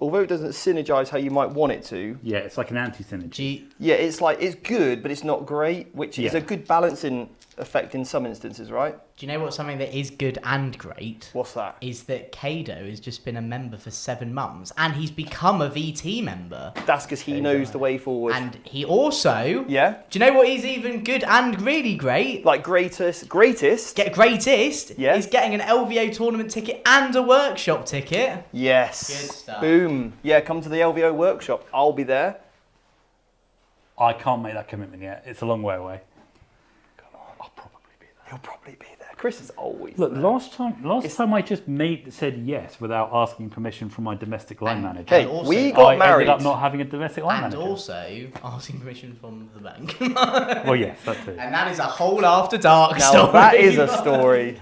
Although it doesn't synergize how you might want it to. Yeah, it's like an anti-synergy. Yeah, it's like it's good, but it's not great, which is Yeah. a good balancing effect in some instances, right? Do you know what something that is good and great? What's that? Is that Kado has just been a member for 7 months and he's become a VT member. That's because he knows the way forward. And he also, Yeah, do you know what is even good and really great? like greatest. Get greatest Yeah. is getting an LVO tournament ticket and a workshop ticket. Yes. Good stuff. Boom. Yeah, come to the LVO workshop. I'll be there. I can't make that commitment yet. It's a long way away. I'll probably be there. He'll probably be there. Chris is always Look, there. last time I just said yes without asking permission from my domestic line manager. Hey, And also- we got I married. ended up not having a domestic line And manager. also asking permission from the bank. Well, yes, that too. And that is a whole after dark Now story. that is a story.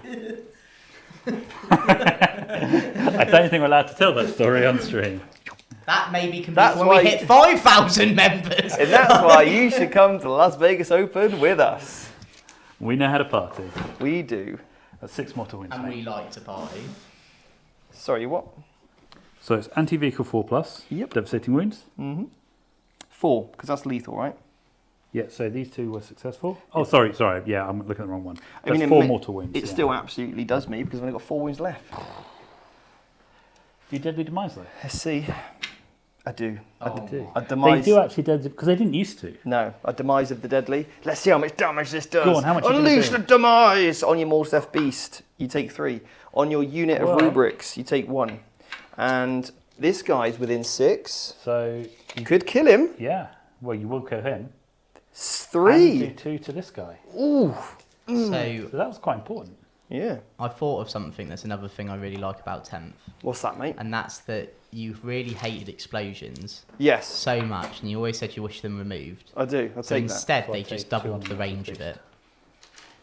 I don't think we're allowed to tell that story on stream. That maybe can be That's when why- we hit 5,000 members. And that's why you should come to the Las Vegas Open with us. We know how to party. We do. That's 6 more to win. And mate. we like to party. Sorry, what? So it's anti-vehicle 4+. Yep. Devastating wounds. 4, because that's lethal, right? Yeah, so these 2 were successful. Oh, sorry. Yeah, I'm looking at the wrong one. I mean, That's it 4 ma- mortal wounds. It yeah. still absolutely does me because I've only got 4 wounds left. Do you deadly demise though? Let's see. I do. I do. A demise. They do actually deadly because they didn't used to. No, a demise of the deadly. Let's see how much damage this does. Go on, how much are you gonna Unleash do? the demise! On your Mortal Death Beast, you take 3. On your unit of Well. rubrics, you take 1. And this guy's within 6. So You could kill him. yeah, well you will kill him. 3. And do 2 to this guy. Ooh. So So that was quite important. Yeah. I thought of something that's another thing I really like about 10th. What's that, mate? And that's that you really hated explosions Yes, so much and you always said you wish them removed. I do. I'll So take that. instead So they I'll just take doubled 200 the range of it.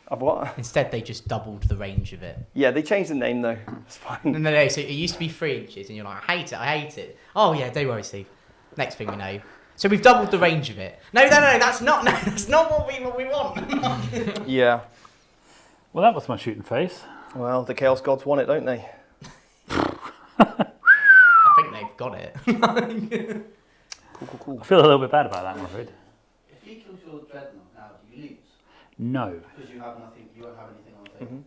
Of what? Instead they just doubled the range of it. Yeah, they changed the name though. It's fine. No. So it used to be 3 inches and you're like, I hate it. Oh yeah, don't worry, Steve. Next thing we know. So we've doubled the range of it. No, that's not what we want. Yeah. Well, that was my shooting face. Well, the Chaos Gods want it, don't they? I think they've got it. Cool. I feel a little bit bad about that, I'm afraid. If he kills your dreadnought now, do you lose? No. Because you have nothing, you won't have anything on the table.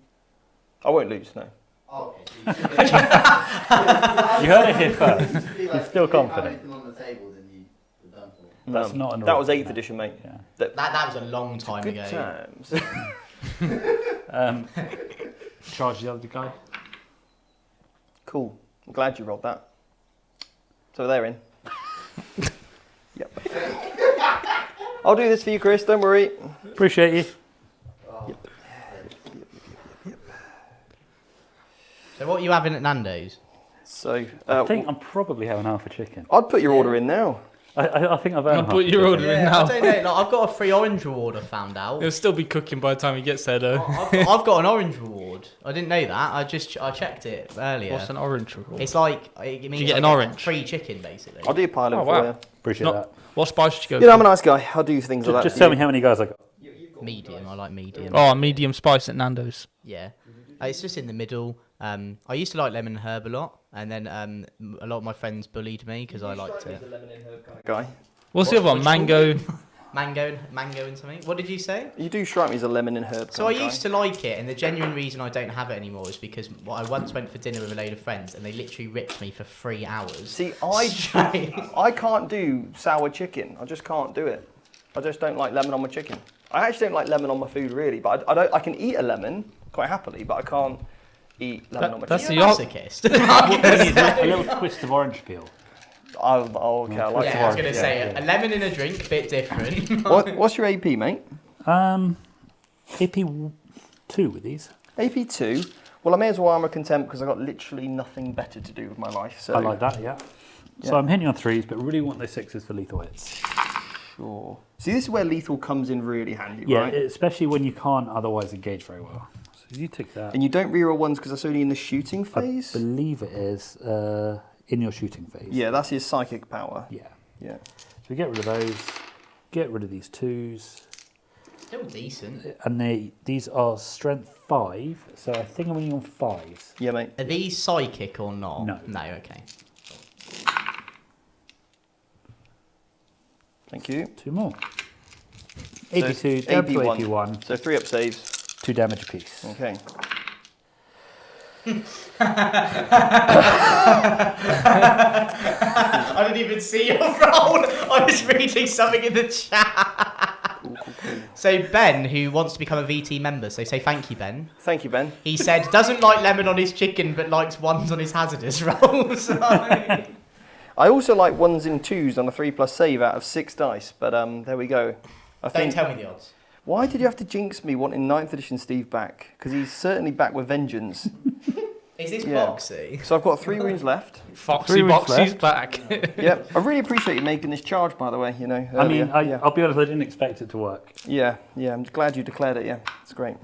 I won't lose, no. Oh, okay. So you should be You heard it here first. He's still If you confident. have anything on the table, then you're done for. That's not an That was original, 8th no. edition, mate. Yeah. That was a long time Good ago. times. Charge the other guy. Cool. I'm glad you rolled that. So they're in. Yep. I'll do this for you, Chris. Don't worry. Appreciate you. So what are you having at Nando's? So I think I'm probably having half a chicken. I'd put your order in now. I think I've I earned put your order in Yeah, now. I don't know. Like, I've got a free orange reward. I found out. It'll still be cooking by the time he gets there, though. I've got an orange reward. I didn't know that. I checked it earlier. What's an orange reward? It's like it means get I an orange? free chicken basically. I'll do a pilot Oh, for wow. you. Appreciate Not- that. What spice did you go You know, I'm for? a nice guy. I'll do things like that. Just for tell you. me how many guys I got. Medium. I like medium. Oh, medium spice at Nando's. Yeah. It's just in the middle. I used to like lemon and herb a lot, and then a lot of my friends bullied me because I liked it. Guy. What's the other one? Mango. Mango and something. What did you say? You do strike me as a lemon and herb. So I used to like it, and the genuine reason I don't have it anymore is because I once went for dinner with a load of friends, and they literally ripped me for 3 hours. See, Straight. I can't do sour chicken. I just can't do it. I just don't like lemon on my chicken. I actually don't like lemon on my food really, but I can eat a lemon quite happily, but I can't eat lemon on my That's chicken. You're a the masochist. A little twist of orange peel. Okay, I like Yeah, I was it. gonna say a lemon in a drink, bit different. What's your AP, mate? AP2 with these. AP2. Well, I may as well armor contempt because I've got literally nothing better to do with my life. So I like that, yeah. So I'm hitting on 3s, but really want those 6s for lethal hits. Sure. See, this is where lethal comes in really handy, Yeah, right? especially when you can't otherwise engage very well. So you tick that. And you don't reroll ones because that's only in the shooting I phase? believe it is in your shooting phase. Yeah, that's his psychic power. Yeah. Yeah. So we get rid of those. Get rid of these 2s. Still decent. And these are strength 5, so I think I'm only on 5s. Yeah, mate. Are these psychic or not? No. No. Okay. Thank you. 2 more. 82, down to AP1. 81, So 3 up saves. 2 damage apiece. Okay. I didn't even see your roll. I was reading something in the chat. Cool. So Ben, who wants to become a VT member, so say thank you, Ben. Thank you, Ben. He said doesn't like lemon on his chicken, but likes 1s on his hazardous rolls. I also like 1s and 2s on a 3+ save out of 6 dice, but there we go. Don't tell me the odds. Why did you have to jinx me wanting 9th edition Steve back? Because he's certainly back with vengeance. Is this Yeah. boxy? So I've got 3 wounds left. Foxy 3 weeks Boxy's left. back. Yep. I really appreciate you making this charge, by the way. You know. I mean, earlier. I'll be honest, I didn't expect it to work. Yeah. I'm glad you declared it. Yeah, it's great.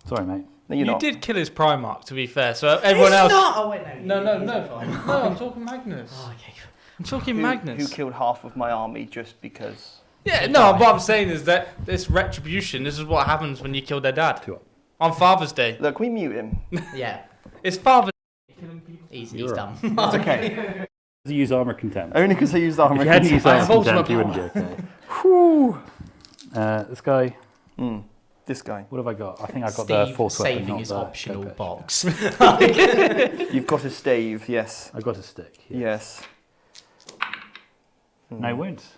Sorry, mate. No, You you're not. did kill his Primarch, to be fair. So everyone else. Not. Oh wait, no. No, he's no. fine. No, I'm talking Magnus. Oh, okay. I'm talking Who Magnus. killed half of my army just because? Yeah, no, what I'm saying is that this retribution, this is what happens when you kill their dad. 2 up. On Father's Day. Look, can we mute him? Yeah. It's Father's He's You're done. It's okay. To use armor contempt. Only because I used armor. If you hadn't used armor hold my contempt, you wouldn't be okay. Whew. This guy, This guy. what have I got? I think I got the Steve force weapon, saving not his the optional showcase. box. You've got a stave. Yes. I got a stick. Yeah. Yes. No wounds.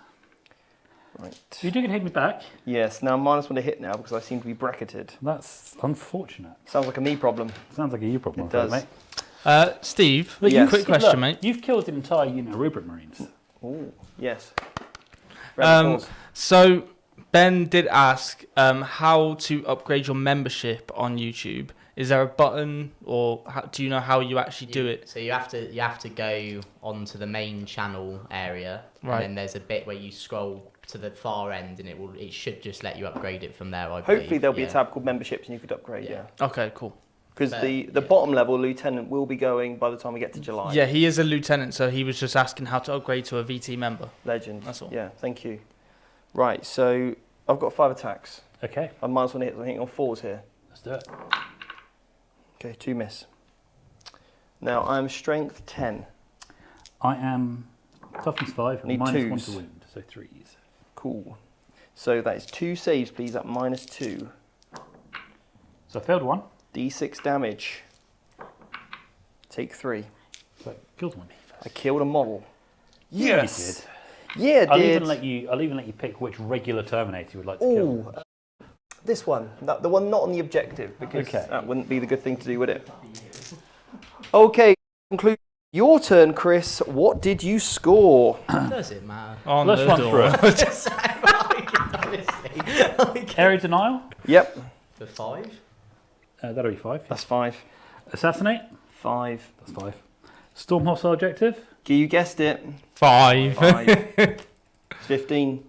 Right. You do get hit me back. Yes. Now I'm -1 to hit now because I seem to be bracketed. That's unfortunate. Sounds like a me problem. Sounds like a you problem, It does. mate. Steve, But Yes. quick question, mate. You've killed an entire unit of Rupert Marines. Oh, yes. Round of applause. So Ben did ask how to upgrade your membership on YouTube. Is there a button, or do you know how you actually do it? So you have to go onto the main channel area, Right. and then there's a bit where you scroll to the far end, and it should just let you upgrade it from there. I Hopefully believe. there'll be Yeah. a tab called memberships and you could upgrade. Yeah. Yeah. Okay, cool. Because But, the yeah. bottom level lieutenant will be going by the time we get to July. Yeah, he is a lieutenant, so he was just asking how to upgrade to a VT member. Legend. That's all. Yeah. Thank you. Right. So I've got 5 attacks. Okay, I'm -1 to hit. I'm hitting on 4s here. let's do it. Okay. 2 miss. Now I'm strength 10. I am toughness 5 and Need -1 twos. to wound, so 3s. Cool. So that is 2 saves, please, at -2. So I failed 1, D6 damage. Take 3. so I killed 1. I killed a model. You Yes. did. Yeah, it I'll did. even let you pick which regular Terminator you would like to kill. Ooh. This one. The one not on the objective, because Okay. that wouldn't be the good thing to do, would it? Okay. Conclude. Your turn, Chris. What did you score? Does it matter? On Let's the run door. through it. Just honestly. Area denial, Yep. For 5? that'll be 5. That's 5. Assassinate, 5. that's 5. Storm hostile objective, You guessed it. 5. 5. It's 15.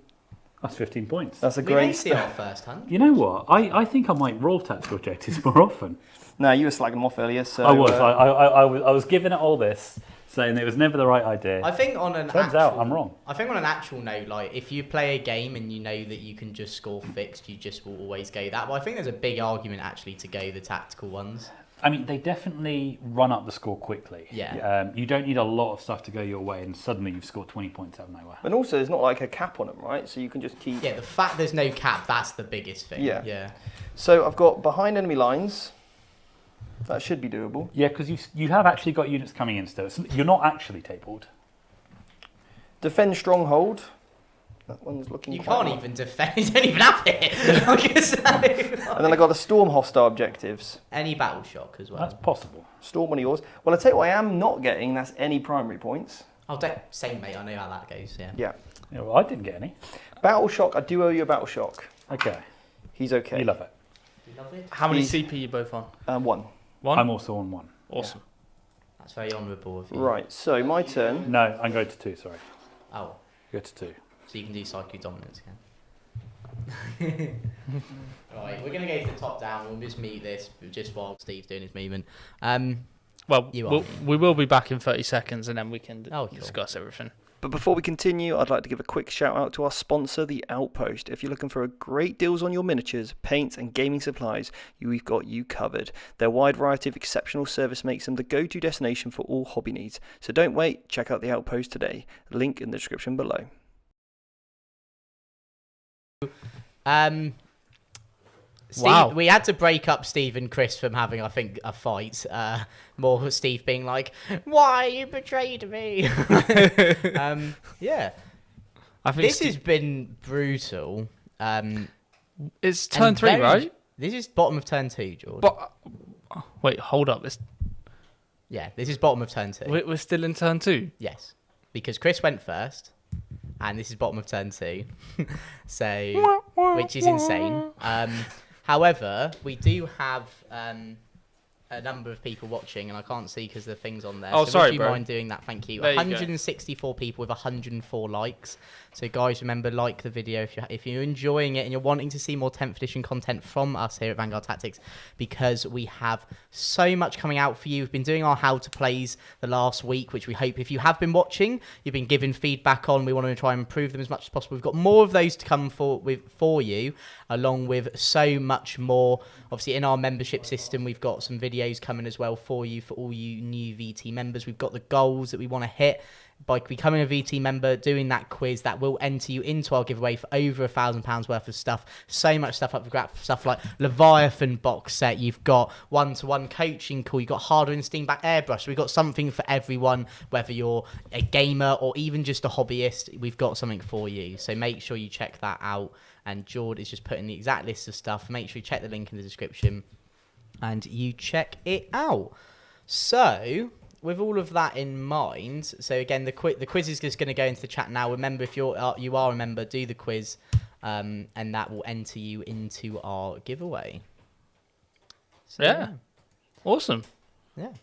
That's 15 points. That's a We may great see our start. first hunt. You know what? I think I might roll tactical objectives more often. No, you were slagging them off earlier, so... I was. I was giving it all this, saying it was never the right idea. I think on an Turns actual, out I'm wrong. I think on an actual note, like if you play a game and you know that you can just score fixed, you just will always go that. But I think there's a big argument actually to go the tactical ones. I mean, they definitely run up the score quickly. Yeah. You don't need a lot of stuff to go your way, and suddenly you've scored 20 points out of nowhere. And also, there's not like a cap on them, right? So you can just keep... Yeah, the fact there's no cap, that's the biggest thing. Yeah. Yeah. So I've got behind enemy lines. That should be doable. Yeah, because you have actually got units coming in still. So you're not actually tabled. Defend stronghold. That one's looking You quite can't well. even defend. You don't even have it. I can say. And then I got the storm hostile objectives. Any battle shock as well. That's possible. Storm one of yours. Well, I tell you what I am not getting, that's any primary points. Oh, same mate. I know how that goes. Yeah. Yeah. Yeah, well, I didn't get any. Battle shock, I do owe you a battle shock. Okay. He's okay. You love it. You love it. How many He's- CP you both on? One. One? I'm also on 1. Awesome. That's very honourable of you. Right, so my turn. No, I'm going to 2, sorry. Oh, Go to 2. so you can do psychic dominance again. Right, we're gonna go to the top down. We'll just mute this just while Steve's doing his movement. Well, You we will be back in 30 seconds and then we can Oh, cool. discuss everything. But before we continue, I'd like to give a quick shout out to our sponsor, The Outpost. If you're looking for great deals on your miniatures, paints and gaming supplies, we've got you covered. Their wide variety of exceptional service makes them the go-to destination for all hobby needs. So don't wait, check out The Outpost today. Link in the description below. Steve, Wow. we had to break up Steve and Chris from having, I think, a fight. More Steve being like, "Why you betrayed me?" Yeah, I think this has been brutal. it's turn and 3, very- right? This is bottom of turn 2, George. But wait, hold up. Yeah, this is bottom of turn 2. We're still in turn 2. Yes, because Chris went first, and this is bottom of turn 2, so which is insane. However, we do have a number of people watching, and I can't see because the thing's on there. Oh, so sorry, would you bro. mind doing that? Thank you. There you go. 164 people with 104 likes. So guys, remember, like the video if you're enjoying it and you're wanting to see more 10th edition content from us here at Vanguard Tactics, because we have so much coming out for you. We've been doing our how to plays the last week, which we hope if you have been watching, you've been given feedback on. We want to try and improve them as much as possible. We've got more of those to come for you, along with so much more. Obviously, in our membership system, we've got some videos coming as well for you, for all you new VT members. We've got the goals that we want to hit by becoming a VT member, doing that quiz that will enter you into our giveaway for over £1,000 worth of stuff. So much stuff up for grabs, stuff like Leviathan box set. You've got one-to-one coaching call. You've got harder and steam back airbrush. We've got something for everyone, whether you're a gamer or even just a hobbyist. We've got something for you. So make sure you check that out. And Jord is just putting the exact list of stuff. Make sure you check the link in the description and you check it out. So, with all of that in mind, so again, the quiz is just going to go into the chat now. Remember, if you are a member, do the quiz, and that will enter you into our giveaway. So, Yeah. Awesome. Yeah.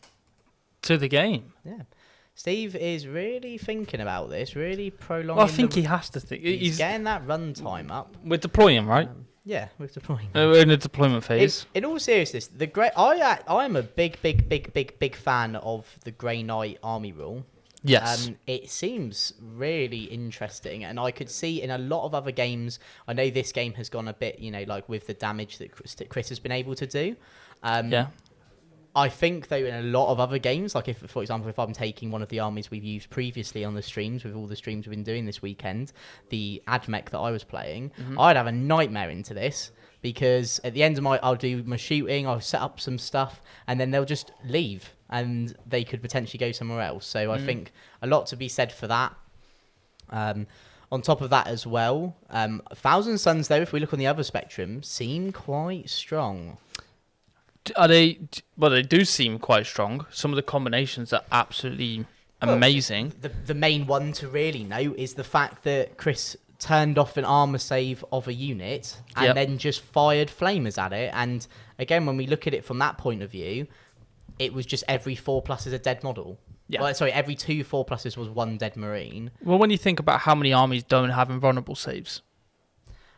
To the game. Yeah. Steve is really thinking about this, really prolonging. Well, I think he has to think. he's getting that run time up. We're deploying, right? Yeah, with deploying. We're in the deployment phase. In all seriousness, I am a big fan of the Grey Knight army rule. Yes. It seems really interesting, and I could see in a lot of other games. I know this game has gone a bit, like with the damage that Chris has been able to do. Yeah. I think, though, in a lot of other games, like for example, if I'm taking one of the armies we've used previously on the streams, with all the streams we've been doing this weekend, the Admech that I was playing, I'd have a nightmare into this, because at the end of I'll do my shooting, I'll set up some stuff, and then they'll just leave, and they could potentially go somewhere else. So I think a lot to be said for that. On top of that as well, Thousand Suns, though, if we look on the other spectrum, seem quite strong. Are they? Well, they do seem quite strong. Some of the combinations are absolutely amazing. The main one to really note is the fact that Chris turned off an armor save of a unit and then just fired flamers at it. And again, when we look at it from that point of view, it was just every 4+ is a dead model. Yeah. Well, sorry, every 2 4+s was 1 dead Marine. Well, when you think about how many armies don't have invulnerable saves.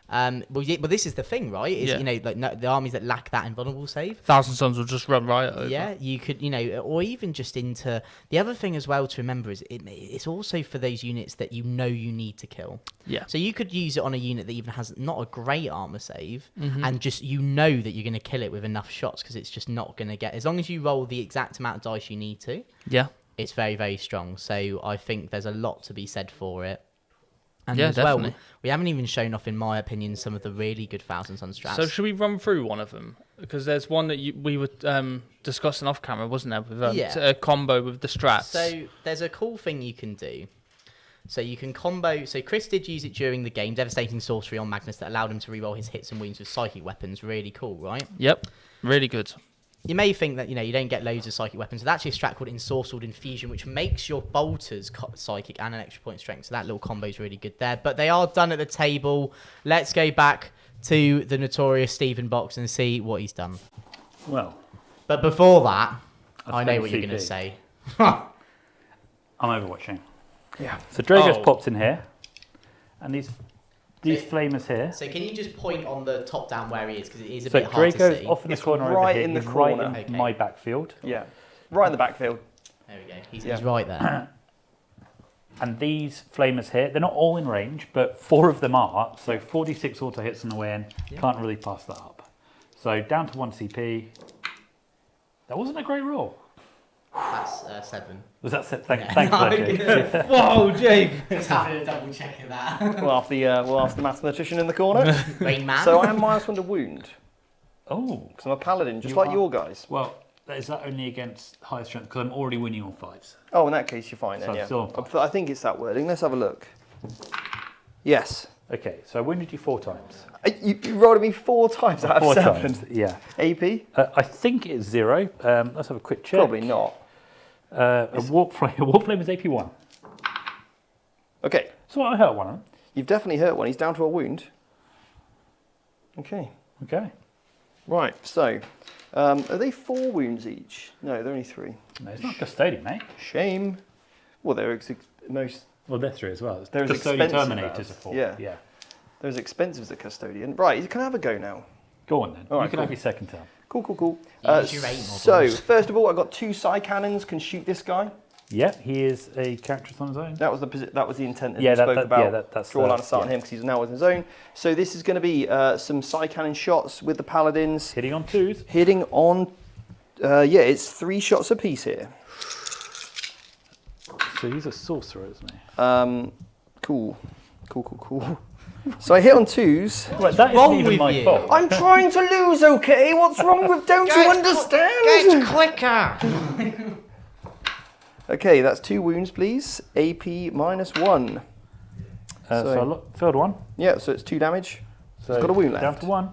But this is the thing, right? Is Yeah. like the armies that lack that invulnerable save. Thousand Sons will just run right over. Yeah, you could, or even just into the other thing as well to remember is it's also for those units that you need to kill. Yeah. So you could use it on a unit that even has not a great armor save, Mm-hmm. and just that you're going to kill it with enough shots because it's just not going to get, as long as you roll the exact amount of dice you need to. Yeah. It's very, very strong. So I think there's a lot to be said for it. And Yeah, as well, definitely. we haven't even shown off, in my opinion, some of the really good Thousand Sun strats. So should we run through one of them? Because there's one that we were discussing off camera, wasn't there? With a combo with the strats. So there's a cool thing you can do. So you can combo. So Chris did use it during the game, devastating sorcery on Magnus that allowed him to reroll his hits and wounds with psychic weapons. Really cool, right? Yep. Really good. You may think that you don't get loads of psychic weapons. There's actually a strat called Ensorcelled Infusion, which makes your bolters psychic and an extra point of strength. So that little combo is really good there. But they are done at the table. Let's go back to the notorious Stephen box and see what he's done. Well, But before that, I've I know played what you're CP. going to say. I'm overwatching. Yeah. So Dragos Oh. pops in here, and these flamers here. So can you just point on the top down where he is, because it is a So bit hard to Drago's see. off in the It's corner over right here. in the He's corner. right in Okay. my backfield. Yeah. Right in the backfield. There we go. He's Yeah. right there. And these flamers here, they're not all in range, but 4 of them are. So 46 auto hits on the way in. Yeah. Can't really pass that up. So down to 1 CP. That wasn't a great roll. That's 7. Was that set? Thanks for that, Jake. Whoa, Jake! Just having a double check of that. We'll ask the mathematician in the corner. Rain Man. So I am -1 to wound, Oh, because I'm a paladin, just You like are. your guys. well, is that only against high strength? Because I'm already winning on 5s. Oh, in that case, you're fine So then, I'm yeah. still on five. I think it's that wording. Let's have a look. Yes. Okay, so I wounded you 4 times. You rolled at me 4 times out of 4 7. times, yeah. AP? I think it's 0. Let's have a quick check. Probably not. A warp flame is AP1. Okay, So I hurt one of them. you've definitely hurt one. He's down to a wound. Okay. Okay. Right, so, are they 4 wounds each? No, they're only 3. No, it's not custodian, mate. Shame. Well, they're most. Well, they're 3 as well. They're as Custodian expensive Terminators as- are 4. yeah. Yeah. They're as expensive as a custodian. Right, can I have a go now? Go on then. All right, you can cool. have your second turn. Cool. Use your 8 So, models. first of all, I've got 2 psi cannons, can shoot this guy. Yeah, he is a character on his own. That was the intent that Yeah, we spoke that- about. yeah, that's draw a line of sight on yeah. him because he's now in his own. So this is going to be some psi cannon shots with the paladins Hitting on 2s. hitting on. It's 3 shots apiece here. So he's a sorcerer, isn't he? Cool. So I hit on 2s. Right, that wrong isn't even with my you? fault. I'm trying to lose, okay? What's wrong with? Don't you understand? quicker. Okay, that's 2 wounds, please. AP -1. So I failed 1. Yeah, so it's 2 damage. So He's got a wound Down left. to 1.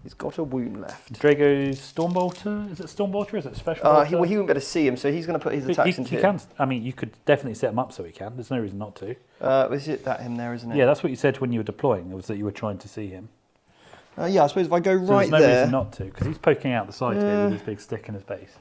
He's got a wound left. Drago's Stormbolter. Is it Stormbolter? Is it special? He wouldn't better see him, so he's going to put his attacks into he him. can. I mean, you could definitely set him up so he can. There's no reason not to. Is it that him there, isn't it? Yeah, that's what you said when you were deploying. It was that you were trying to see him. Yeah, I suppose if I go So right there's no there. reason not to, because he's poking out the side here with his big stick in his base.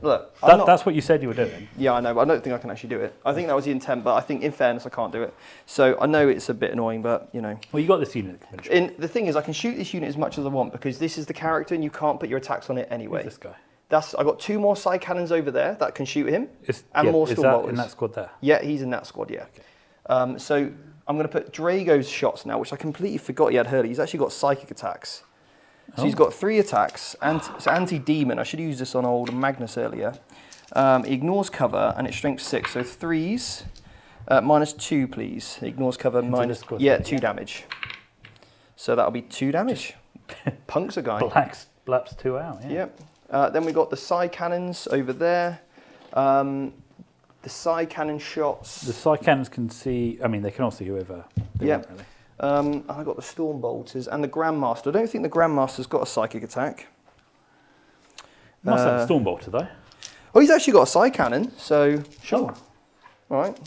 Look, I'm not- That's what you said you were doing. yeah, I know, but I don't think I can actually do it. I think that was the intent, but I think in fairness, I can't do it. So I know it's a bit annoying, but you know. Well, you got this unit that can control. The thing is, I can shoot this unit as much as I want because this is the character, and you can't put your attacks on it anyway. Who's this guy? I got 2 more side cannons over there that can shoot him, Is, and yeah, more is storm that bolters. in that squad there? Yeah, he's in that squad. Yeah. So I'm going to put Drago's shots now, which I completely forgot he had earlier. He's actually got psychic attacks. So he's got 3 attacks. It's anti-demon. I should use this on old Magnus earlier. He ignores cover and it's strength 6, so 3s. -2, please. He ignores cover Into minus. the squad, Yeah, yeah. 2 damage. So that'll be 2 damage. Punks a guy. Blaps 2 out. Yeah. Yep. Then we got the side cannons over there. The side cannon shots. The side cannons can see. I mean, they can all see whoever. They Yeah. want, really. I got the storm bolters and the grandmaster. I don't think the grandmaster's got a psychic attack. Must have a Stormbolter though. Oh, he's actually got a side cannon, so sure. All right.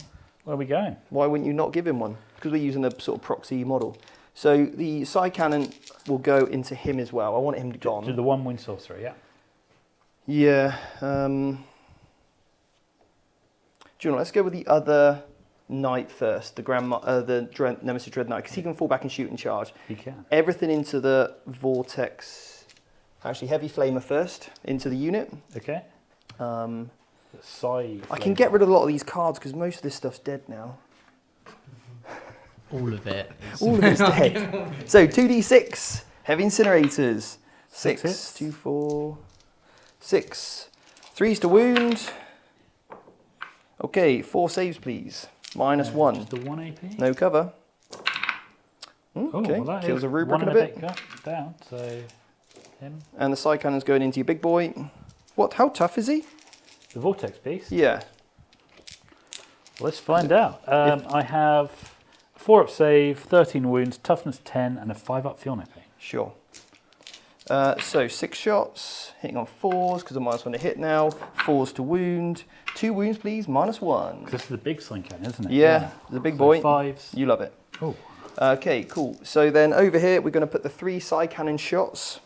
Where are we going? Why wouldn't you not give him one? Because we're using a sort of proxy model. So the side cannon will go into him as well. I want him gone. To the 1 wind sorcerer. Yeah. Yeah. you know, let's go with the other knight first, the Nemesis Dread Knight, because he can fall back and shoot and charge. He can. Everything into the Vortex. Actually, Heavy Flamer first into the unit. Okay. I can get rid of a lot of these cards because most of this stuff's dead now. All of it. All of it's dead. So 2d6 heavy incinerators. 6, hits. 2, 4, 6. 3s to wound. Okay, 4 saves, please. -1. Just the 1 AP. No cover. Oh, Okay, well, that kills is a rubric one in a and bit. down. So him. And the side cannon's going into your big boy. What? How tough is he? The vortex piece. Yeah. Let's find out. I have 4 up save, 13 wounds, toughness 10, and a 5 up Fiona AP. Sure. So 6 shots, hitting on 4s because I'm -1 to hit now. 4s to wound. 2 wounds, please. -1. This is the big sling cannon, isn't it? Yeah, the big boy. 5s. You love it. Oh. Okay, cool. So then over here, we're going to put the 3 side cannon shots.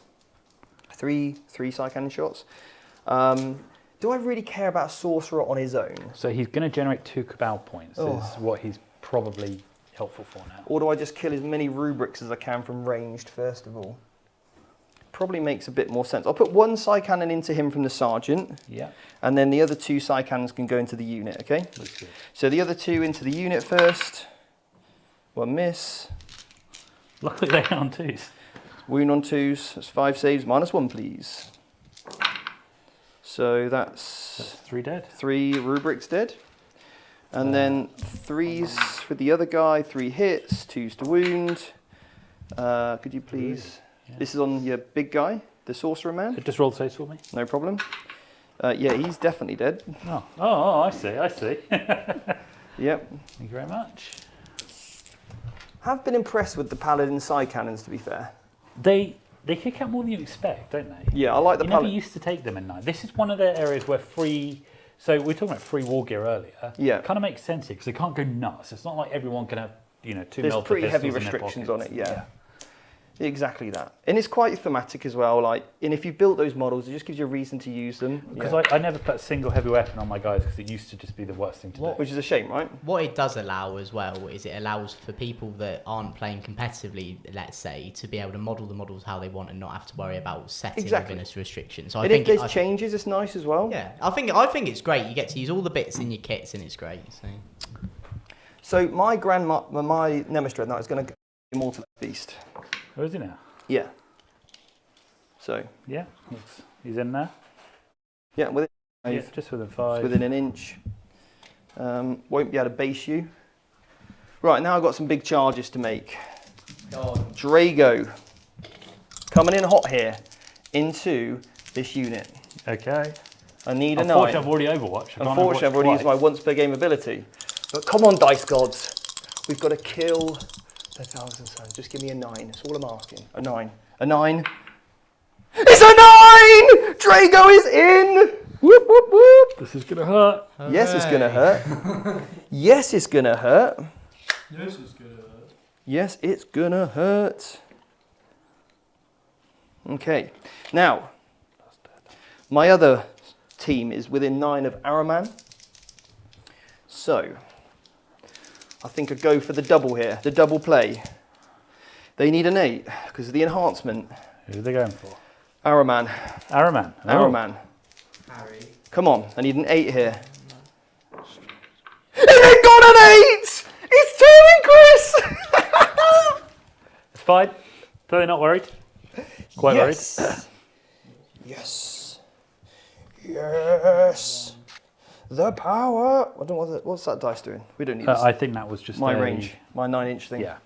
Three side cannon shots. Do I really care about Sorcerer on his own? So he's going to generate 2 Cabal points, Oh. is what he's probably helpful for now. Or do I just kill as many rubrics as I can from ranged, first of all? Probably makes a bit more sense. I'll put 1 side cannon into him from the Sergeant, Yeah, and then the other 2 side cannons can go into the unit, okay? looks good. So the other 2 into the unit first. 1 miss. Luckily they are on 2s. Wound on 2s. That's 5 saves. -1, please. So that's 3 dead. 3 rubrics dead. And then 3s for the other guy. 3 hits. 2s to wound. Could you please... Yeah. This is on your big guy, the Sorcerer Man. Just roll the saves for me. No problem. Yeah, he's definitely dead. Oh, I see. Yep. Thank you very much. Have been impressed with the Paladin side cannons, to be fair. They kick out more than you expect, don't they? Yeah, I like the You never Paladin. used to take them in 9. This is one of the areas where free... So we were talking about free war gear earlier. Yeah. It kind of makes sense here because they can't go nuts. It's not like everyone can have, 2 There's melter pretty heavy pistols in their restrictions on pockets. it, yeah. Exactly that. And it's quite thematic as well. And if you built those models, it just gives you a reason to use them. Because Yeah. I never put a single heavy weapon on my guys because it used to just be the worst thing to do. Which is a shame, right? What it does allow as well is it allows for people that aren't playing competitively, let's say, to be able to model the models how they want and not have to worry about setting Exactly. within a restriction. So And if there's changes, it's nice as well. Yeah, I think it's great. You get to use all the bits in your kits, and it's great. So my Nemesis Dread Knight is going to go Immortal Beast. Where is he now? Yeah. So, Yeah, he's in there. yeah, within, Yeah, just within 5. within an inch. Won't be able to base you. Right, now I've got some big charges to make. Drago. Coming in hot here into this unit. Okay. I need a 9. Unfortunately, I've already Overwatch. Unfortunately, I've already used my once per game ability. But come on, Dice Gods. We've got to kill the 1,000 Suns. Just give me a 9. That's all I'm asking. A 9. A 9. It's a 9! Drago is in! Whoop, whoop, whoop. This is going to hurt. Yes, it's going to hurt. Yes, it's going to hurt. Yes, it's good. Yes, it's going to hurt. Okay. Now, my other team is within 9 of Araman. So, I think I'd go for the double here, the double play. They need an 8 because of the enhancement. Who are they going for? Araman. Araman. Oh. Araman. Harry. Come on, I need an 8 here. It got an 8! It's turning, Chris! It's fine. Totally not worried. Quite Yes. Yes. Yes. The power. I don't know what's that dice doing. We don't need this. I think that was just My a, range, my 9-inch thing. Yeah,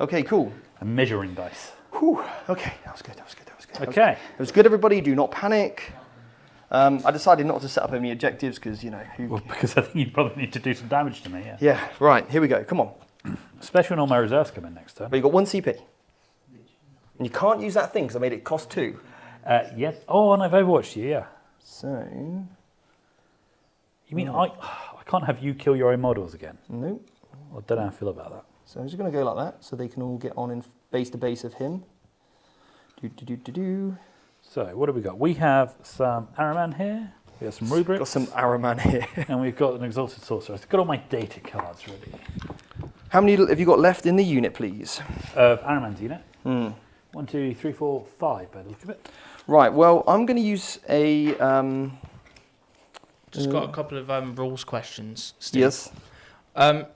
Okay, cool. a measuring dice. Whew. Okay, that was good. That was good. That was good. Okay. It was good, everybody. Do not panic. I decided not to set up any objectives because, Well, because I think you probably need to do some damage to me. Yeah. Yeah, right. Here we go. Come on. Especially when all my reserves come in next turn. But you got 1 CP. And you can't use that thing because I made it cost 2. Yeah. Oh, and I've Overwatched you. Yeah. So, You mean I can't have you kill your own models again? nope. I don't know how I feel about that. So I'm just going to go like that so they can all get on in base to base of him. Do. So what have we got? We have some Araman here. We got some Got rubrics. some Araman here. And we've got an Exalted Sorcerer. I've got all my data cards ready. How many have you got left in the unit, please? Of Araman's unit. Hmm. 1, 2, 3, 4, 5 by the look of it. Right, well, I'm going to use a... Just got a couple of rules questions, Steve. yes.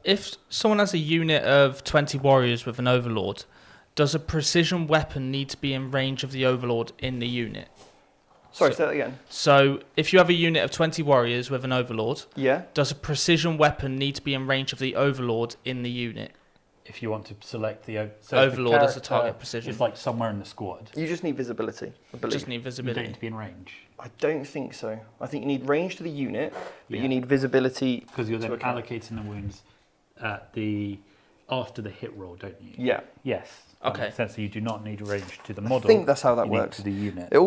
If someone has a unit of 20 warriors with an overlord, does a precision weapon need to be in range of the overlord in the unit? Sorry, say that again. So, if you have a unit of 20 warriors with an overlord, Yeah. does a precision weapon need to be in range of the overlord in the unit? If you want to select the Overlord as a target precision. It's like somewhere in the squad. You just need visibility, I believe. Just need You don't visibility. need to be in range. I don't think so. I think you need range to the unit, but Yeah. you need visibility. Because you're then to account. allocating the wounds at after the hit roll, don't you? Yeah. Yes. That Okay. makes sense. So you do not need range to the I model. think that's how that you need works. to the unit. You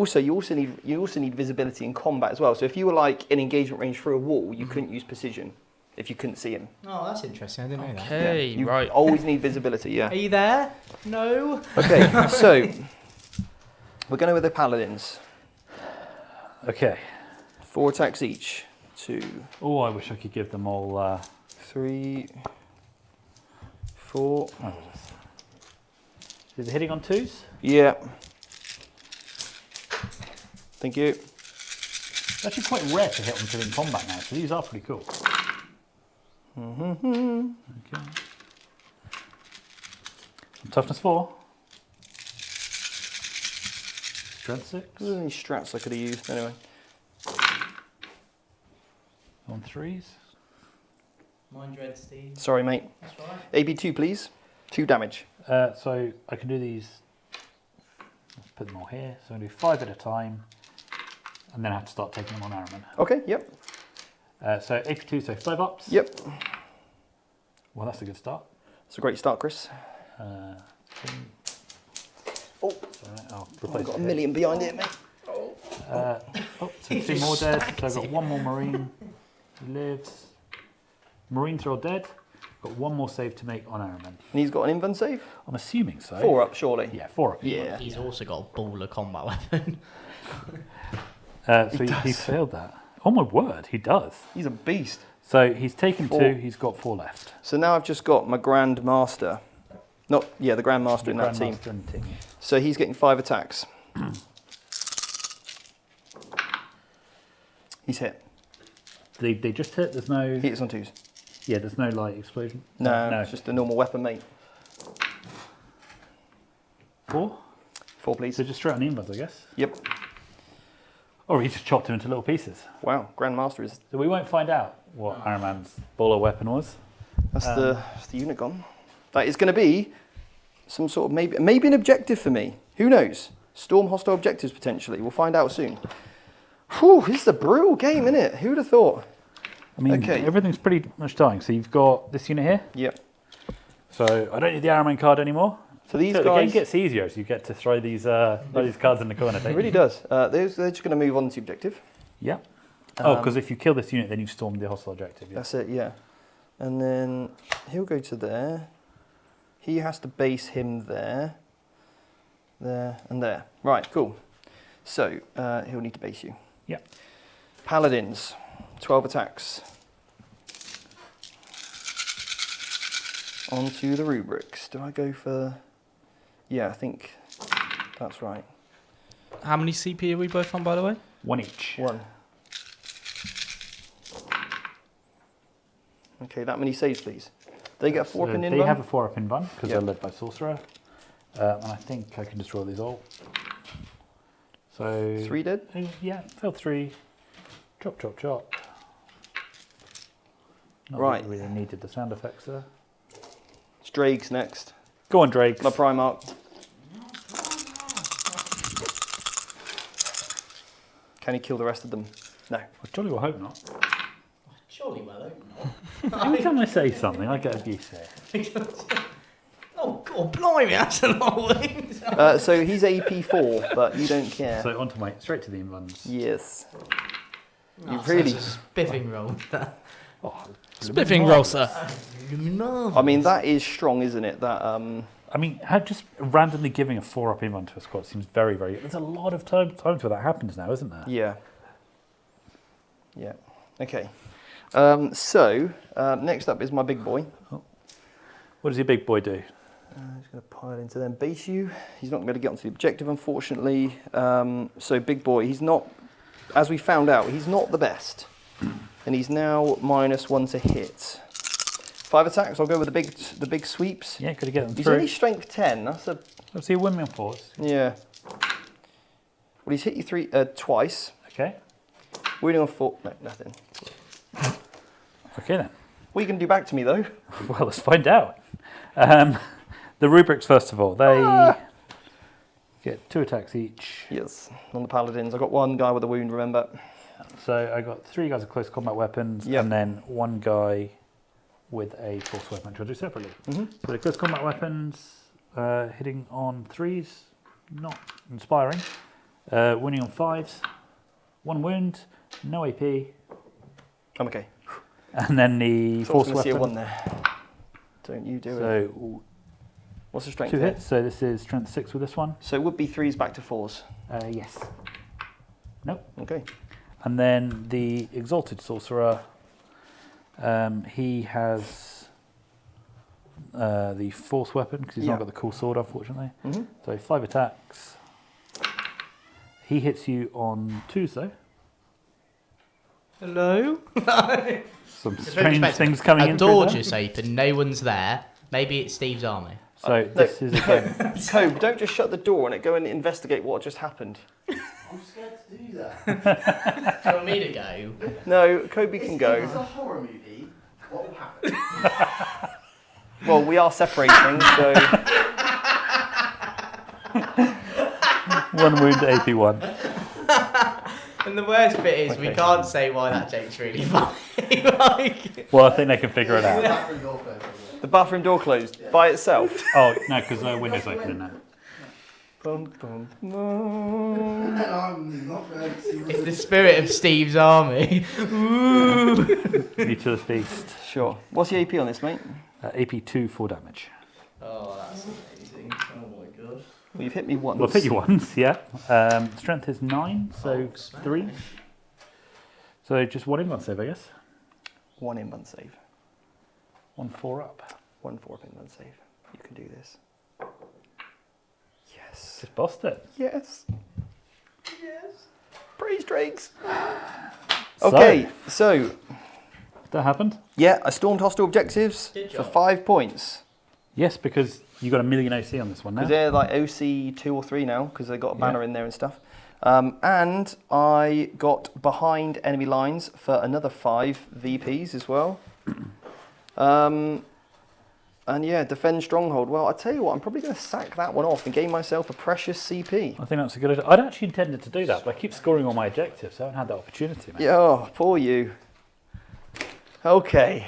also need visibility in combat as well. So if you were like in engagement range through a wall, you couldn't use precision if you couldn't see him. Oh, that's interesting. I didn't know that. Okay, You right. always need visibility. Yeah. Are you there? No. Okay, so we're going with the paladins. Okay. 4 attacks each. 2, Oh, I wish I could give them all. 3, 4. Is it hitting on 2s? Yeah. Thank you. It's actually quite rare to hit on 2 in combat now, so these are pretty cool. Mm-hmm. Okay. Toughness 4. Strength 6. There's any strats I could have used anyway. On 3s. Mind dread, Steve. Sorry, mate. That's right. AB2, please. 2 damage. So I can do these. Let's put them all here. So I do 5 at a time, and then I have to start taking them on Araman. Okay, yep. So AP2, so 5 ups. Yep. Well, that's a good start. It's a great start, Chris. Oh, sorry, I'll I've replace got a it. million behind it, mate. So 2 more dead. So I've got 1 more Marine. He lives. Marines are all dead. Got 1 more save to make on Araman. And he's got an invuln save? I'm assuming so. 4 up, surely. Yeah, 4 up. Yeah. He's also got a ball of combat weapon. So he does. failed that. Oh my word, he does. He's a beast. So he's taken 4. 2. He's got 4 left. So now I've just got my Grand Master. The Grand Master in that team. Grandmaster and team. So he's getting 5 attacks. He's hit. They just hit. There's no. He hits on 2s. Yeah, there's no like explosion. No, it's just a normal weapon, mate. 4. 4, please. So just straight on the invuls, I guess. Yep. Or he just chopped him into little pieces. Wow, Grand Master is... So we won't find out what Araman's baller weapon was. That's the unit gone. That is going to be some sort of maybe an objective for me. Who knows? Storm hostile objectives potentially. We'll find out soon. Whew, this is a brutal game, isn't it? Who'd have thought? I mean, Okay. everything's pretty much dying. So you've got this unit here. Yep. So I don't need the Araman card anymore. So these So the game guys... gets easier as you get to throw these cards in the corner, It don't really you? does. They're just going to move on to the objective. Yeah. Oh, because if you kill this unit, then you've stormed the hostile objective. Yeah. That's it, yeah. And then he'll go to there. He has to base him there. There and there. Right, cool. So he'll need to base you. Yep. Paladins, 12 attacks. Onto the rubrics. Do I go for... Yeah, I think that's right. How many CP are we both on, by the way? 1 each. 1. Okay, that many saves, please. They get a 4 up in They invuln? have a 4 up in Bun because Yep. they're led by Sorcerer. And I think I can destroy these all. So 3 dead? Yeah, fail 3. Chop, chop, chop. Not Right. that we really needed the sound effects there. It's Drake's next. Go on, Drake. My Primarch. Can he kill the rest of them? No. Well, jolly well hope not. Surely well, not. Every time I say something, I get abuse here. Oh, God, blimey, that's a lot of things. So he's AP4, but you don't care. So on to my straight to the invuns. Yes. Oh, You so really... it's a spiffing roll. Oh, Spiffing roll, sir. I mean, that is strong, isn't it? That I mean, just randomly giving a 4 up invuln to a squad seems very, very. There's a lot of times where that happens now, isn't there? Yeah. Yeah. Okay. Next up is my big boy. What does your big boy do? He's going to pile into them base you. He's not going to get onto the objective, unfortunately. So big boy, he's not, as we found out, he's not the best. And he's now -1 to hit. 5 attacks, I'll go with the big sweeps. Yeah, could have get them He's through. only strength 10, that's a... Let's see a windmill force. Yeah. Well, he's hit you twice. Okay. Wounding on 4, no, nothing. Okay then. What are you going to do back to me, though? Well, let's find out. The rubrics, first of all, they get 2 attacks each. Yes, on the paladins. I've got 1 guy with a wound, remember? So I got 3 guys with close combat weapons, Yep. and then 1 guy with a force weapon, which I'll do separately. Mm-hmm. So the close combat weapons, hitting on 3s, not inspiring. Winning on 5s, 1 wound, no AP, I'm okay. and then the So I was force going to see a 1 weapon. there. Don't you do it. So What's the strength 2 there? hits. So this is strength 6 with this one. So it would be 3s back to 4s. Yes. Nope. Okay. And then the Exalted Sorcerer, he has the Force Weapon, because he's Yeah. not got the cool sword, unfortunately. Mm-hmm. So 5 attacks. He hits you on 2s, though. Hello? Some strange things coming A in. door through there. just open, no one's there. Maybe it's Steve's army. So this is again. Cobe, don't just shut the door and go and investigate what just happened. I'm scared to do that. Do you want me to go? No, Kobe can It's go. a horror movie. What will happen? Well, we are separating, so 1 wound, AP 1. And the worst bit is we Okay. can't say why that joke's really funny. Like, Well, I think they can figure it out. Bathroom door closed. the bathroom door closed by itself. Oh, no, because the window's open in there. Bum, bum, bum. And I'm not going to see it's the spirit of Steve's army. Ooh. Mutilus Beast. Sure. What's the AP on this, mate? AP 2, 4 damage. Oh, that's amazing. Oh my god. Well, you've hit me once. Well, I'll hit you once, yeah. Strength is 9, so 3. So just 1 inbound save, I guess. 1 inbound save. 1 4 up. 1 4 inbound save. You can do this. Yes. Just bossed it. Yes. Yes. Praise Drakes. Okay, so That happened? yeah, I stormed hostile objectives Good for job. 5 points. Yes, because you got a million AC on this one now. Because they're like OC 2 or 3 now, because they got a banner in there and stuff. And I got behind enemy lines for another 5 VPs as well. And yeah, defend stronghold. Well, I tell you what, I'm probably going to sack that one off and gain myself a precious CP. I think that's a good idea. I'd actually intended to do that, but I keep scoring all my objectives, so I haven't had that opportunity, mate. Yeah, oh, poor you. Okay,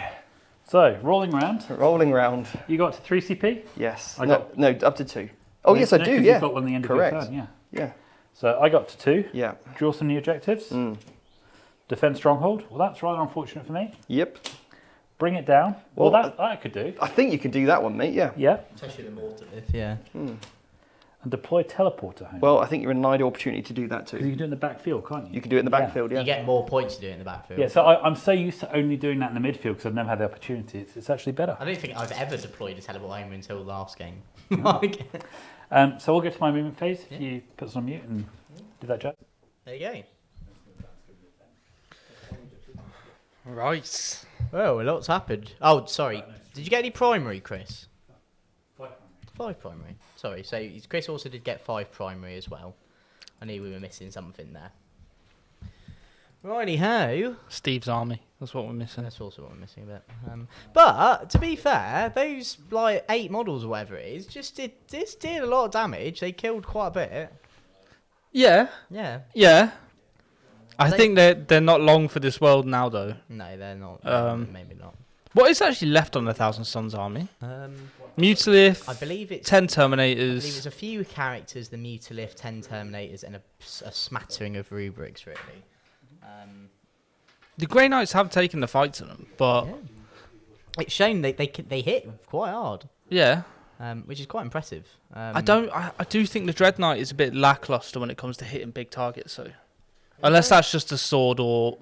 So, rolling round. rolling round. You got to 3 CP? Yes. I no, got- no, up to 2. Oh, yes, I No, do, 'cause yeah. You've got one at the end Correct. of your turn, yeah. Yeah. So I got to 2. Yeah. Draw some new objectives. Mm. Defend stronghold. Well, that's rather unfortunate for me. Yep. Bring it down. Well, Well, that I could do. I think you can do that one, mate, yeah. Yeah. Especially the mortar. Yeah. And deploy teleporter home. Well, I think you're in an ideal opportunity to do that because you too. can do it in the backfield, can't you? You can do it in the Yeah. backfield, yeah. You get more points to do it in the backfield. Yeah, so I'm so used to only doing that in the midfield because I've never had the opportunity. It's actually better. I don't think I've ever deployed a teleport home until last game. So we'll get to my movement phase if Yeah. you put us on mute and do that, Jack. There you go. Right. Oh, a lot's happened. Oh, sorry. Did you get any primary, Chris? 5 primary. Sorry. So Chris also did get 5 primary as well. I knew we were missing something there. Righty ho. Steve's army. That's what we're missing. That's also what we're missing a bit. But to be fair, those like 8 models or whatever it is just did a lot of damage. They killed quite a bit. Yeah. Yeah. Yeah. I They- think they're not long for this world now, though. No, they're not. Maybe not. What is actually left on the Thousand Suns army? Mutilith, I believe it's 10 I believe Terminators. it's a few characters, the Mutilith, 10 Terminators, and a smattering of rubrics, really. The Grey Knights have taken the fight to them, but Yeah. It's shown they hit quite hard, yeah. which is quite impressive. I do think the Dread Knight is a bit lackluster when it comes to hitting big targets, so unless that's just a sword or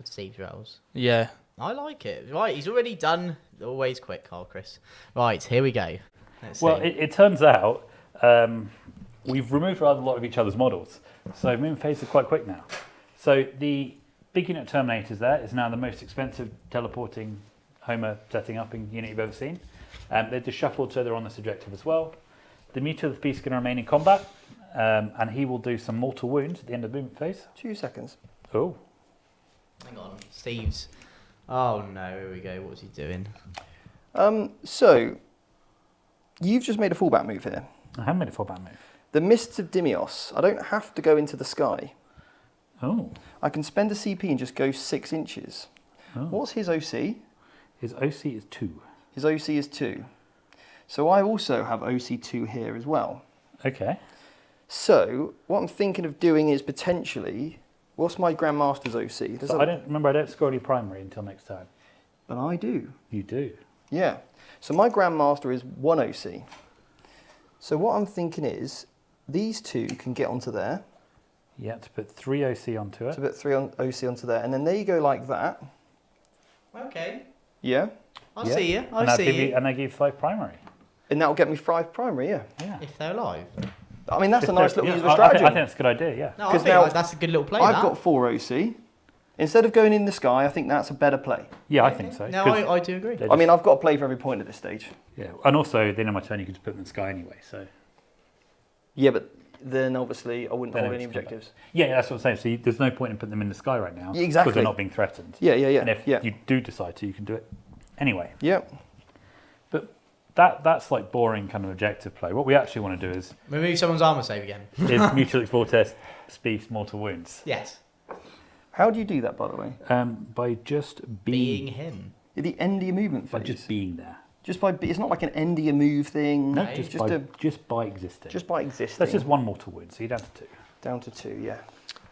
Steve's rolls. Yeah. I like it. Right, he's already done. Always quick, Carl Chris. Right, here we go. Let's Well, see. it turns out we've removed rather a lot of each other's models. So moon phase are quite quick now. So the big unit Terminators there is now the most expensive teleporting Homer setting up in unit you've ever seen. They're just shuffled so they're on this objective as well. The Mutual of Peace is going to remain in combat, and he will do some mortal wounds at the end of the movement phase. 2 seconds. Oh. Hang on. Steve's. Oh no, here we go. What was he doing? So, you've just made a fallback move here. I have made a fallback move. The Mists of Dimios. I don't have to go into the sky. Oh. I can spend a CP and just go 6 inches. Oh. What's his OC? His OC is 2. His OC is 2. So I also have OC2 here as well. Okay. So what I'm thinking of doing is potentially, what's my Grandmaster's OC? So I don't score any primary until next time. But I do. You do. Yeah. So my Grandmaster is 1 OC. So what I'm thinking is, these 2 can get onto there. Yeah, to put 3 OC onto it. To put 3 OC onto there. And then there you go like that. Okay. Yeah. I see you. And I see you. And I give 5 primary. And that will get me 5 primary, yeah. Yeah. If they're alive. I mean, that's a nice little use of a I strategy. think that's a good idea, yeah. No, I 'Cause think now that's a good little play. I've that. got 4 OC. Instead of going in the sky, I think that's a better play. Yeah, I think so. No, 'cause I do agree. they're I mean, just- I've got to play for every point at this stage. yeah. And also, at the end of my turn, you can just put them in the sky anyway, so. Yeah, but then obviously I wouldn't Then hold it's any come back. objectives. Yeah, that's what I'm saying. So there's no point in putting them in the sky right now. Yeah, exactly. Because they're not being threatened. Yeah, yeah, yeah. And if yeah. you do decide to, you can do it anyway. Yeah. But that's like boring kind of objective play. What we actually want to do is Remove someone's armor save again. mutual export test, speed, mortal wounds. Yes. How do you do that, by the way? By just Being being him. The end of your movement by phase. just being there. Just by, it's not like an end of your move thing. No, Okay. just by existing. Just by existing. That's just 1 mortal wound, so you're down to 2. Down to 2, yeah.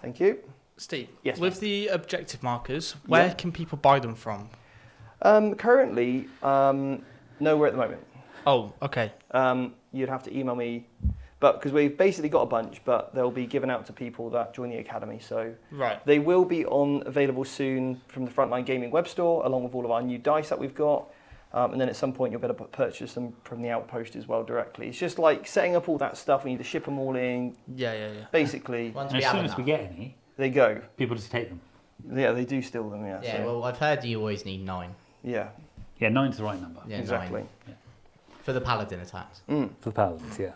Thank you. Steve, Yes, with the objective markers, where Yeah. can people buy them from? Currently, nowhere at the moment. Oh, okay. You'd have to email me, but because we've basically got a bunch, but they'll be given out to people that join the academy. So Right. they will be available soon from the Frontline Gaming web store, along with all of our new dice that we've got. And then at some point you'll be able to purchase them from the outpost as well directly. It's just like setting up all that stuff. We need to ship them all in. Yeah. Basically, Once And we as have soon as enough. we get any, they go. people just take them. Yeah, they do steal them. Yeah. Yeah, so, well, I've heard you always need 9. yeah. Yeah, 9's the right number. Yeah, Exactly. 9. For the paladin attacks. For the paladins, yeah.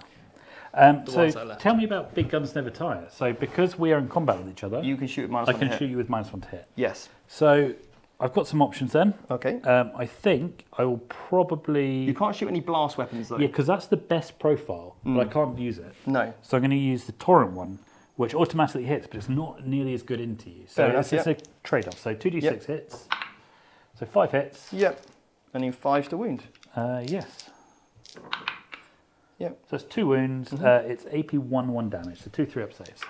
The So ones that are left. tell me about Big Guns Never Tire. So because we are in combat with each other, You can shoot at minus I 1 can hit. shoot you with -1 to hit. Yes. So I've got some options then. Okay. I think I will probably... You can't shoot any blast weapons though. Yeah, because that's the best profile, but I can't use it. No. So I'm going to use the Torrent one, which automatically hits, but it's not nearly as good into you. So Fair enough, it's a trade-off. So 2d6 Yep. hits. So 5 hits. Yep. And then 5 to wound. Yes. Yep. So it's 2 wounds. Mm-hmm. It's AP 1 damage, so 2 3-up saves.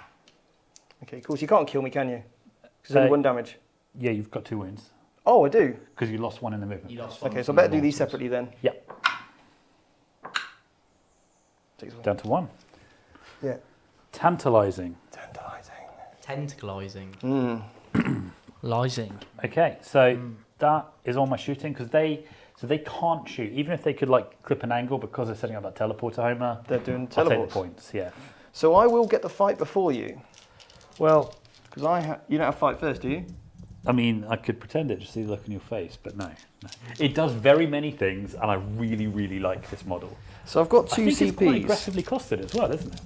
Okay, cool. So you can't kill me, can you? Because it's only 1 damage. Yeah, you've got 2 wounds Oh, I do. because you lost 1 in the movement. You lost 1. Okay, so I better do these separately then. Yep. Takes one. Down to 1. Yeah. Tantalizing. Tantalizing. Tentaclizing. Lysing. Okay, so that is all my shooting because they can't shoot even if they could like clip an angle because they're setting up that teleporter Homer. They're doing I'll take the teleports. points. Yeah. So I will get the fight before you. Well, Because you don't have fight first, do you? I mean, I could pretend it to see the look on your face, but no. It does very many things, and I really, really like this model. So I've got 2 I think it's quite CPs. aggressively costed as well, isn't it?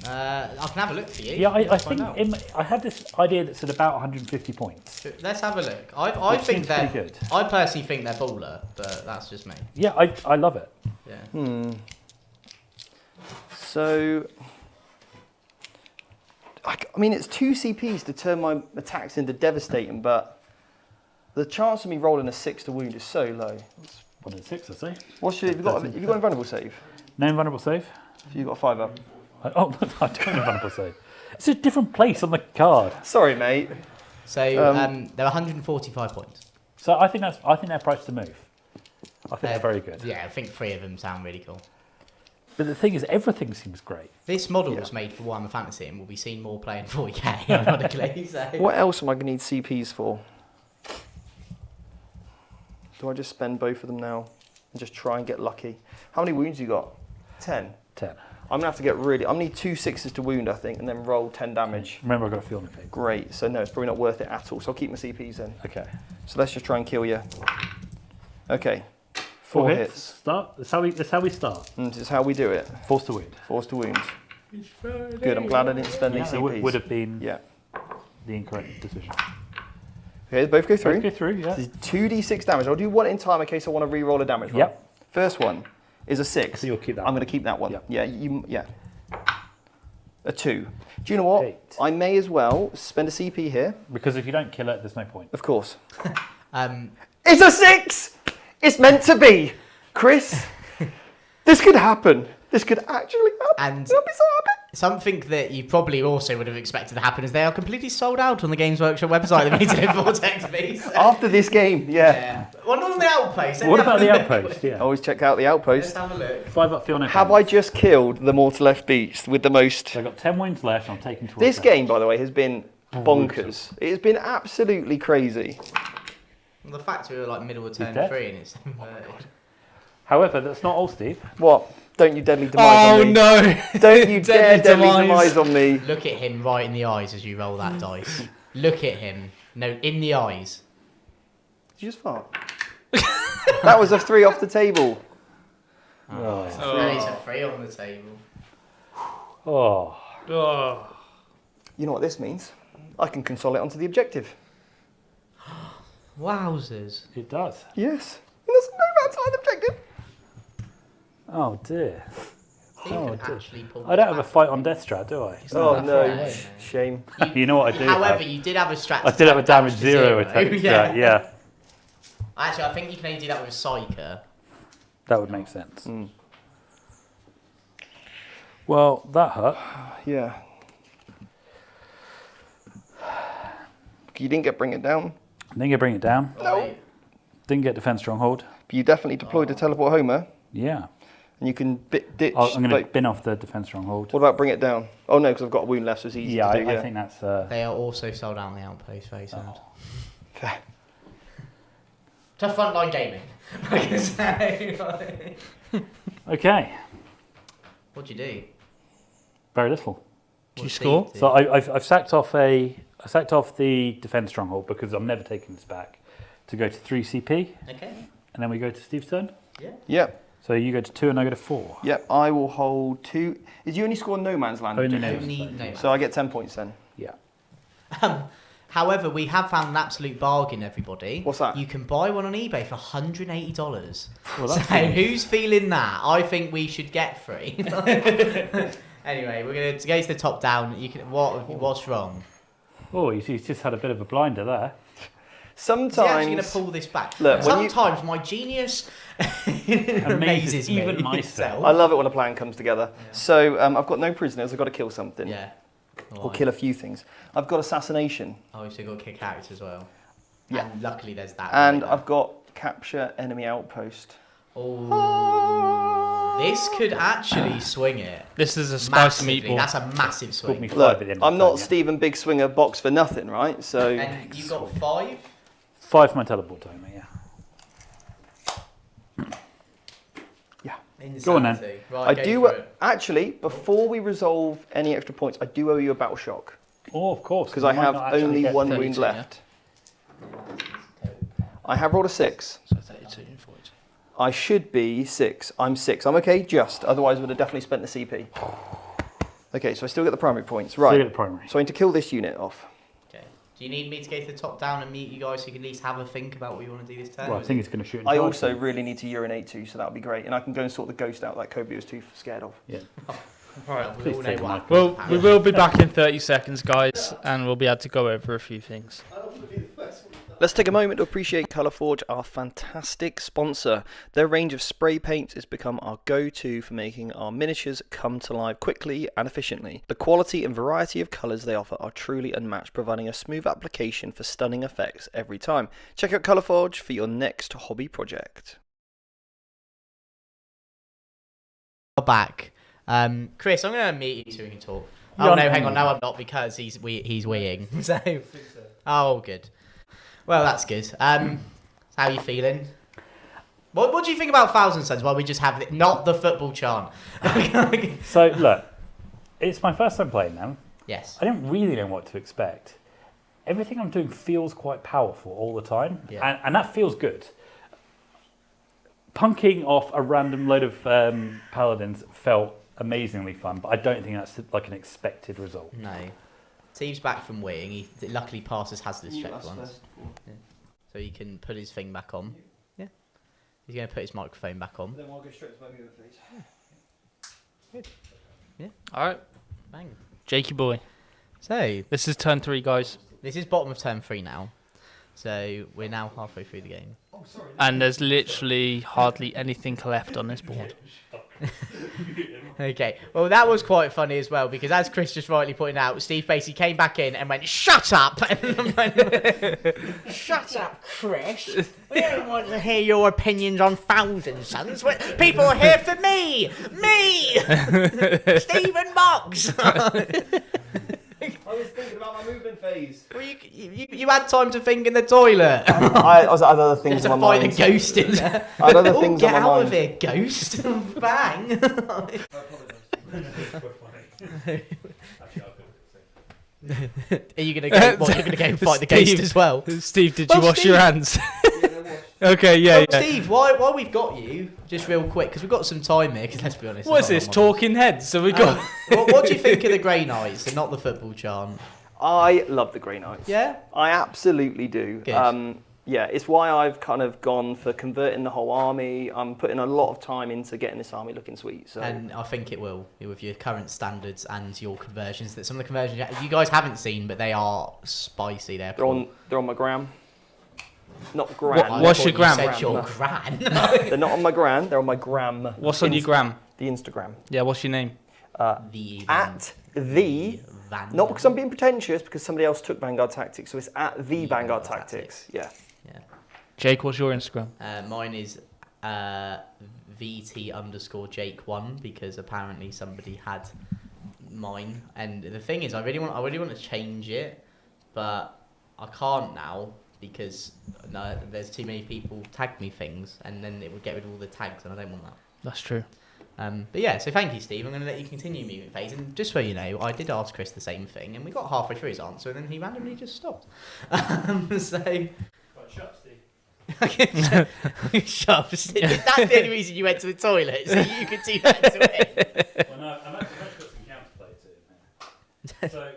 I can have a look for you. Yeah, I Let's think find out. I had this idea that's at about 150 points. Let's have a look. I Which think seems they're. pretty good. I personally think they're baller, but that's just me. Yeah, I love it. Yeah. So, I mean, it's 2 CPs to turn my attacks into devastating, but the chance of me rolling a 6 to wound is so low. 1 in 6, I say. Have you got a vulnerable save? No invulnerable save. Have you got a 5 up? Oh, no, I don't have invulnerable save. It's a different place on the card. Sorry, mate. So they're 145 points. So I think they're priced to move. I think they're very good. Yeah, I think 3 of them sound really cool. But the thing is, everything seems great. This model was made for Warhammer Fantasy and will be seen more playing 40k, ironically. So. What else am I going to need CPs for? do I just spend both of them now and just try and get lucky? How many wounds you got? 10. 10. I'm gonna have to get really. I need 2 6s to wound, I think, and then roll 10 damage. Remember, I've got a few on the page. Great. So no, it's probably not worth it at all. So I'll keep my CPs then. Okay. So let's just try and kill you. Okay. 4 4 hits. Start. That's how we start. And this is how we do it. Force to wound. Force to wound. Good. I'm glad I didn't spend any Yeah, CPs. it would have been Yeah. the incorrect decision. Okay, they both go through. Both go through, yeah. This is 2d6 damage. I'll do one in time in case I want to re-roll a damage roll. Yep. First one is a 6. So you'll keep that I'm one. going to keep that one. Yep. Yeah. A 2. Do you know what? 8. I may as well spend a CP here. Because if you don't kill it, there's no point. Of course. Um, It's a 6! It's meant to be! Chris, this could happen. This could actually happen. And I'll be so happy. something that you probably also would have expected to happen is they are completely sold out on the Games Workshop website, the Meeting in Vortex Beast. After this game, yeah. Yeah. Well, not on the outpost. What about the outpost? Yeah. Always check out the Let's outpost. have a look. 5 up, Fiona. Have I just killed the Mortal Left Beast with the most... So I've got 10 wounds left. I'm taking towards This that. game, by the way, has been bonkers. It has been absolutely crazy. Well, the fact we were like middle of turn dead? 3 and it's inverted. However, that's not all, Steve. What? Don't you deadly demise on me. no! Don't you dare deadly demise. demise on me. Look at him right in the eyes as you roll that dice. Look at him. No, in the eyes. Did you just fart? That was a 3 off the table. Oh. There is a 3 on the table. Oh. Oh. You know what this means? I can console it onto the objective. Wowzers. It does. Yes. There's no outside objective. Oh, dear. He Oh, can dear. actually pull I don't have back. a fight on Death Strat, do I? Oh that no, far away, shame. You know what I do However, have? you did have a strat. I to did have a tap damage to 0 attack. Yeah. Yeah, Actually, I think you can only do that with Psyker. that would make sense. Mm. Well, that hurt. Yeah. You didn't get bring it down, Didn't get bring it down. Right. Didn't get defense stronghold. but you definitely deployed a teleport homer, Yeah. and you can ditch. I'm going to like, bin off the defense stronghold. what about bring it down? Oh no, because I've got a wound left, so it's easy Yeah, to do. I think that's. They are also sold out on the outpost, very sad. Oh. To frontline gaming. I can say. Okay. What'd you do? Very little. Did you What score? Steve did? So I've sacked off the defense stronghold because I'm never taking this back to go to 3 CP, Okay. and then we go to Steve's turn. Yep. So you go to 2 and I go to 4. Yep. I will hold 2. Is you only score no man's land? Only objective? no. Only no. So I get 10 points then. Yeah. However, we have found an absolute bargain, everybody. What's that? You can buy one on eBay for $180. Well, So that's nice. who's feeling that? I think we should get 3. Anyway, we're going to go to the top down. You can. What's wrong? Oh, he's just had a bit of a blinder there. Is he actually going to Sometimes. pull this back? Look, when you- Sometimes my genius amazes me. even myself. I love it when a plan comes together. So I've got no prisoners. I've got to kill something. Yeah. Or kill a few things. I've got assassination. Oh, you've still got kick characters as well. Yeah. And luckily there's that. And right I've got capture enemy outpost. Oh, this could actually swing it. This is a spicy Massively. meatball. That's a massive Called me swing. 5 Look, at the end of I'm the not turn, yeah. Stephen Big Swinger box for nothing, right? So And you got 5? 5 for my teleport timer, yeah. Go on then. Insanity. Right, I go do for it. actually. Before we resolve any extra points, I do owe you a battle shock Oh, of course. because you I might have not actually only get 1 32, wound yeah? left. I have rolled a 6. So 32 and 42. I should be 6. I'm 6. I'm okay, just. Otherwise, I would have definitely spent the CP. Okay, so I still get the primary points. Still Right. get the primary. So I need to kill this unit off. Okay. Do you need me to go to the top down and meet you guys so you can at least have a think about what you want to do this turn? Well, I think it's going to shoot. and I charge also them. really need to urinate too, so that would be great. And I can go and sort the ghost out that Kobe was too scared of. Yeah. Well, we Please all take know the what mic. happened. Well, we will be back in 30 seconds, guys, and we'll be able to go over a few things. Let's take a moment to appreciate Colourforge, our fantastic sponsor. Their range of spray paints has become our go-to for making our miniatures come to life quickly and efficiently. The quality and variety of colours they offer are truly unmatched, providing a smooth application for stunning effects every time. Check out Colourforge for your next hobby project. Back. Chris, I'm going to meet you so we can talk. Yeah, Oh, no, I'm- hang on. No, I'm not because he's weeing. So, oh, good. Well, that's good. How are you feeling? What do you think about Thousand Suns? While we just have it, not the football chant. So look, it's my first time playing them. Yes. I don't really know what to expect. Everything I'm doing feels quite powerful all the time, and that feels good. Punking off a random load of paladins felt amazingly fun, but I don't think that's like an expected result. No. Steve's back from weighing. He luckily passes Hazardous check once. Yeah. So he can put his thing back on. Yeah. He's going to put his microphone back on. Then we'll go straight to my movement, please. Good. Yeah. All right, Bang. Jakey boy. So, This is turn 3, guys. this is bottom of turn 3 now. So, we're now halfway through the game. And there's literally hardly anything left on this board. Okay, well that was quite funny as well because as Chris just rightly pointed out, Steve basically came back in and went, "Shut up!" Shut up, Chris. We don't want to hear your opinions on Thousand Suns. People are here for me, Stephen Box. I was thinking about my movement phase. Well, you had time to think in the toilet. I had other things to on my find mind. a ghost in there. I had other Oh, things get on my out mind. of here, ghost! Bang. Are you gonna go? What, you're gonna go and fight the ghost Steve. as well? Steve, did you Well, wash your Steve- hands? Okay, yeah, Well, yeah. Steve, while we've got you, just real quick, because we've got some time here. Because let's be honest, What is there's this, not a lot talking heads? So we more. got... What do you think of the Grey Knights and not the football chant? I love the Grey Knights. Yeah. I absolutely do. Good. Yeah, it's why I've kind of gone for converting the whole army. I'm putting a lot of time into getting this army looking sweet. So And I think it will, with your current standards and your conversions. That some of the conversions you guys haven't seen, but they are spicy. They're they're on my gram. Not gran. What's your gram? Said your gran. They're not on my gran. They're on my gram. What's on your gram? The Instagram. Yeah, what's your name? The At the. Vanguard. Not because I'm being pretentious, because somebody else took Vanguard Tactics. So it's at the Vanguard Tactics. Yeah. Yeah. Jake, what's your Instagram? Mine is VT_Jake1 because apparently somebody had mine, and the thing is, I really want to change it, but I can't now because there's too many people tag me things, and then it would get rid of all the tags, and I don't want that. That's true. But yeah, so thank you, Steve. I'm going to let you continue moving phase, and just so you know, I did ask Chris the same thing, and we got halfway through his answer, and then he randomly just stopped. So. Shut up, Steve. That's the only reason you went to the toilet, so you could do that to it. Well, no, I've actually got some counterplay too. So,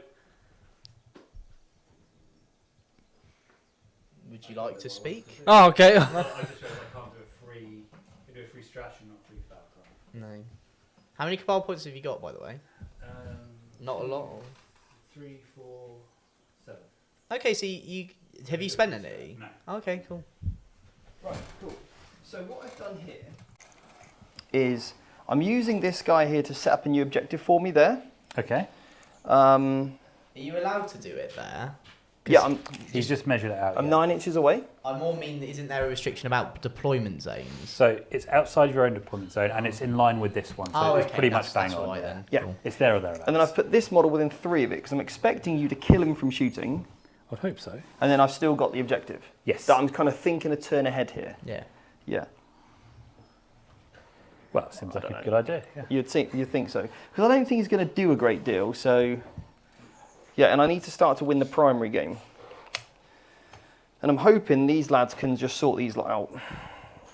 Would you like to speak? Oh, okay. I just realised I can't do a free strash and not free foul. No. How many cabal points have you got, by the way? Not a lot. Or... 3, 4, 7. Okay, so you have you spent any? No. Okay, cool. Right, cool. So what I've done here is I'm using this guy here to set up a new objective for me there. Okay. Are you allowed to do it there? Yeah, He's just measured it out. I'm yeah. 9 inches away. I more mean, isn't there a restriction about deployment zones? So it's outside your own deployment zone, and it's in line with this one. So it's pretty much bang that's on. all right then. Yeah. Cool. It's there or thereabouts. And then I've put this model within 3 of it because I'm expecting you to kill him from shooting. I'd hope so. And then I've still got the objective. Yes. That I'm kind of thinking a turn ahead here. Yeah. Yeah. Well, it seems like don't a know. good idea. Yeah. You'd think so. Because I don't think he's going to do a great deal. So, yeah, and I need to start to win the primary game. And I'm hoping these lads can just sort these lot out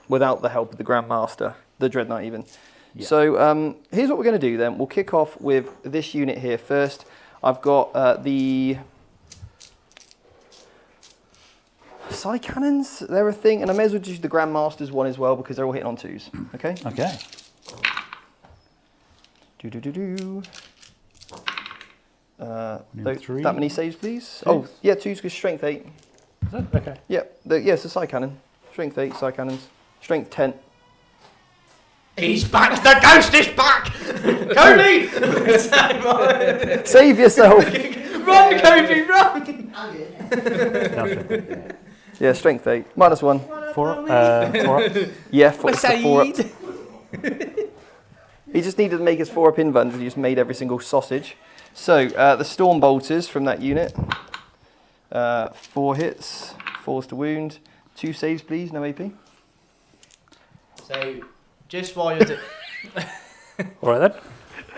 without the help of the Grandmaster, the Dread Knight even. Yeah. So here's what we're going to do then. We'll kick off with this unit here first. I've got the Psy Cannons, they're a thing, and I may as well just use the Grandmaster's one as well because they're all hitting on 2s. Okay? Okay. Three. That many saves, please. Oh, yeah, 2's because strength 8. Is that? Okay. Yeah, it's a Psy Cannon. Strength 8, Psy Cannons. Strength 10. He's back! The ghost is back! Cody! Save yourself! Run, Cody, run! Yeah, strength 8. -1. 4 up. 4 up. Yeah, it's the 4 up. Saeed. He just needed to make his 4 up invulns and he just made every single sausage. So, the Storm Bolters from that unit. 4 hits, 4s to wound. 2 saves, please, no AP. So, just while you're All right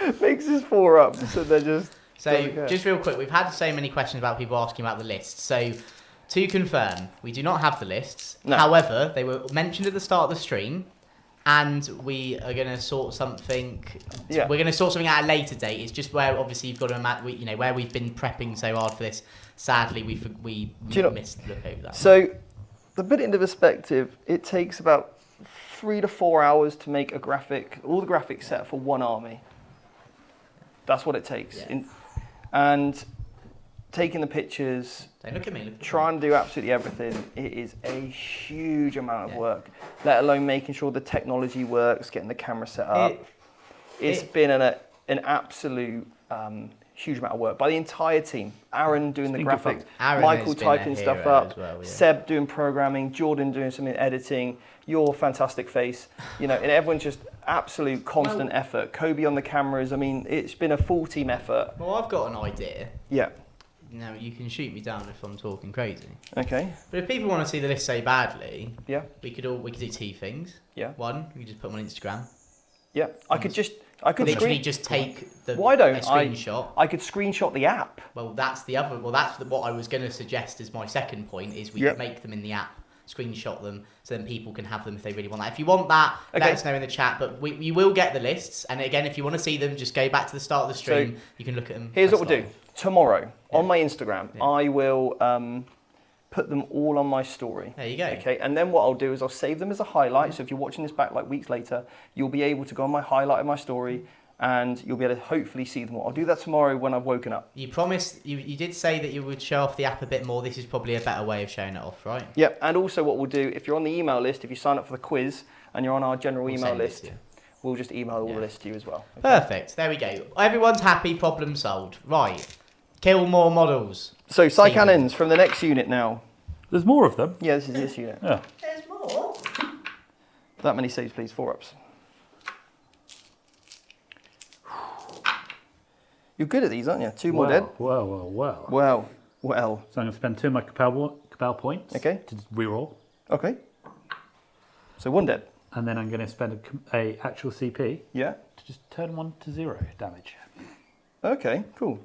then. Makes his 4 up, so they're just... So, just real quick, we've had so many questions about people asking about the lists. So, to confirm, we do not have the lists. No. However, they were mentioned at the start of the stream, and we are going to sort something. Yeah. We're going to sort something at a later date. It's just where obviously you've got to imagine, where we've been prepping so hard for this. Sadly, we Do you know- missed look over that. So, to put it into perspective, it takes about 3 to 4 hours to make a graphic, all the graphics set for one army. That's what it takes. Yeah. And taking the pictures, Don't look at me. Look at try and do absolutely everything. It is a huge amount of work, let alone making sure the technology works, getting the camera set up. It's been an absolute huge amount of work by the entire team. Aaron doing the been good graphics, Aaron Michael has been a typing stuff hero up, as well, yeah. Seb doing programming, Jordan doing some editing, your fantastic face, and everyone's just absolute constant effort. Kobe on the cameras. I mean, it's been a full team effort. Well, I've got an idea. Yeah. Now, you can shoot me down if I'm talking crazy. Okay. But if people want to see the list so badly, Yeah. we could do 2 things. Yeah. One, we could just put them on Instagram. Yeah. I could Literally just take the Why don't a screenshot. I could screenshot the app. Well, that's the other. Well, that's what I was going to suggest as my second point. Is we Yep. could make them in the app, screenshot them, so then people can have them if they really want that. If you want that, Okay. let us know in the chat. But you will get the lists. And again, if you want to see them, just go back to the start of the stream. You can look at them. Here's what press we'll do. live. Tomorrow Yeah. on my Instagram, Yeah. I will put them all on my story. There you go. Okay, and then what I'll do is I'll save them as a highlight. So if you're watching this back like weeks later, you'll be able to go on my highlight of my story, and you'll be able to hopefully see them all. I'll do that tomorrow when I've woken up. You promised. You did say that you would show off the app a bit more. This is probably a better way of showing it off, right? Yep, and also what we'll do, if you're on the email list, if you sign up for the quiz and you're on our general We'll email send it list, to you. we'll just email all Yeah. the list to you as well. Okay? Perfect. There we go. Everyone's happy. Problem solved. Right. Kill more models. So, Psy Cannons from the next unit now. There's more of them. Yeah, this is this unit. Yeah. There's more. That many saves, please. 4 ups. You're good at these, aren't you? 2 more dead. Well. Well. So I'm going to spend 2 of my Cabal points. Okay. To just reroll. Okay. So 1 dead. And then I'm going to spend a actual CP Yeah. to just turn 1 to 0 damage. Okay. Cool.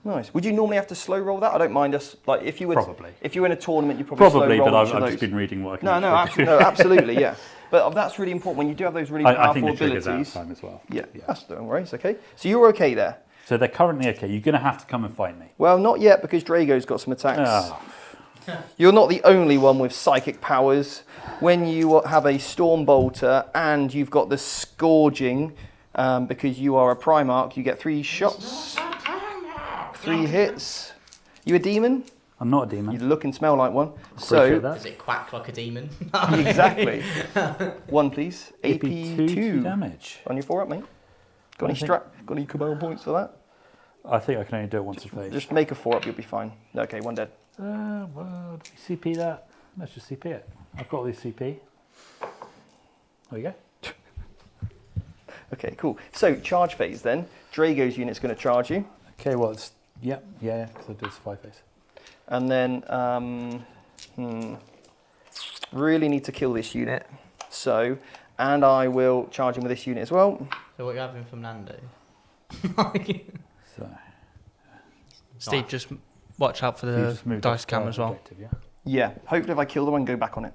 Nice. Would you normally have to slow roll that? I don't mind us. Like if you were Probably. if you were in a tournament, you probably slow Probably, roll but each of I've those. just been reading what I can No, actually do. absolutely, yeah. But that's really important when you do have those really I powerful think the trigger's out of abilities. time as well. Yeah, that's don't worry, it's okay. So you're okay there. So they're currently okay. You're going to have to come and find me. Well, not yet because Drago's got some attacks. Oh. You're not the only one with psychic powers. When you have a Storm Bolter and you've got the Scourging, because you are a Primarch, you get 3 shots, 3 hits. You a demon? I'm not a demon. You look and smell like one. Appreciate So that. Does it quack like a demon? exactly. 1, please. AP 2 2 damage. on your 4 up, mate. Got any got any Cabal points for that? I think I can only do it once a phase. Just make a 4 up, you'll be fine. Okay, 1 dead. Well, do we CP that? Let's just CP it. I've got all these CP. There we go. Okay, cool. So charge phase then. Drago's unit's going to charge you, Okay, well, it's... Yeah, because I do this 5 phase. and then really need to kill this unit. So, and I will charge him with this unit as well. So what are you having from Nando? So, Steve, just watch out for you the just moved dice off cam the as well. objective, yeah? Yeah. Hopefully, if I kill the one, go back on it.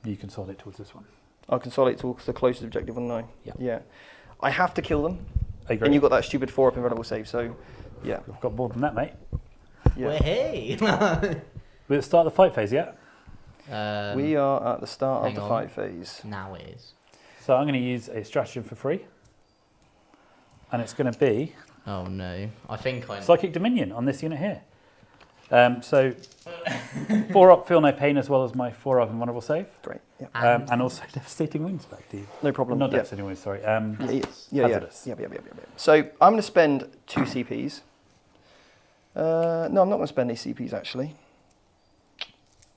You consolidate towards this one. I'll consolidate towards the closest objective on 9. Yeah. Yeah. I have to kill them, I agree. and you've got that stupid 4 up invulnerable save. So, yeah. I've got more than that, mate. Yeah. Well, hey. We're at the start of the fight phase, yeah? We are at the start of hang the on. fight phase. Now it is. So I'm going to use a stratagem for free. And it's going to be Oh no. I think I know. Psychic Dominion on this unit here. So 4 up, feel no pain, as well as my 4 up invulnerable save. Great. Yeah. And also Devastating Wounds back to you. No problem. Not Yeah. Devastating Wounds, sorry. Yeah. Hazardous. Yeah. So I'm going to spend 2 CPs. No, I'm not going to spend any CPs actually.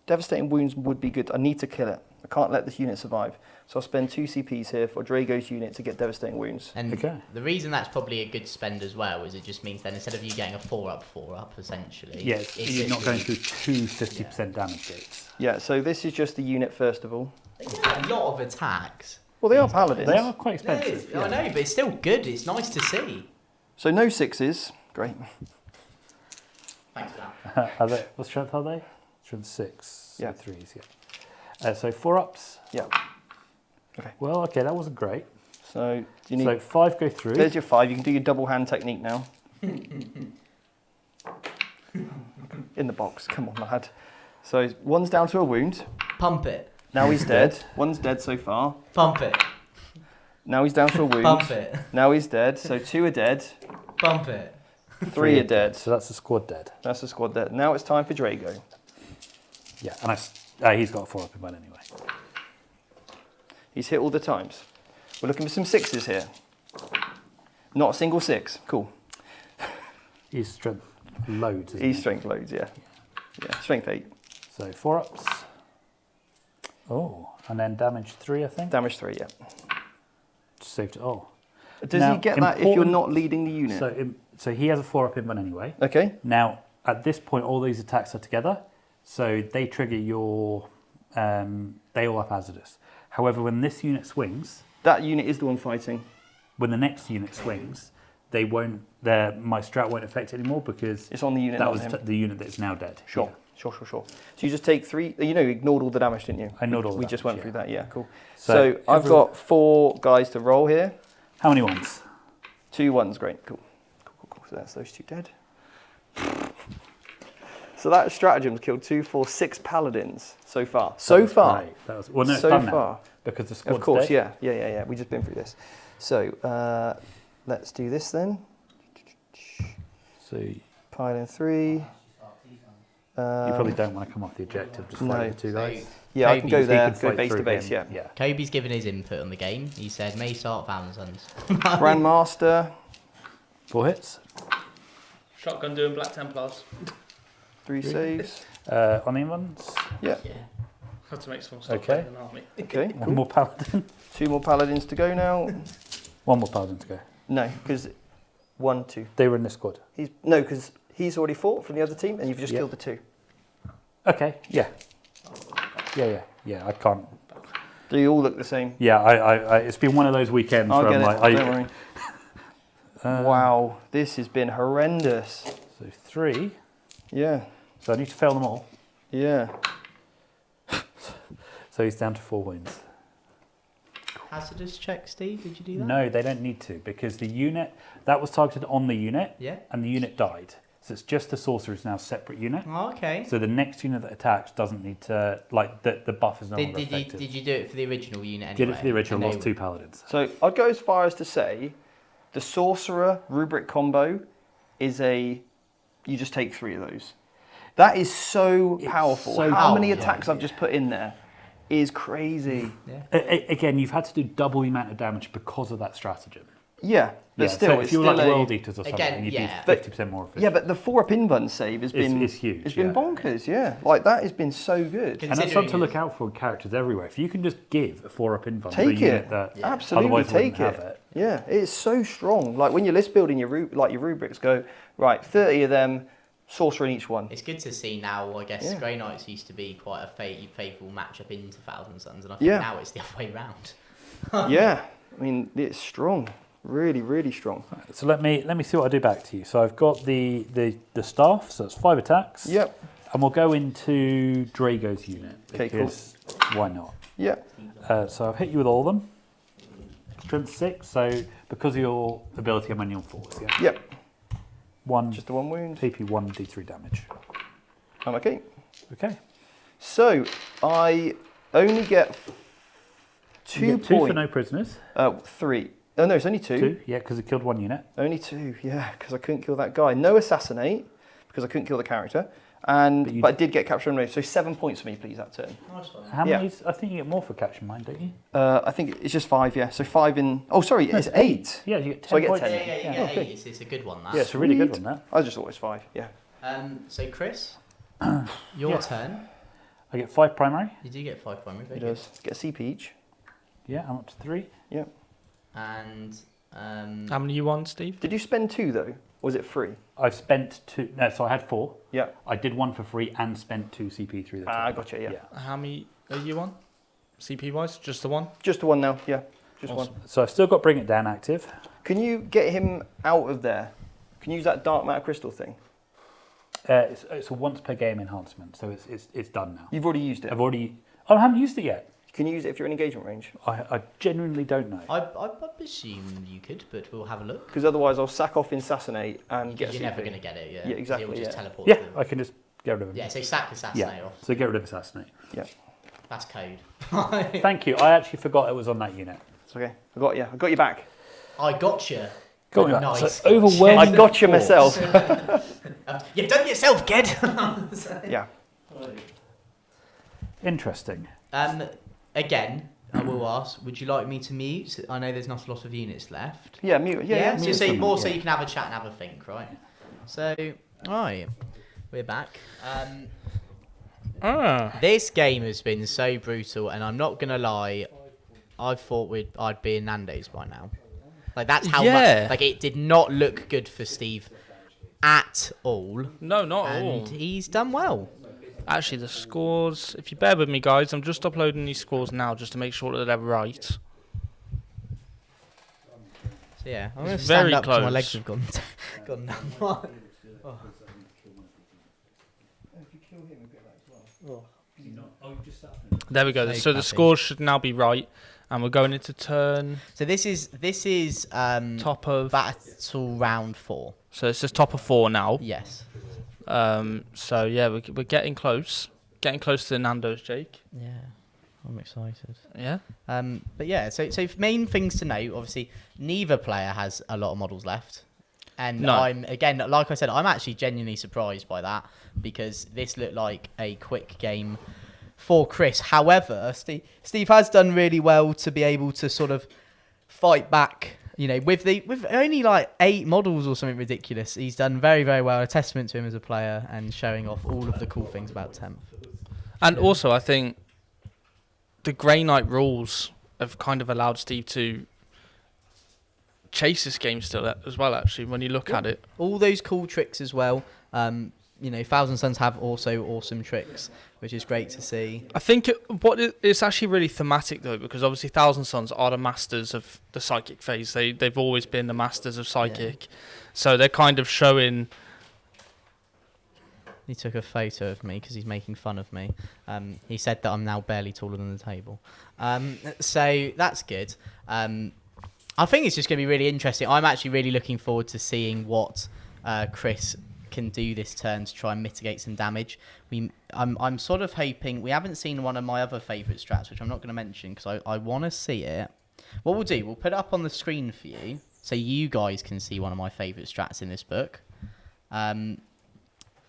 Devastating Wounds would be good. I need to kill it. I can't let this unit survive. So I'll spend 2 CPs here for Drago's unit to get Devastating Wounds. And Okay. the reason that's probably a good spend as well is it just means then instead of you getting a 4 up essentially. Yeah, it's you're not going literally- through 2 50% damage gates. Yeah, so this is just the unit first of all. A lot of attacks. Well, they are paladins. They are quite No, expensive. I know, but it's still good. It's nice to see. So no 6s. Great. Thanks for that. Are they, what strength are they? Strength 6. So Yeah. 3s, yeah. So 4-ups. Yeah. Well, okay, that wasn't great. So do you need? So 5 go through. There's your 5. You can do your double hand technique now. In the box. Come on, lad. So 1's down to a wound. Pump it. Now he's dead. 1's dead so far. Pump it. Now he's down to a wound. Pump it. Now he's dead. So 2 are dead. Pump it. 3 are dead. So that's the squad dead. That's the squad dead. Now it's time for Drago. Yeah, and he's got a 4-up in mine anyway. He's hit all the times. We're looking for some 6s here. Not a single 6. Cool. He's strength loads, isn't He's he? strength loads, yeah. Yeah, strength 8. So 4-ups. Oh, and then damage 3, I think. Damage 3, yeah. Saved. Oh. Does Now, he get that if you're important- not leading the unit? So he has a 4-up in one anyway. Okay. Now, at this point, all these attacks are together, so they trigger your. They all have hazardous. However, when this unit swings, That unit is the one fighting. when the next unit swings, they won't. My strat won't affect it anymore because It's on the unit, that not was him. the unit that's now dead. Sure. Yeah. Sure. So you just take 3. You ignored all the damage, didn't you? I ignored all the We just damage, went yeah. through that. Yeah, cool. So So I've got 4 guys to roll here. How many ones? 2 1s, great. Cool. So that's those 2 dead. So that stratagem's killed 2, 4, 6 paladins so far. So That was far. great. That was, well, no, it's So done far. now because the squad's Of course, dead. yeah. We just been through this. So let's do this then. So you Pile in 3. probably don't want to come off the objective. Just no. fight the 2 guys. Yeah, I can go Kobe's- there. He can Go fight base to through base. him. Yeah. Kobe's given his input on the game. He said, may start Thousand Sons. Grandmaster. 4 hits. Shotgun doing Black Templars. 3 saves. On the ones. Yeah. Had to make some stuff Okay. in an army. Okay. One Cool. more paladin. 2 more paladins to go now. One more paladin to go. No, because 1, 2. They were in this squad. Because he's already fought from the other team, and you've just Yeah. killed the 2. Okay. Yeah. Yeah. I can't. Do you all look the same? Yeah. I it's been one of those weekends I'll where get I'm it. like, Don't worry. Wow, this has been horrendous. So 3. Yeah. So I need to fail them all. Yeah. So he's down to 4 wounds. Hazardous check, Steve. Did you do that? No, they don't need to because the unit that was targeted on the unit, Yeah. and the unit died. So it's just the sorcerer's now a separate unit. Oh, okay. So the next unit that attacks doesn't need to the buff is no longer Did you effective. did you do it for the original unit anyway? Did it for the original, And they lost 2 paladins. So I'd go as far as to say the sorcerer rubric combo is you just take 3 of those. That is so It's powerful. so How many powerful, attacks I've just put in there is crazy. Again, you've had to do double the amount of damage because of that stratagem. Yeah, but Yeah, still, so it's if you were still like a... World Eaters or something, Again, you'd yeah. be 50% more efficient. Yeah, but the 4-up invuln save has been... It's huge, It's been yeah. bonkers, yeah. Like, that has been so good. And that's Considering something to it- look out for in characters everywhere. If you can just give a 4-up invuln to a Take unit it. that Absolutely otherwise take wouldn't it. have it. Yeah, it's so strong. Like, when you're list building your rubrics, go, right, 30 of them, sorcerer in each one. It's good to see now. I guess Yeah. Grey Knights used to be quite a faithful matchup into Thousand Sons, and I think Yeah. now it's the other way round. Yeah, I mean, it's strong. Really, really strong. So let me see what I do back to you. So I've got the staff, so it's 5 attacks. Yep, And we'll go into Drago's unit. Okay, cool. Because why not? yep. So I've hit you with all of them. Strength 6, so because of your ability, I'm only on 4s, yeah? Yep, 1 just the 1 wound. PP 1 D3 damage. I'm okay. Okay. So, I only get You 2 get 2 for points. no prisoners. 3. Oh, no, it's only 2. 2, yeah, because it killed 1 unit. Only 2, yeah, because I couldn't kill that guy. No assassinate, because I couldn't kill the character. And but I did get capture and raid. So 7 points for me, please, that turn. Nice one. How Yeah. many? I think you get more for catching mine, don't you? I think it's just 5, yeah. So 5 in... Oh, sorry, it's 8. Yeah, you get 10 So I get points. 10. Yeah, you Yeah, get okay. 8. It's a good one. That. Yeah, it's a really good Sweet. one, that. I just thought it was 5, yeah. So Chris, your Yeah. turn. I get 5 primary. You do get 5 primary. It Very good. does. Get a CP each. Yeah, I'm up to 3. Yeah. And How many you want, Steve? Did you spend 2, though? Or was it 3? I've spent 2. No, so I had 4. Yeah. I did 1 for free and spent 2 CP through the Ah, turn. gotcha, yeah. How many are you on? CP wise? Just the one? Just the one now, yeah. Just Awesome. one. So I've still got Bring It Down active. Can you get him out of there? Can you use that dark matter crystal thing? It's a once per game enhancement, so it's done now. You've already used it. I haven't used it yet. Can you use it if you're in engagement range? I genuinely don't know. I presume you could, but we'll have a look. Because otherwise I'll sack off Assassinate and get a You're CP. never going to get it, yeah. Yeah, exactly, You'll just yeah. teleport Yeah, to them. I can just get rid of him. Yeah, so sack Assassinate Yeah, off. so get rid of Assassinate. Yeah, That's code. Thank you. I actually forgot it was on that unit. it's okay. I got you. I got you back. I gotcha. Got me back. Nice. So overwhelming. I got you myself. You've done it yourself, kid. Yeah. Interesting. Again, I will ask, would you like me to mute? I know there's not a lot of units left. Yeah, mute. Yeah. So, mute so them. more so yeah. you can have a chat and have a think, right? So, right, we're back. This game has been so brutal, and I'm not gonna lie, I thought I'd be in Nando's by now. Like that's how much. Like it did not look good for Steve at all. No, not at And all. he's done well. Actually, the scores, if you bear with me, guys, I'm just uploading these scores now just to make sure that they're right. So yeah, I'm gonna It's stand very up till my close. legs have gone numb. Oh. There we go. So So the crappy. scores should now be right. And we're going into turn So this is top of... battle round 4. So it's just top of 4 now. Yes. So yeah, we're getting close. Getting close to the Nando's, Jake. Yeah, I'm excited. Yeah? But yeah, so main things to note. Obviously, neither player has a lot of models left, and No. I'm again, like I said, I'm actually genuinely surprised by that because this looked like a quick game for Chris. However, Steve has done really well to be able to sort of fight back. You know, with only like 8 models or something ridiculous, he's done very, very well. A testament to him as a player and showing off all of the cool things about 10th. And also, I think the Grey Knight rules have kind of allowed Steve to chase this game still as well, actually, when you look at it. All those cool tricks as well. You know, Thousand Suns have also awesome tricks, which is great to see. I think it's actually really thematic, though, because obviously Thousand Suns are the masters of the psychic phase. They've always been the masters of psychic. Yeah. So they're kind of showing... He took a photo of me because he's making fun of me. He said that I'm now barely taller than the table. So that's good. I think it's just going to be really interesting. I'm actually really looking forward to seeing what Chris can do this turn to try and mitigate some damage. I'm sort of hoping... We haven't seen one of my other favourite strats, which I'm not going to mention because I want to see it. What we'll do, we'll put it up on the screen for you so you guys can see one of my favourite strats in this book.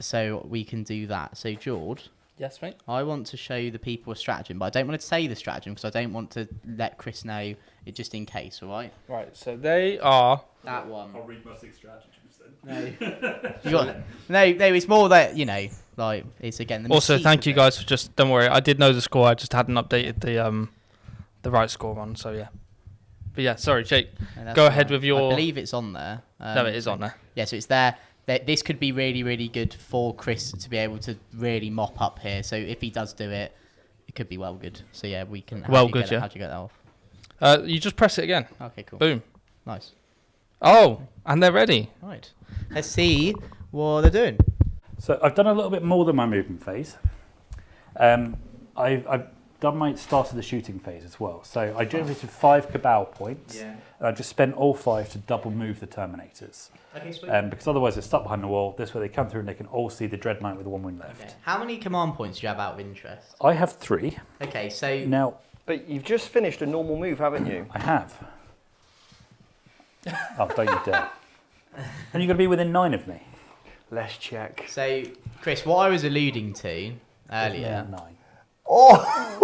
So we can do that. So, George... Yes, mate? I want to show the people a stratagem, but I don't want to say the stratagem because I don't want to let Chris know it just in case, all right? Right, so they are... That one. I'll read my 6 stratagems then. No, it's more that, you know, like, it's again... The Also, mystique thank of you it. guys for just... Don't worry, I did know the score, I just hadn't updated the right score on, so yeah. But yeah, sorry, Jake. No, that's Go all ahead right. with your... I believe it's on there. No, it is on there. Yeah, so it's there. This could be really, really good for Chris to be able to really mop up here. So if he does do it, it could be well good. So yeah, we can... Well good, yeah. How'd you get that off? You just press it again. Okay, cool. Boom. Nice. Oh, and they're ready. Right. Let's see what they're doing. So I've done a little bit more than my movement phase. I've done my start of the shooting phase as well. So I generated 5 Cabal points. Yeah. And I just spent all 5 to double move the Terminators. Okay, sweet. Because otherwise they're stuck behind the wall. This way they come through and they can all see the Dread Knight with the 1 wing left. Okay. How many command points do you have out of interest? I have 3. Okay, so... Now, But you've just finished a normal move, haven't you? I have. Oh, don't you dare. And you're going to be within 9 of me. Let's check. So, Chris, what I was alluding to earlier... Yeah, 9. Oh!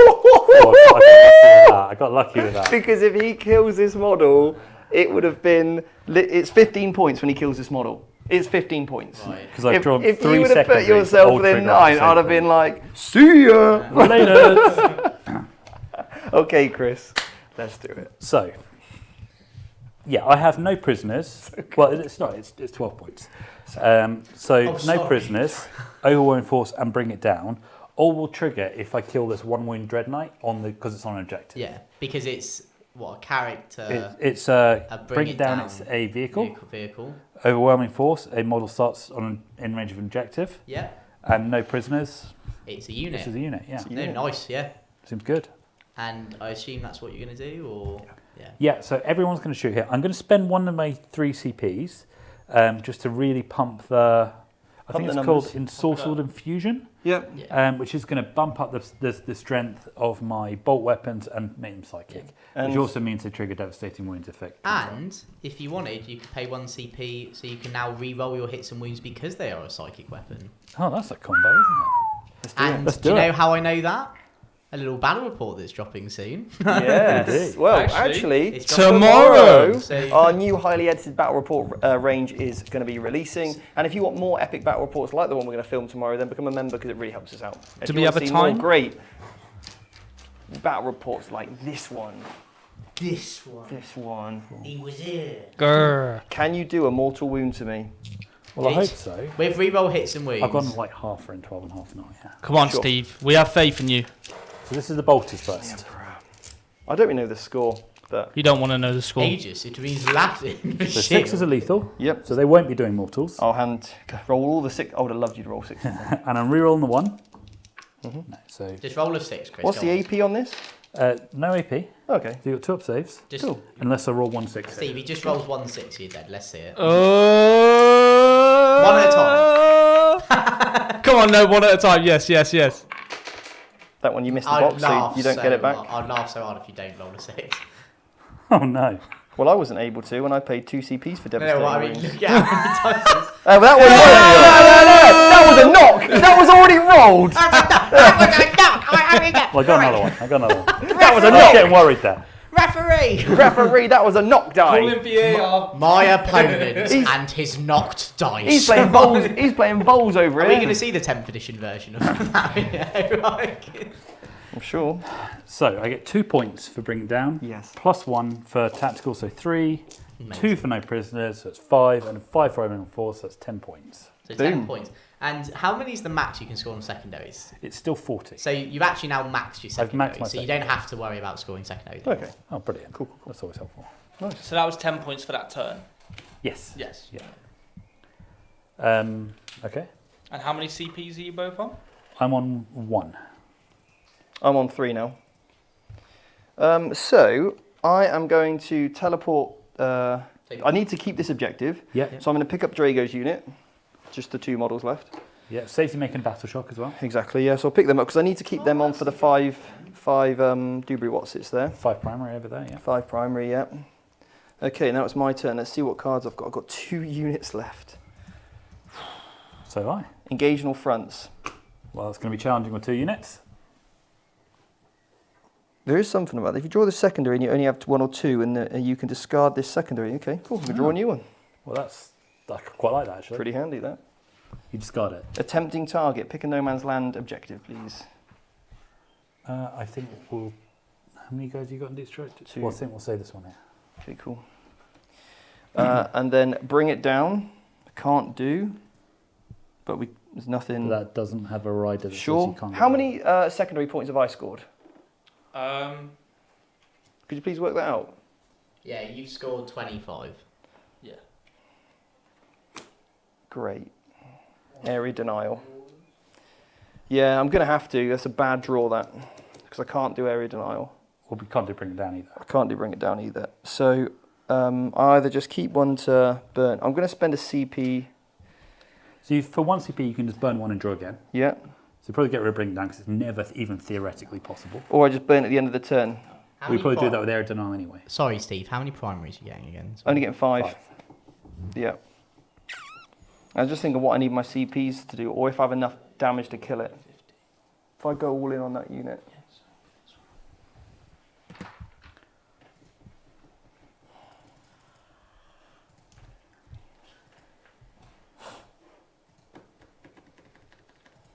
Oh, I got lucky with that. Because if he kills this model, it would have been... It's 15 points when he kills this model. It's 15 points. Right. Because I've drawn 3 If you would have put secondaries, yourself all within trigger 9, at I'd the have same been point. like, see ya! Later. Okay, Chris, let's do it. So, yeah, I have no prisoners. Well, it's not. It's 12 points. So no sorry. prisoners. Overwhelming force and bring it down. all will trigger if I kill this 1 wound Dread Knight because it's on an objective. Yeah, because it's what a character. It's bring it it down. down. It's a vehicle. Vehicle. Overwhelming force. A model starts in range of an objective. Yeah. And no prisoners. It's a unit. This is a unit. Yeah. No, nice. Yeah. Seems good. And I assume that's what you're going to do, or yeah. Yeah. So everyone's going to shoot here. I'm going to spend one of my 3 CPs just to really pump the. I think it's called Ensorcelled Infusion. Yep. Yeah. Which is going to bump up the strength of my bolt weapons and make them psychic, which also means they trigger devastating wounds effect. And if you wanted, you could pay 1 CP, so you can now re-roll your hits and wounds because they are a psychic weapon. Oh, that's a combo, isn't it? And Let's do do you it. know how I know that? A little battle report that's dropping soon. Yes. Indeed. Well, Actually, actually, it's tomorrow. So- our new highly edited battle report range is going to be releasing. And if you want more epic battle reports like the one we're going to film tomorrow, then become a member because it really helps us out. If Do you we want have to a see more time? great battle reports like this one. This one. This one. He was here. Grr. Can you do a mortal wound to me? Well, I hope It's- so. With re-roll hits and wounds. I've gone like half for in 12 and half now. Yeah. Come on, Sure. Steve. We have faith in you. So this is the bolters first. I don't really know the score, but You don't want to know the score. Aegis, it means Latin. So 6 are lethal. yep. So they won't be doing mortals. I'll roll all the 6. I would have loved you to roll 6. And I'm re-rolling the 1. No, so Just roll a 6, Chris. What's go the on. AP on this? no AP. Okay. So you've got 2 up saves. Just, Cool. Unless I roll 1 6. Steve, he just rolls 1 6, you're dead. Let's see it. One at a time. Come on, no, one at a time. Yes, yes, yes. That one you missed the I'd box, so laugh you don't get it back. I'd laugh so hard if you don't roll a 6. Oh no. Well, I wasn't able to, and I paid 2 CPs for devastating No, I mean, wounds. look at how many times. Well, that was that was a knock. That was already rolled. Well, I got another one. That was a I was knock. getting worried there. Referee! Referee, that was a knock die. VAR. My opponent He's- and his knocked dice. He's playing bowls. He's playing bowls over Are we here. going to see the 10th edition version of that video? I'm sure. So I get 2 points for bringing down. Yes. Plus 1 for tactical, so 3. Amazing. 2 for no prisoners, so it's 5, and 5 for overwhelming force, so that's 10 points. So Boom. 10 points. And how many is the max you can score on secondaries? It's still 40. So you've actually now maxed your I've maxed secondaries, my so you don't have to worry about scoring secondaries. Okay. Oh, brilliant. Cool. That's always helpful. So that was 10 points for that turn. Yes. Yes. Yeah. Okay. And how many CPs are you both on? I'm on 1. I'm on 3 now. So I am going to teleport. I need to keep this objective, Yeah. so I'm going to pick up Drago's unit. Just the 2 models left. Yeah. Safety making battle shock as well. Exactly. Yeah. So I'll pick them up because I need to keep them on for the 5 Dubry Watsits there. 5 primary over there. Yeah. 5 primary. Yeah. Okay. Now it's my turn. Let's see what cards I've got. I've got 2 units left. So have I. Engage in all fronts. Well, it's going to be challenging with 2 units. There is something about that. If you draw the secondary and you only have 1 or 2, and you can discard this secondary. Okay, cool. We can draw a new one. Well, I quite like that actually. Pretty handy, that. You discard it. Attempting target. Pick a no man's land objective, please. I think we'll. How many guys have you got in Detroit? 2. Well, I think we'll say this one here. Okay, cool. And then bring it down. Can't do. But there's nothing. That doesn't have a rider. That says Sure. you can't How go many secondary points have I scored? Could you please work that out? Yeah, you've scored 25. Yeah. Great. Area denial. Yeah, I'm going to have to. That's a bad draw, that. Because I can't do area denial. Well, we can't do bring it down either. I can't do bring it down either. So I either just keep 1 to burn. I'm going to spend a CP. So for 1 CP, you can just burn 1 and draw again. Yeah. So you probably get rid of bring it down because it's never even theoretically possible. Or I just burn at the end of the turn. How We many probably do that with air denial anyway. Sorry, Steve. How many primaries are you getting again? Only getting 5. 5. Yeah. I was just thinking what I need my CPs to do, or if I have enough damage to kill it. If I go all in on that unit.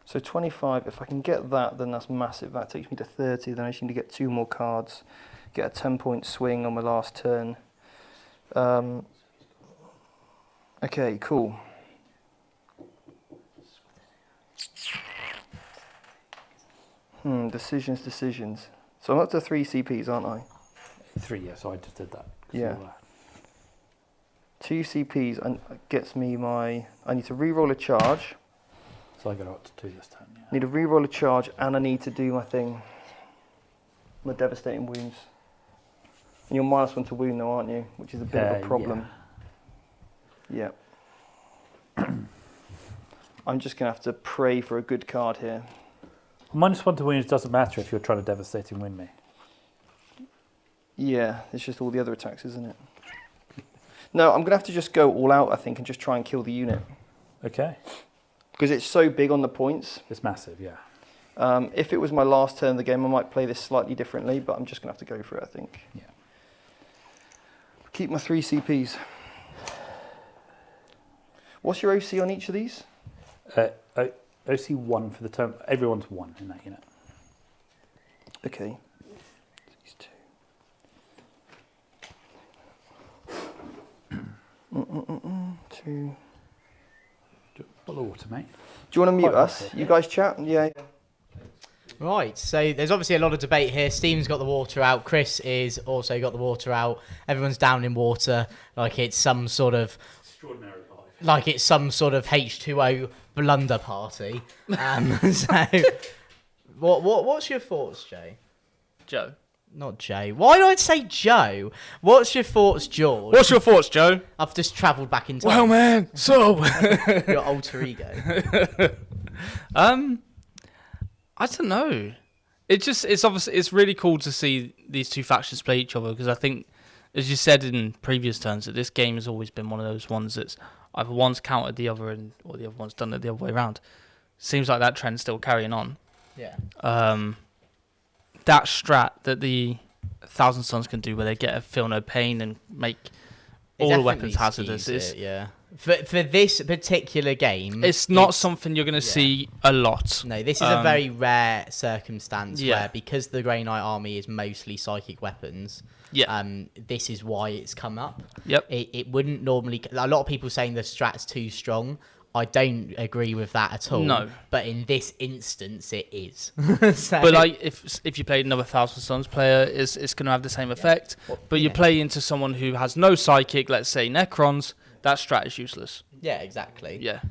So 25, if I can get that, then that's massive. That takes me to 30, then I just need to get 2 more cards. Get a 10-point swing on my last turn. Okay, cool. Decisions. So I'm up to 3 CPs, aren't I? 3, yeah, so I just did that. Yeah. 2 CPs and gets me my... I need to re-roll a charge. So I got up to 2 this time, yeah. Need to re-roll a charge and I need to do my thing. My devastating wounds. And you're -1 to wound though, aren't you? Which is a bit of a problem. Yeah. I'm just going to have to pray for a good card here. -1 to wounds doesn't matter if you're trying to devastating wound me. Yeah, it's just all the other attacks, isn't it? No, I'm going to have to just go all out, I think, and just try and kill the unit. Okay. Because it's so big on the points. It's massive, yeah. If it was my last turn of the game, I might play this slightly differently, but I'm just going to have to go for it, I think. Yeah. Keep my 3 CPs. What's your OC on each of these? OC 1 for the turn. Everyone's 1 in that unit. Okay. These 2. 2. Bottle of water, mate. Do you want to mute Quite us? hot, You guys chat? Yeah. Right, so there's obviously a lot of debate here. Steven's got the water out. Chris is also got the water out. Everyone's down in water, like it's some sort of Extraordinary life. like it's some sort of H2O blunder party. So, what's your thoughts, Jay? Joe. Not Jay. Why did I say Joe? What's your thoughts, George? What's your thoughts, Joe? I've just travelled back in time. Well, man, so Your alter ego. I don't know. It's really cool to see these two factions play each other because I think, as you said in previous turns, that this game has always been one of those ones that's either one's countered the other or the other one's done it the other way around. Seems like that trend's still carrying on. Yeah. That strat that the Thousand Suns can do, where they get a feel no pain and make all the weapons hazardous, yeah. For this particular game, it's not something you're going to see a lot. No, this is a very rare circumstance Yeah. where, because the Grey Knight army is mostly psychic weapons, this is why it's come up. Yep. It wouldn't normally... A lot of people saying the strat's too strong. I don't agree with that at all. No. But in this instance, it is. So, But like, if you played another Thousand Suns player, it's going to have the same effect. But you play into someone who has no psychic, let's say Necrons, that strat is useless. yeah, exactly. Yeah.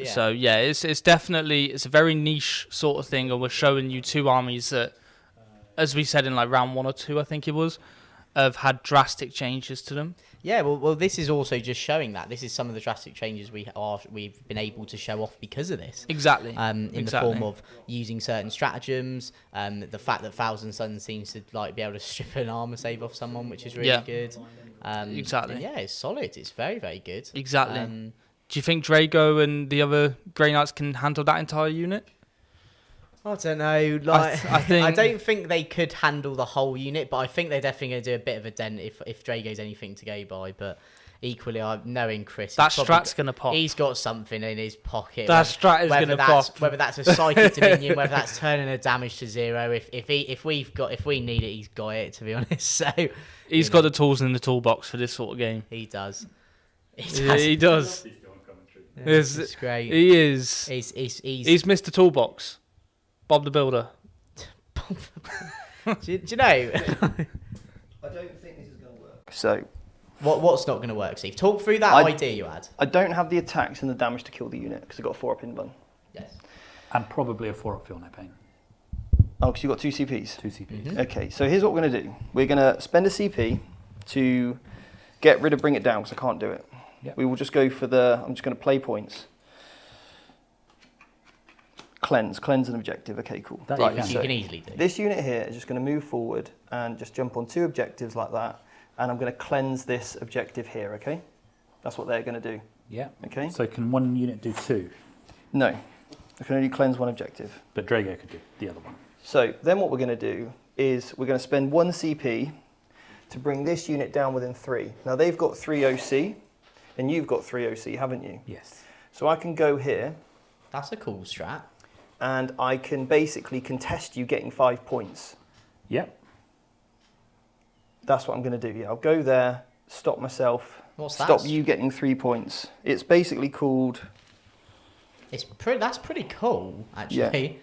So yeah. It's definitely, it's a very niche sort of thing, and we're showing you two armies that, as we said in like round 1 or 2, I think it was, have had drastic changes to them. Yeah, well, this is also just showing that. This is some of the drastic changes we've been able to show off because of this. Exactly. In the form of using certain stratagems, the fact that Thousand Suns seems to like be able to strip an armor save off someone, which is really good. Exactly. Yeah, it's solid. It's very, very good. Exactly. Do you think Drago and the other Grey Knights can handle that entire unit? I don't know. Like, I think I don't think they could handle the whole unit, but I think they're definitely going to do a bit of a dent if Drago's anything to go by. But equally, knowing Chris, that strat's going to pop. He's got something in his pocket. That strat is going to pop. Whether that's a psychic dominion, whether that's turning the damage to 0. If we need it, he's got it. To be honest, so he's got the tools in the toolbox for this sort of game. He does. He does. Yeah, it's great. He is. He's He's Mr. Toolbox. Bob the Builder. do you know? I don't think this is going to work. So, What's not going to work, Steve? Talk through that idea you had. I don't have the attacks and the damage to kill the unit because I've got a 4-up in bun. Yes. And probably a 4-up feel no pain. Oh, because you've got 2 CPs? 2 CPs. Mm-hmm. Okay, so here's what we're going to do. We're going to spend a CP to get rid of Bring It Down because I can't do it. Yep. We will just go for I'm just going to play points. Cleanse an objective. Okay, cool. That Right, You can easily do. this unit here is just going to move forward and just jump on 2 objectives like that, and I'm going to cleanse this objective here, okay? That's what they're going to do, Yeah. okay? So can one unit do 2? No, I can only cleanse 1 objective. But Drago could do the other one. So then what we're going to do is we're going to spend 1 CP to bring this unit down within 3. Now they've got 3 OC, and you've got 3 OC, haven't you? Yes. So I can go here, That's a cool strat. and I can basically contest you getting 5 points. Yep. That's what I'm going to do. Yeah, I'll go there, stop myself, What's stop that? you getting 3 points. It's basically called. That's pretty cool, actually.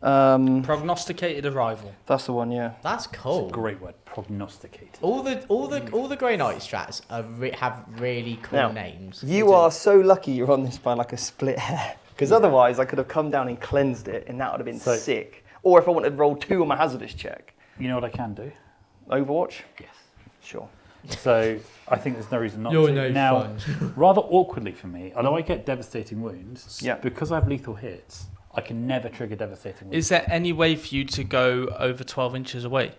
Prognosticated arrival. That's the one, yeah. That's cool. Great word, prognosticated. All the Grey Knight strats have really cool Now, names. You are so lucky you're on this by like a split hair. Because otherwise I could have come down and cleansed it and that would have been sick. Or if I wanted to roll 2 on my hazardous check. You know what I can do? Overwatch? Yes. Sure. So I think there's no reason not You're to. no Now, fun. rather awkwardly for me, although I get devastating wounds, Yeah. because I have lethal hits, I can never trigger devastating wounds. Is there any way for you to go over 12 inches away?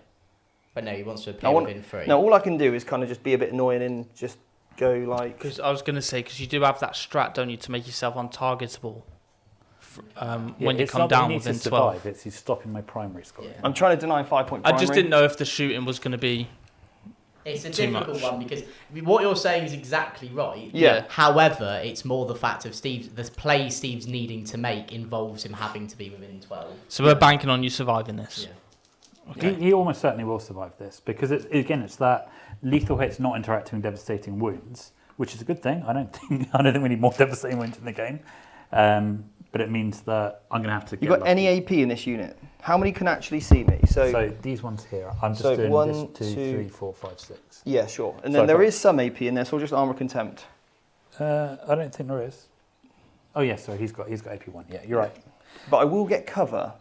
But no, he wants to appear within 3. No, all I can do is kind of just be a bit annoying and just go like... Because I was going to say, because you do have that strat, don't you, to make yourself untargetable when you it's come not that down he needs within to 12. survive, it's he's stopping my primary score. Yeah. I'm trying to deny 5-point primary. I just didn't know if the shooting was going to be... It's a Too difficult much. one because what you're saying is exactly right. Yeah. However, it's more the fact of the play Steve's needing to make involves him having to be within 12. So we're banking on you surviving this. Yeah. Okay. He almost certainly will survive this because it's that lethal hits not interacting with devastating wounds, which is a good thing. I don't think we need more devastating wounds in the game, but it means that I'm going to have to. You got any AP in this unit? How many can actually see me? So these ones here, I'm just so doing 1, this 2, 2, 3, 4, 5, 6. Yeah, sure. And So then there I've got- is some AP in there, so I'll just armor contempt. I don't think there is. Oh yes, sorry, he's got AP1. Yeah, you're right. But I will get cover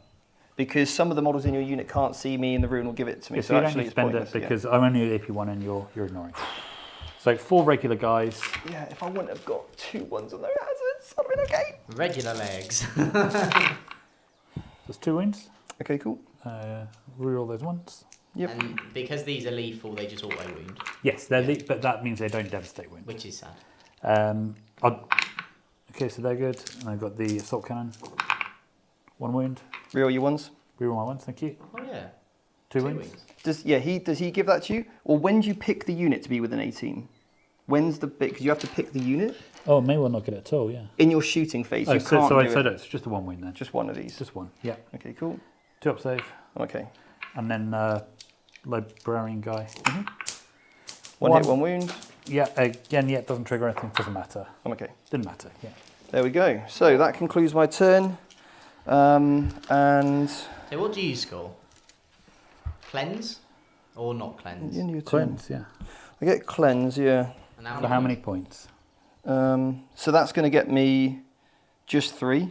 because some of the models in your unit can't see me and the rune will give it to me. If So you don't actually need to it's spend pointless. it because I'm only AP1 and you're ignoring. So 4 regular guys. Yeah, if I wouldn't have got 2 ones on their hazards, I'd have been okay. Regular legs. There's 2 wounds. Okay, cool. Reroll those ones. Yep. And because these are lethal, they just auto wound, Yes, but that means they don't devastate wounds. which is sad. Okay, so they're good. And I've got the assault cannon. 1 wound. Reroll your ones. Reroll my ones, thank you. Oh yeah. 2 Two wounds. wings. Does he give that to you? Or when do you pick the unit to be within 18? When's the bit? Because you have to pick the unit Oh, may well not get it at all, yeah. in your shooting phase. Oh, You so can't do it. it's just a 1 wound then. Just one of these. Just 1, yeah. Okay, cool. 2 up save. Okay. And then librarian guy. One hit, 1 wound. Yeah, again, yeah, it doesn't trigger anything, doesn't matter. Okay. Didn't matter, yeah. There we go. So that concludes my turn. And So what do you score? Cleanse or not cleanse? in your turn. Cleanse, yeah. I get cleanse, yeah. And For how many points? So that's going to get me just 3.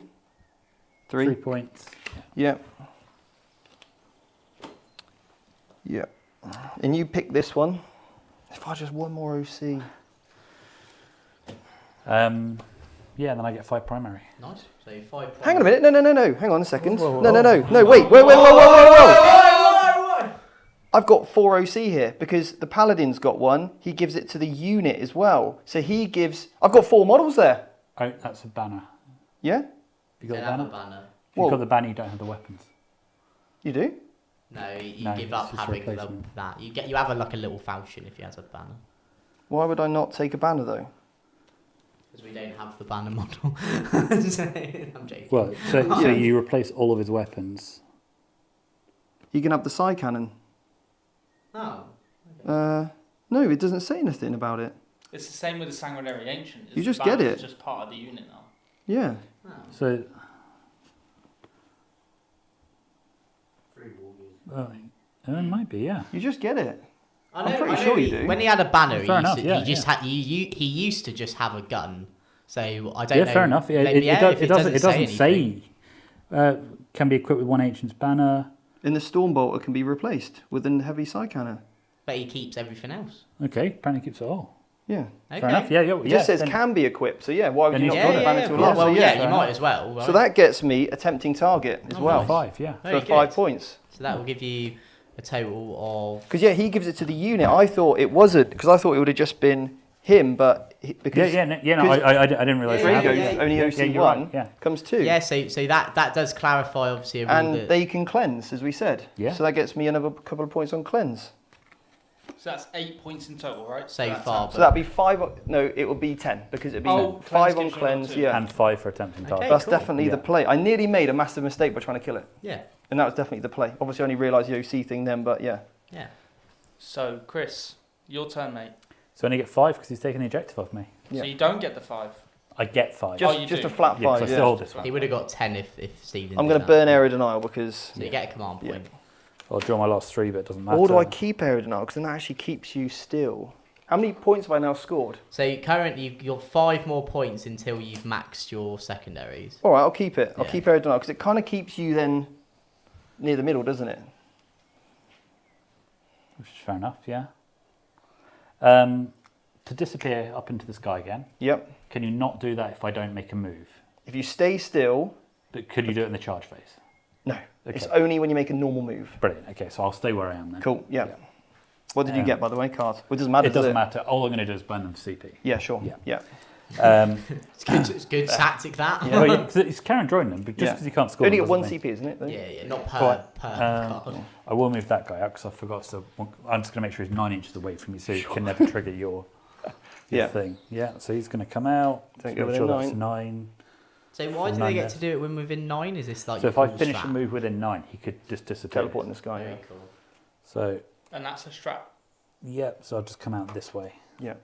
3 points. Yeah. Yeah. And you pick this one. If I just 1 more OC. Yeah, then I get 5 primary. Nice. So 5 Hang on a minute. No. Hang on a second. Whoa, whoa, No. whoa. No, wait. Whoa. I've got 4 OC here because the Paladin's got 1. He gives it to the unit as well. So he gives... I've got 4 models there. Oh, that's a banner. Yeah? You got Don't the have a banner? banner. If you've Whoa. got the banner, you don't have the weapons. You do? No, you No, give it's up just a having replacement. that. You have like a little falchion if you had a banner. Why would I not take a banner though? Because we don't have the banner model. I'm joking. Well, so you replace all of his weapons. You can have the side cannon. Oh. No, it doesn't say anything about it. It's the same with the Sanguinary Ancient. You just get it. It's just part of the unit now. Yeah. Oh. So, it might be, yeah. You just get it. I pretty sure you do. When he had a banner, Fair enough, he yeah, just yeah. had he used to just have a gun. So I don't Yeah, know. fair enough. Yeah, maybe, if it doesn't anything. say. Can be equipped with 1 ancient's banner. And the Stormbolter can be replaced with a heavy side cannon. But he keeps everything else. Okay, apparently keeps it all. Yeah. Okay. Fair enough. Yeah, It just says then- can be equipped. So yeah, why would Then you not he's put got a it. banner to a lot? well, So yeah, yeah. you fair might enough. as well. Right? So that gets me a tempting target as Oh, well 5, yeah. Very for good. 5 points. So that will give you a total of. Because yeah, he gives it to the unit. I thought it wasn't because I thought it would have just been him, but because No, I didn't realise Yeah, that. yeah, yeah. only Yeah, OC1 you're right, yeah. comes 2. Yeah, so that does clarify obviously a rule And that they can cleanse, as we said. Yeah. So that gets me another couple of points on cleanse. So that's 8 points in total, right? so that's far. So that'd be 5. No, it would be 10 because it'd be Oh, 5 cleanse on gives you cleanse. another two. Yeah. And 5 for attempting target. Okay. That's cool. definitely the Yeah. play. I nearly made a massive mistake by trying to kill it. Yeah, And that was definitely the play. Obviously, I only realised the OC thing then, but yeah. yeah. So, Chris, your turn, mate. So I only get 5 because he's taken the objective off me. Yeah. So you don't get the 5. I get 5. Oh, you Just do? a flat Yeah, 'cause 5. I Yeah. still hold this one. He would have got 10 if Stephen. I'm going going to burn Area Denial because. So you get a command point. I'll draw my last 3, but it doesn't matter. Or do I keep Area Denial? Because then that actually keeps you still. How many points have I now scored? So currently you're 5 more points until you've maxed your secondaries. All right, I'll keep it. I'll Yeah. keep Area Denial because it kind of keeps you then near the middle, doesn't it? Which is fair enough, yeah. To disappear up into the sky again, Yep. can you not do that if I don't make a move? If you stay still, But could you do it in the charge phase? no. Okay. It's only when you make a normal move. Brilliant. Okay, so I'll stay where I am then. Cool. Yeah. What did you Um, get, by the way? Cards. Well, it doesn't matter. It doesn't matter. All I'm going to do is burn them for CP. Yeah, sure. Yeah. Yeah. It's good tactic that. Well, yeah, 'cause it's carrying drawing them, but just Yeah. because you can't score Only them get 1 doesn't mean- CP, isn't it? though? Yeah, not per Quite. card. I will move that guy out because I forgot. So I'm just going to make sure he's 9 inches away from you, so you can never trigger your Yeah. thing. Yeah. So he's going to come out. Don't Just go make within sure that's 9. 9. So why do they 9 get there. to do it when within 9? Is this like So your if I full finish strat? a move within 9, he could just disappear. Teleport in the sky. Very Yeah. cool. So And that's a strap. yeah. So I'll just come out this way. Yeah.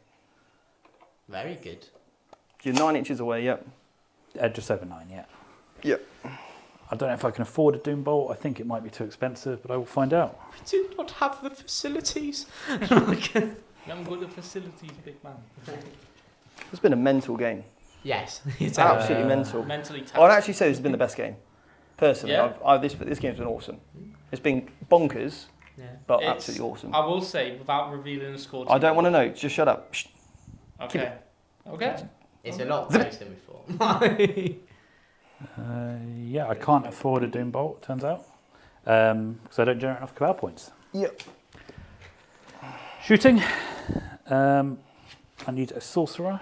Very good. You're 9 inches away. Yep. Just over 9. Yeah. Yep. I don't know if I can afford a Doom Bolt. I think it might be too expensive, but I will find out. We do not have the facilities. You haven't got the facilities, big man. It's been a mental game. Yes. Absolutely mental. Mentally taxed. I'd actually say this has been the best game. Personally, Yeah. this game's been awesome. It's been bonkers, Yeah. but It's- absolutely awesome. I will say, without revealing the score. I don't want to know. Just shut up. Shh. Okay. Okay. It's a lot closer than we thought. Yeah, I can't afford a Doom Bolt. Turns out, because I don't generate enough Cabal points. Yep. Shooting. I need a sorcerer.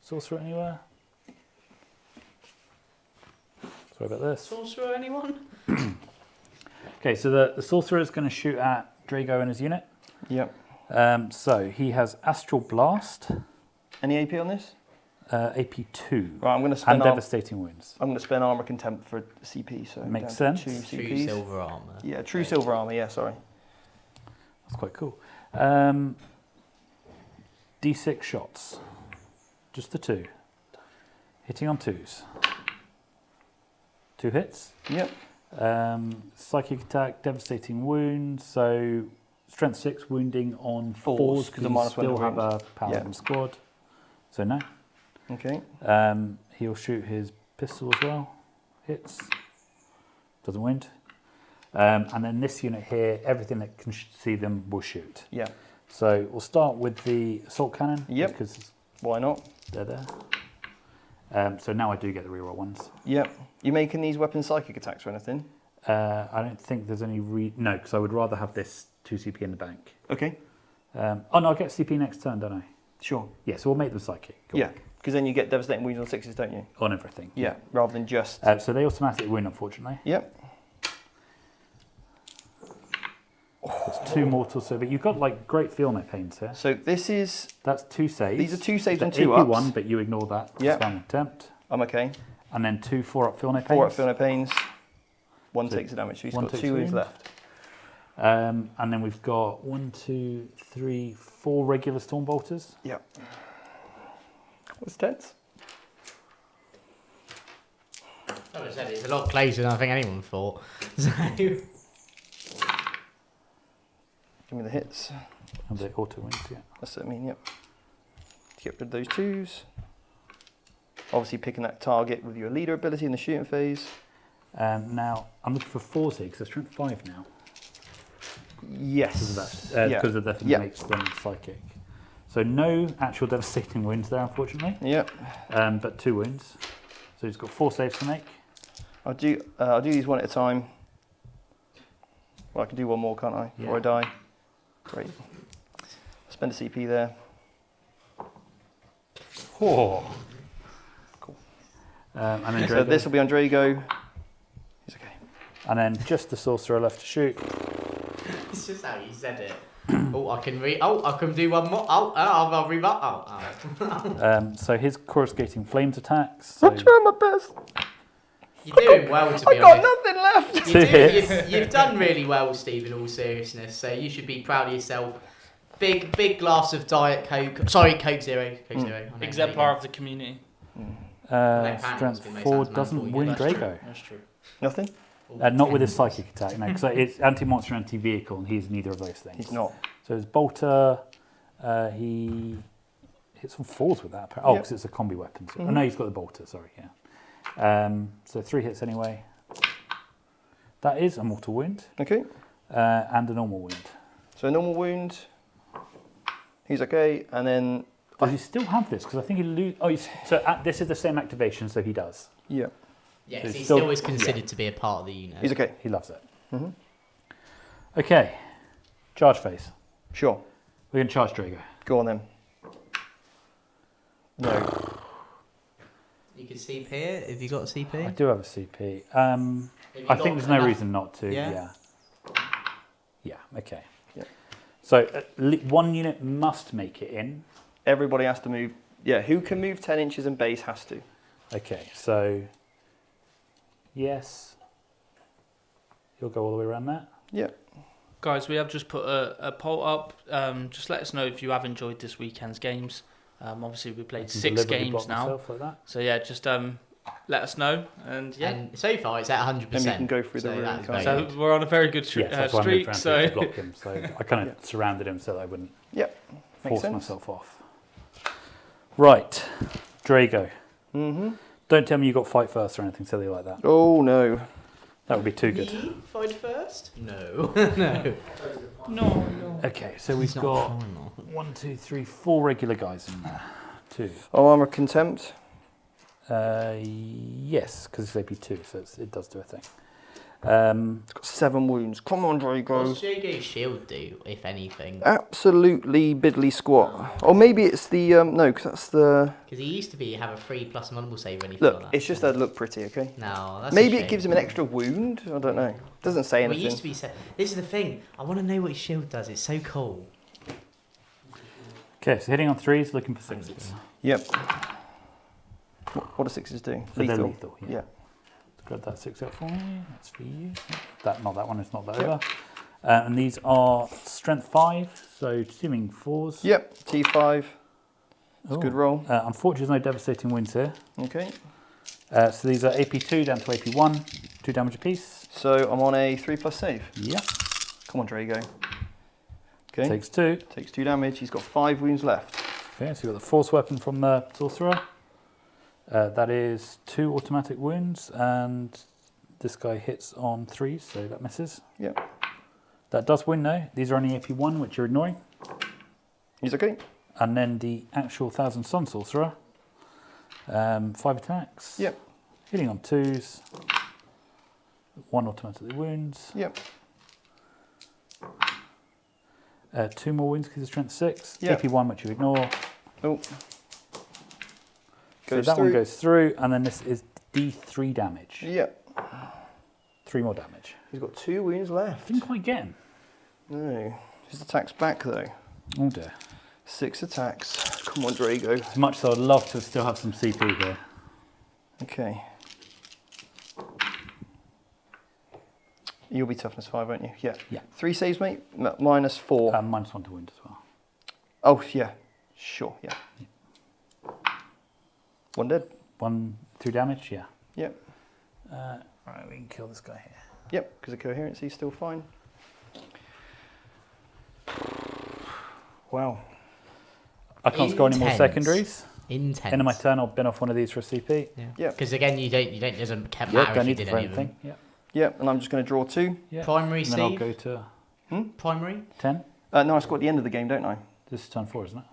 Sorcerer anywhere? Sorry about this. Sorcerer, anyone? Okay, so the sorcerer is going to shoot at Drago and his unit. Yep. So he has Astral Blast, Any AP on this? AP2, Right, I'm going to and spend. Devastating Wounds. I'm going to spend Armor Contempt for CP. So Makes down to sense. 2 True CPs. silver armor. Yeah, true silver armor. Yeah, sorry. That's quite cool. D6 shots. Just the 2. Hitting on 2s. 2 hits. Yep. Psychic attack, devastating wound. So strength 6 wounding on 4s 'cause because the you minus one still to have a range. paladin Yeah. squad. So no. Okay. He'll shoot his pistol as well. Hits. Doesn't wound. And then this unit here, everything that can see them will shoot. Yeah. So we'll start with the assault cannon. Yep. Because Why not? they're there. So now I do get the reroll ones. Yep. You making these weapons psychic attacks or anything? I don't think there's any no, because I would rather have this 2 CP in the bank. Okay. Oh no, I get CP next turn, don't I? Sure. Yeah, so we'll make them psychic. Cool. Yeah. Because then you get devastating wounds on 6s, don't you? On everything. Yeah. Rather than just. So they automatically win, unfortunately. Yep. There's 2 mortals, so but you've got like great feel no pains here. So this is. That's 2 saves. These are 2 saves So and 2 AP1, ups. but you ignore that. Yep. Spam attempt. I'm okay. And then 2 4-up feel no pains. 4 at feel no pains. 1 So takes the damage. So he's one got takes 2 wounds wound. left. And then we've got 1, 2, 3, 4 regular storm bolters. Yep. What's tense? Like I said, it's a lot closer than I think anyone thought. So, Give me the hits. And the auto wins, yeah. That's what I mean, yep. To get rid of those 2s. Obviously picking that target with your leader ability in the shooting phase. Now, I'm looking for 4s here because they're strength 5 now. Yes. Because of that. Yeah. Because of the thing Yeah. that makes them psychic. So no actual devastating wounds there, unfortunately. Yep. But 2 wounds. So he's got 4 saves to make. I'll do these one at a time. Well, I can do one more, can't I? Before I die. Great. Spend a CP there. Oh. Cool. And then So Drago. this will be on Drago. He's okay. And then just the sorcerer left to shoot. it's just how you said it. I can do one more. I'll read that. So his coruscating flames attacks. So I'm trying my best. You're doing well, to be I got honest. nothing left. Two hits. You've done really well, Steve, in all seriousness. So you should be proud of yourself. Big glass of Diet Coke. Sorry, Coke Zero. Coke Zero. I know, Exemplar of the community. Panda's Strength been made 4 sounds doesn't man for you. win That's Drago. true. That's true. Nothing? Not with his psychic attack, no, because it's anti-monster, anti-vehicle, and he's neither of those things. He's not. So his bolter, he hits on 4s with that. Oh, Yep. because it's a combi weapon. So, oh, no, he's got the bolter, sorry, yeah. So 3 hits anyway. That is a mortal wound, Okay. and a normal wound. So normal wound. He's okay, and then Does he still have this? Because I think he lose. Oh, this is the same activation, so he does. yeah, Yeah, So 'cause he's he's still- still is considered to be a part of the unit. he's okay. He loves it. Mhm. Okay, charge phase. Sure. We're going to charge Drago. Go on then. No. You can CP it. Have you got a CP? I do have a CP. Have you I got think there's no enough? reason not to. Yeah? Yeah, okay. Yeah. So one unit must make it in. Everybody has to move. Yeah, who can move 10 inches and base has to. Okay, so yes. You'll go all the way around that. Yeah. Guys, we have just put a poll up. Just let us know if you have enjoyed this weekend's games. Obviously, we I played can 6 deliberately games block now. myself like that. So yeah, just let us know. And yeah, And so far it's at 100%. And we can go through the so room, that's can't very so good. we're on a very good Yes, that's why I moved streak. around So to block him. So I kind of surrounded him so that I wouldn't Yep. Makes force sense. myself off. Right, Drago. Mm-hmm. Don't tell me you got fight first or anything silly like that. Oh no. That would be too good. Me? Fight first? No. no. Okay, so we've It's not got final. 1, 2, 3, 4 regular guys in there. 2. Oh, armor contempt. Yes, because it's AP2, so it does do a thing. It's got 7 wounds. Come on, What's Drago. Jago's shield do, if anything? Absolutely biddly squat. Or maybe it's the no, because that's the Because he used to have a 3+ multiple save or anything look. like that. It's just that look pretty, okay? No, that's a Maybe it shame. gives him an extra wound. I don't know. Doesn't say Well, it anything. used to be. This is the thing. I want to know what his shield does. It's so cool. Okay, so hitting on 3s, looking for 6s. Yep. What do 6s do? So they're lethal, yeah. Yeah. Grab that 6 up for me. That's for you. Not that one. It's not that Yep. over. And these are strength 5, so assuming 4s. Yep. T5. That's a good Ooh. roll. Unfortunately, there's no devastating wounds here. Okay. So these are AP2 down to AP1, 2 damage apiece. So I'm on a 3+ save. Yeah. Come on, Drago. Okay. Takes 2. Takes 2 damage. He's got 5 wounds left. Okay, so you've got the force weapon from the sorcerer. That is 2 automatic wounds, and this guy hits on 3s, so that misses. Yep. That does win though. These are only AP1, which you're ignoring. He's okay. And then the actual 1000 Sun Sorcerer. 5 attacks. Yep. Hitting on 2s. 1 automatically wounds. Yep. 2 more wounds because of strength 6. Yep. AP1, which you ignore. Oh. So Goes that through. one goes through, and then this is D3 damage. Yep. 3 more damage. He's got 2 wounds left. Didn't quite get him. No. His attack's back though. Oh dear. 6 attacks. Come on, Drago. As much as I'd love to still have some CP here. Okay. You'll be toughness 5, won't you? Yeah. Yeah. 3 saves, mate. Minus 4. -1 to wound as well. Oh, yeah. Sure, yeah. 1 dead. 1 through damage, yeah. Yep. Right, we can kill this guy here. Yep, because the coherency's still fine. Wow. I can't score any more Intense. secondaries. Intense. End of my turn, I'll bin off one of these for a CP. Yeah. Yep. Because again, you don't. It doesn't Yeah, matter if don't you need to did for any of them. anything. Yeah. Yep, and I'm just going to draw 2. Yeah. Primary And then I'll Steve. go to Primary. 10. No, I scored at the end of the game, don't I? This is turn 4, isn't it?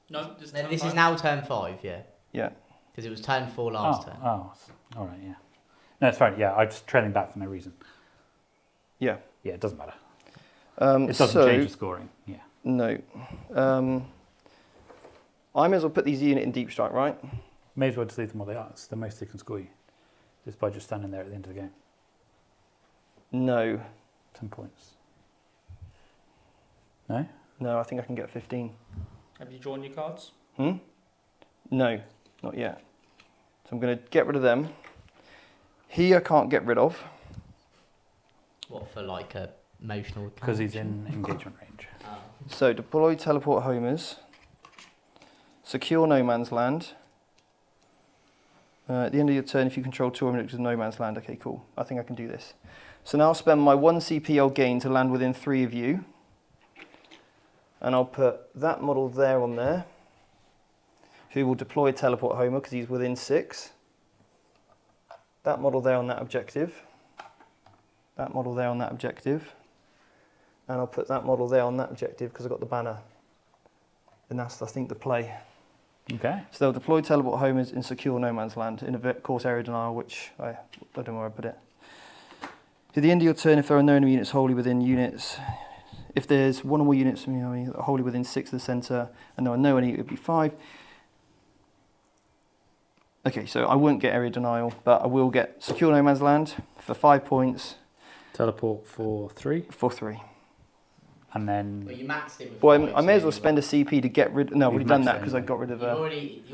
no, This is now turn 5. Yeah. Yeah. Because it was turn 4 last turn. Oh, all right, yeah. No, it's fine. Yeah, I'm just trailing back for no reason. Yeah. Yeah, it doesn't matter. It doesn't so, change the scoring. Yeah. No. I may as well put these unit in deep strike, right? May as well just leave them what they are. It's the most they can score you. Just by just standing there at the end of the game. No. 10 points. No? No, I think I can get 15. Have you drawn your cards? No, not yet. So I'm going to get rid of them. He I can't get rid of. What for like a emotional? Because he's in engagement range. So deploy teleport homers. Secure no man's land. At the end of your turn, if you control 2 objects with no man's land, okay, cool. I think I can do this. So now I'll spend my 1 CP I'll gain to land within 3 of you. And I'll put that model there on there, who will deploy teleport Homer because he's within 6. That model there on that objective. That model there on that objective. And I'll put that model there on that objective because I've got the banner. And that's, I think, the play. Okay. So they'll deploy teleport homers in secure no man's land in a course area denial, which I don't know where I put it. To the end of your turn, if there are no enemy units wholly within units, if there's 1 or more units from the army that are wholly within 6 of the centre, and there are no enemy, it would be 5. Okay, so I won't get area denial, but I will get secure no man's land for 5 points. Teleport for 3. For 3. And then... But you maxed it with Well, 5, I may as well so spend a CP to get rid... No, I've already You've done maxed that it because I anyway. got rid of... all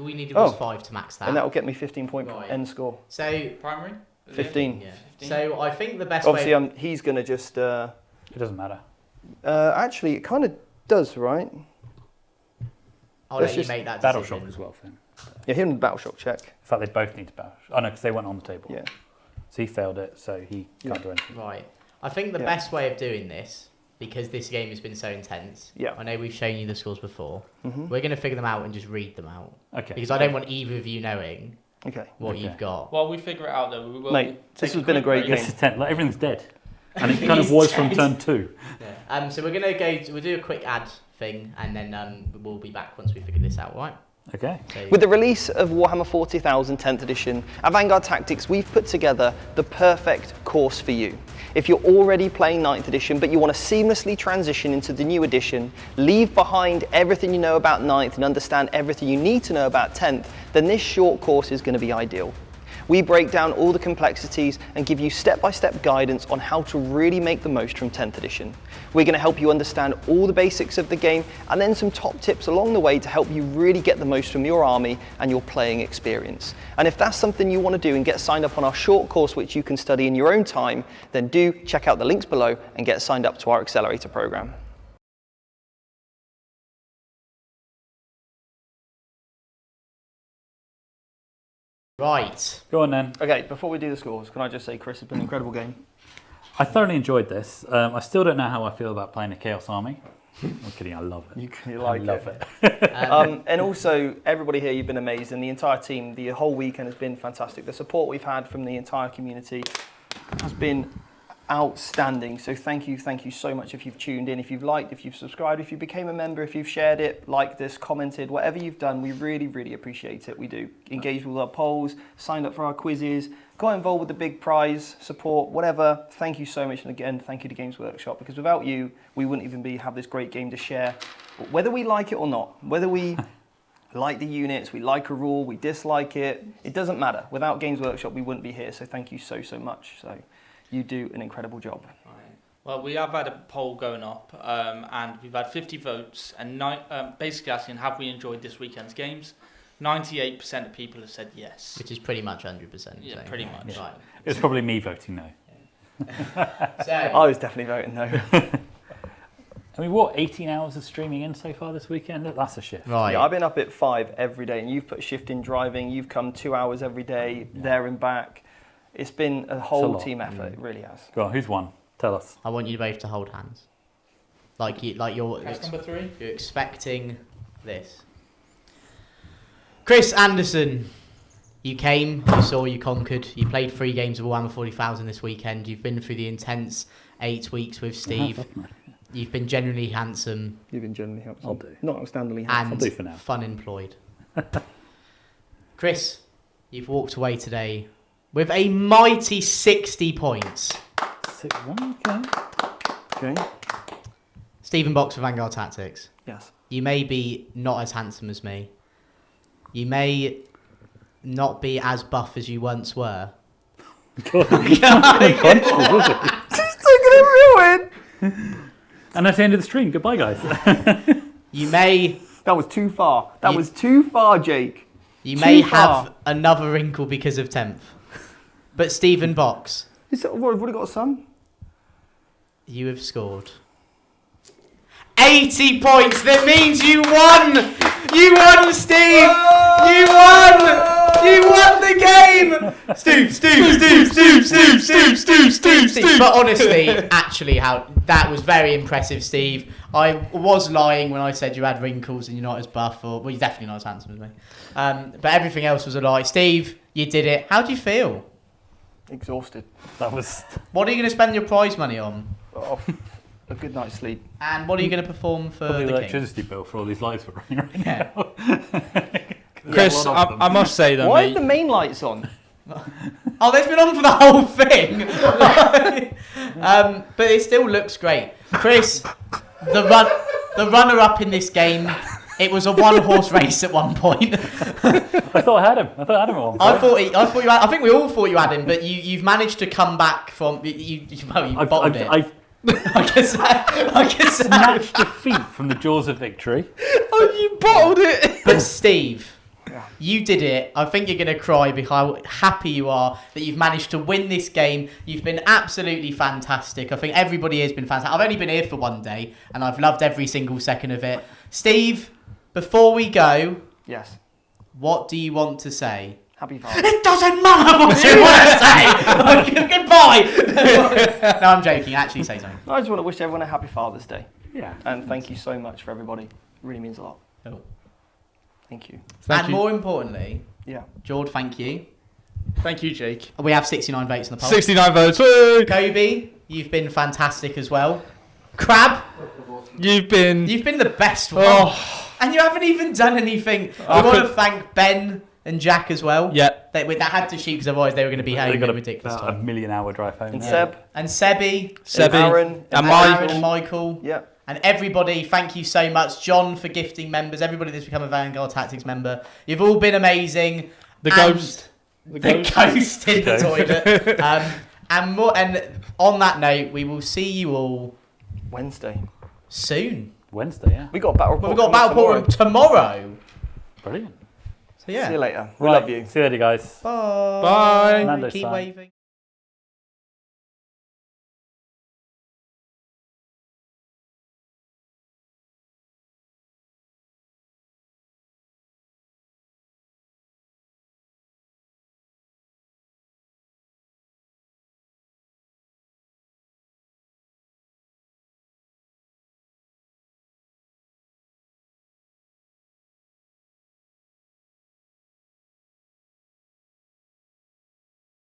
we needed was 5 to max that. And that will get me 15-point Right. end score. So, Primary? 15. yeah. 15. So I think the best Obviously, way... he's going to just... It doesn't matter. actually, it kind of does, right? I'll let's let you just make that Battle decision. shock as well, Finn. Yeah, him and battle shock check. In fact, they both need to battle. Oh no, because they weren't on the table. Yeah. So he failed it, so he can't do anything. Right. I think the Yeah. best way of doing this, because this game has been so intense, Yeah. I know we've shown you the scores before, Mm-hmm. we're going to figure them out and just read them out. Okay. Because I don't want either of you knowing Okay. what Okay. you've got. While we figure it out, though, we will. Mate, this take has been a quick great break. game. This is 10. Like, everything's dead. And it kind of was from turn 2. Yeah. So we're going to go, we'll do a quick ad thing and then we'll be back once we figure this out, right? Okay. So, With the release of Warhammer 40,000 10th edition, at Vanguard Tactics, we've put together the perfect course for you. If you're already playing 9th edition, but you want to seamlessly transition into the new edition, leave behind everything you know about 9th and understand everything you need to know about 10th, then this short course is going to be ideal. We break down all the complexities and give you step-by-step guidance on how to really make the most from 10th edition. We're going to help you understand all the basics of the game and then some top tips along the way to help you really get the most from your army and your playing experience. And if that's something you want to do and get signed up on our short course, which you can study in your own time, then do check out the links below and get signed up to our accelerator program. right. Go on then. Okay, before we do the scores, can I just say, Chris, it's been an incredible game. I thoroughly enjoyed this. I still don't know how I feel about playing a Chaos Army. I'm kidding, I love it. You like I love it. it. And also, everybody here, you've been amazing. The entire team, the whole weekend has been fantastic. The support we've had from the entire community has been outstanding. So thank you so much if you've tuned in, if you've liked, if you've subscribed, if you became a member, if you've shared it, liked this, commented, whatever you've done, we really, really appreciate it. We do. Engaged with our polls, signed up for our quizzes, got involved with the big prize, support, whatever. Thank you so much. And again, thank you to Games Workshop, because without you, we wouldn't even have this great game to share. But whether we like it or not, whether we like the units, we like a rule, we dislike it, it doesn't matter. Without Games Workshop, we wouldn't be here. So thank you so much. So you do an incredible job. Well, we have had a poll going up, and we've had 50 votes, and basically asking, have we enjoyed this weekend's games? 98% of people have said yes. Which is pretty much 100%. Yeah, so. pretty much. Right. It's probably me voting no. So, I was definitely voting no. I mean, what, 18 hours of streaming in so far this weekend? That's a shift. right. Yeah, I've been up at 5 every day, and you've put a shift in driving. You've come 2 hours every day, there and back. It's been a whole lot. team effort. It really has. Go on, who's won? Tell us. I want you both to hold hands. You're That's number 3. you're expecting this. Chris Anderson, you came, you saw, you conquered. You played 3 games of Warhammer 40,000 this weekend. You've been through the intense 8 weeks with Steve. You've been genuinely handsome You've been generally helpful. I'll do. Not outstandingly and handsome. I'll do for now. fun employed. Chris, you've walked away today with a mighty 60 points. 6-1, okay. Okay. Stephen Box for Vanguard Tactics. Yes. You may be not as handsome as me. You may not be as buff as you once were. God, unconscious, was it? She's taking it real in. And that's the end of the stream. Goodbye, guys. You may That was too far. That was too far, Jake. you may Too far. have another wrinkle because of 10th. But Stephen Box, What, I've already got a son? you have scored 80 points. That means you won. You won, Steve. You won. You won the game! Steve. But honestly, actually, that was very impressive, Steve. I was lying when I said you had wrinkles and you're not as buff, well, you're definitely not as handsome as me. But everything else was a lie. Steve, you did it. How do you feel? Exhausted. That was. What are you going to spend your prize money on? Oh, a good night's sleep. And what are you going to perform for Probably the the king? electricity bill for all these lights we're running right Yeah. now. Chris, a lot of them. I must say though, Why are mate. the main lights on? Oh, they've been on for the whole thing. But it still looks great. Chris, the runner-up in this game, it was a one-horse race at one point. I thought I had him. I thought at one point. I think we all thought you had him, but you've managed to come back from you bottled it. I've I guess snatched defeat from the jaws of victory. Oh, you bottled it. But Steve, you did it. I think you're going to cry because how happy you are that you've managed to win this game. You've been absolutely fantastic. I think everybody has been fantastic. I've only been here for one day, and I've loved every single second of it. Steve, before we go, Yes. what do you want to say? Happy Father's It doesn't matter what you want to say. Goodbye. No, I'm joking. Actually, say something. I just want to wish everyone a happy Father's Day. Yeah. And thank you so much for everybody. It really means a lot. Cool. Thank you. And more importantly, Yeah. George, thank you. Thank you, Jake. We have 69 votes on the poll. 69 votes. Woo! Kobe, you've been fantastic as well. Crab, You've been. you've been the best one. Oh, And you haven't even done anything. I want to thank Ben and Jack as well. yeah. They had to shoot because otherwise they were going to be They having got a ridiculous a time. million-hour drive home. And Yeah. Seb. And Sebi, Sebi. Aaron. And Aaron and Michael. Yeah. And everybody, thank you so much. John for gifting members. Everybody that's become a Vanguard Tactics member. You've all been amazing. The And ghost. The ghost in the toilet. And on that note, we will see you all Wednesday. soon. Wednesday, yeah. We got a battle report. We've got a battle coming report tomorrow. Brilliant. So yeah. See you later. We Right. love you. See you later, guys. Bye. Bye. Mando Keep sign. waving.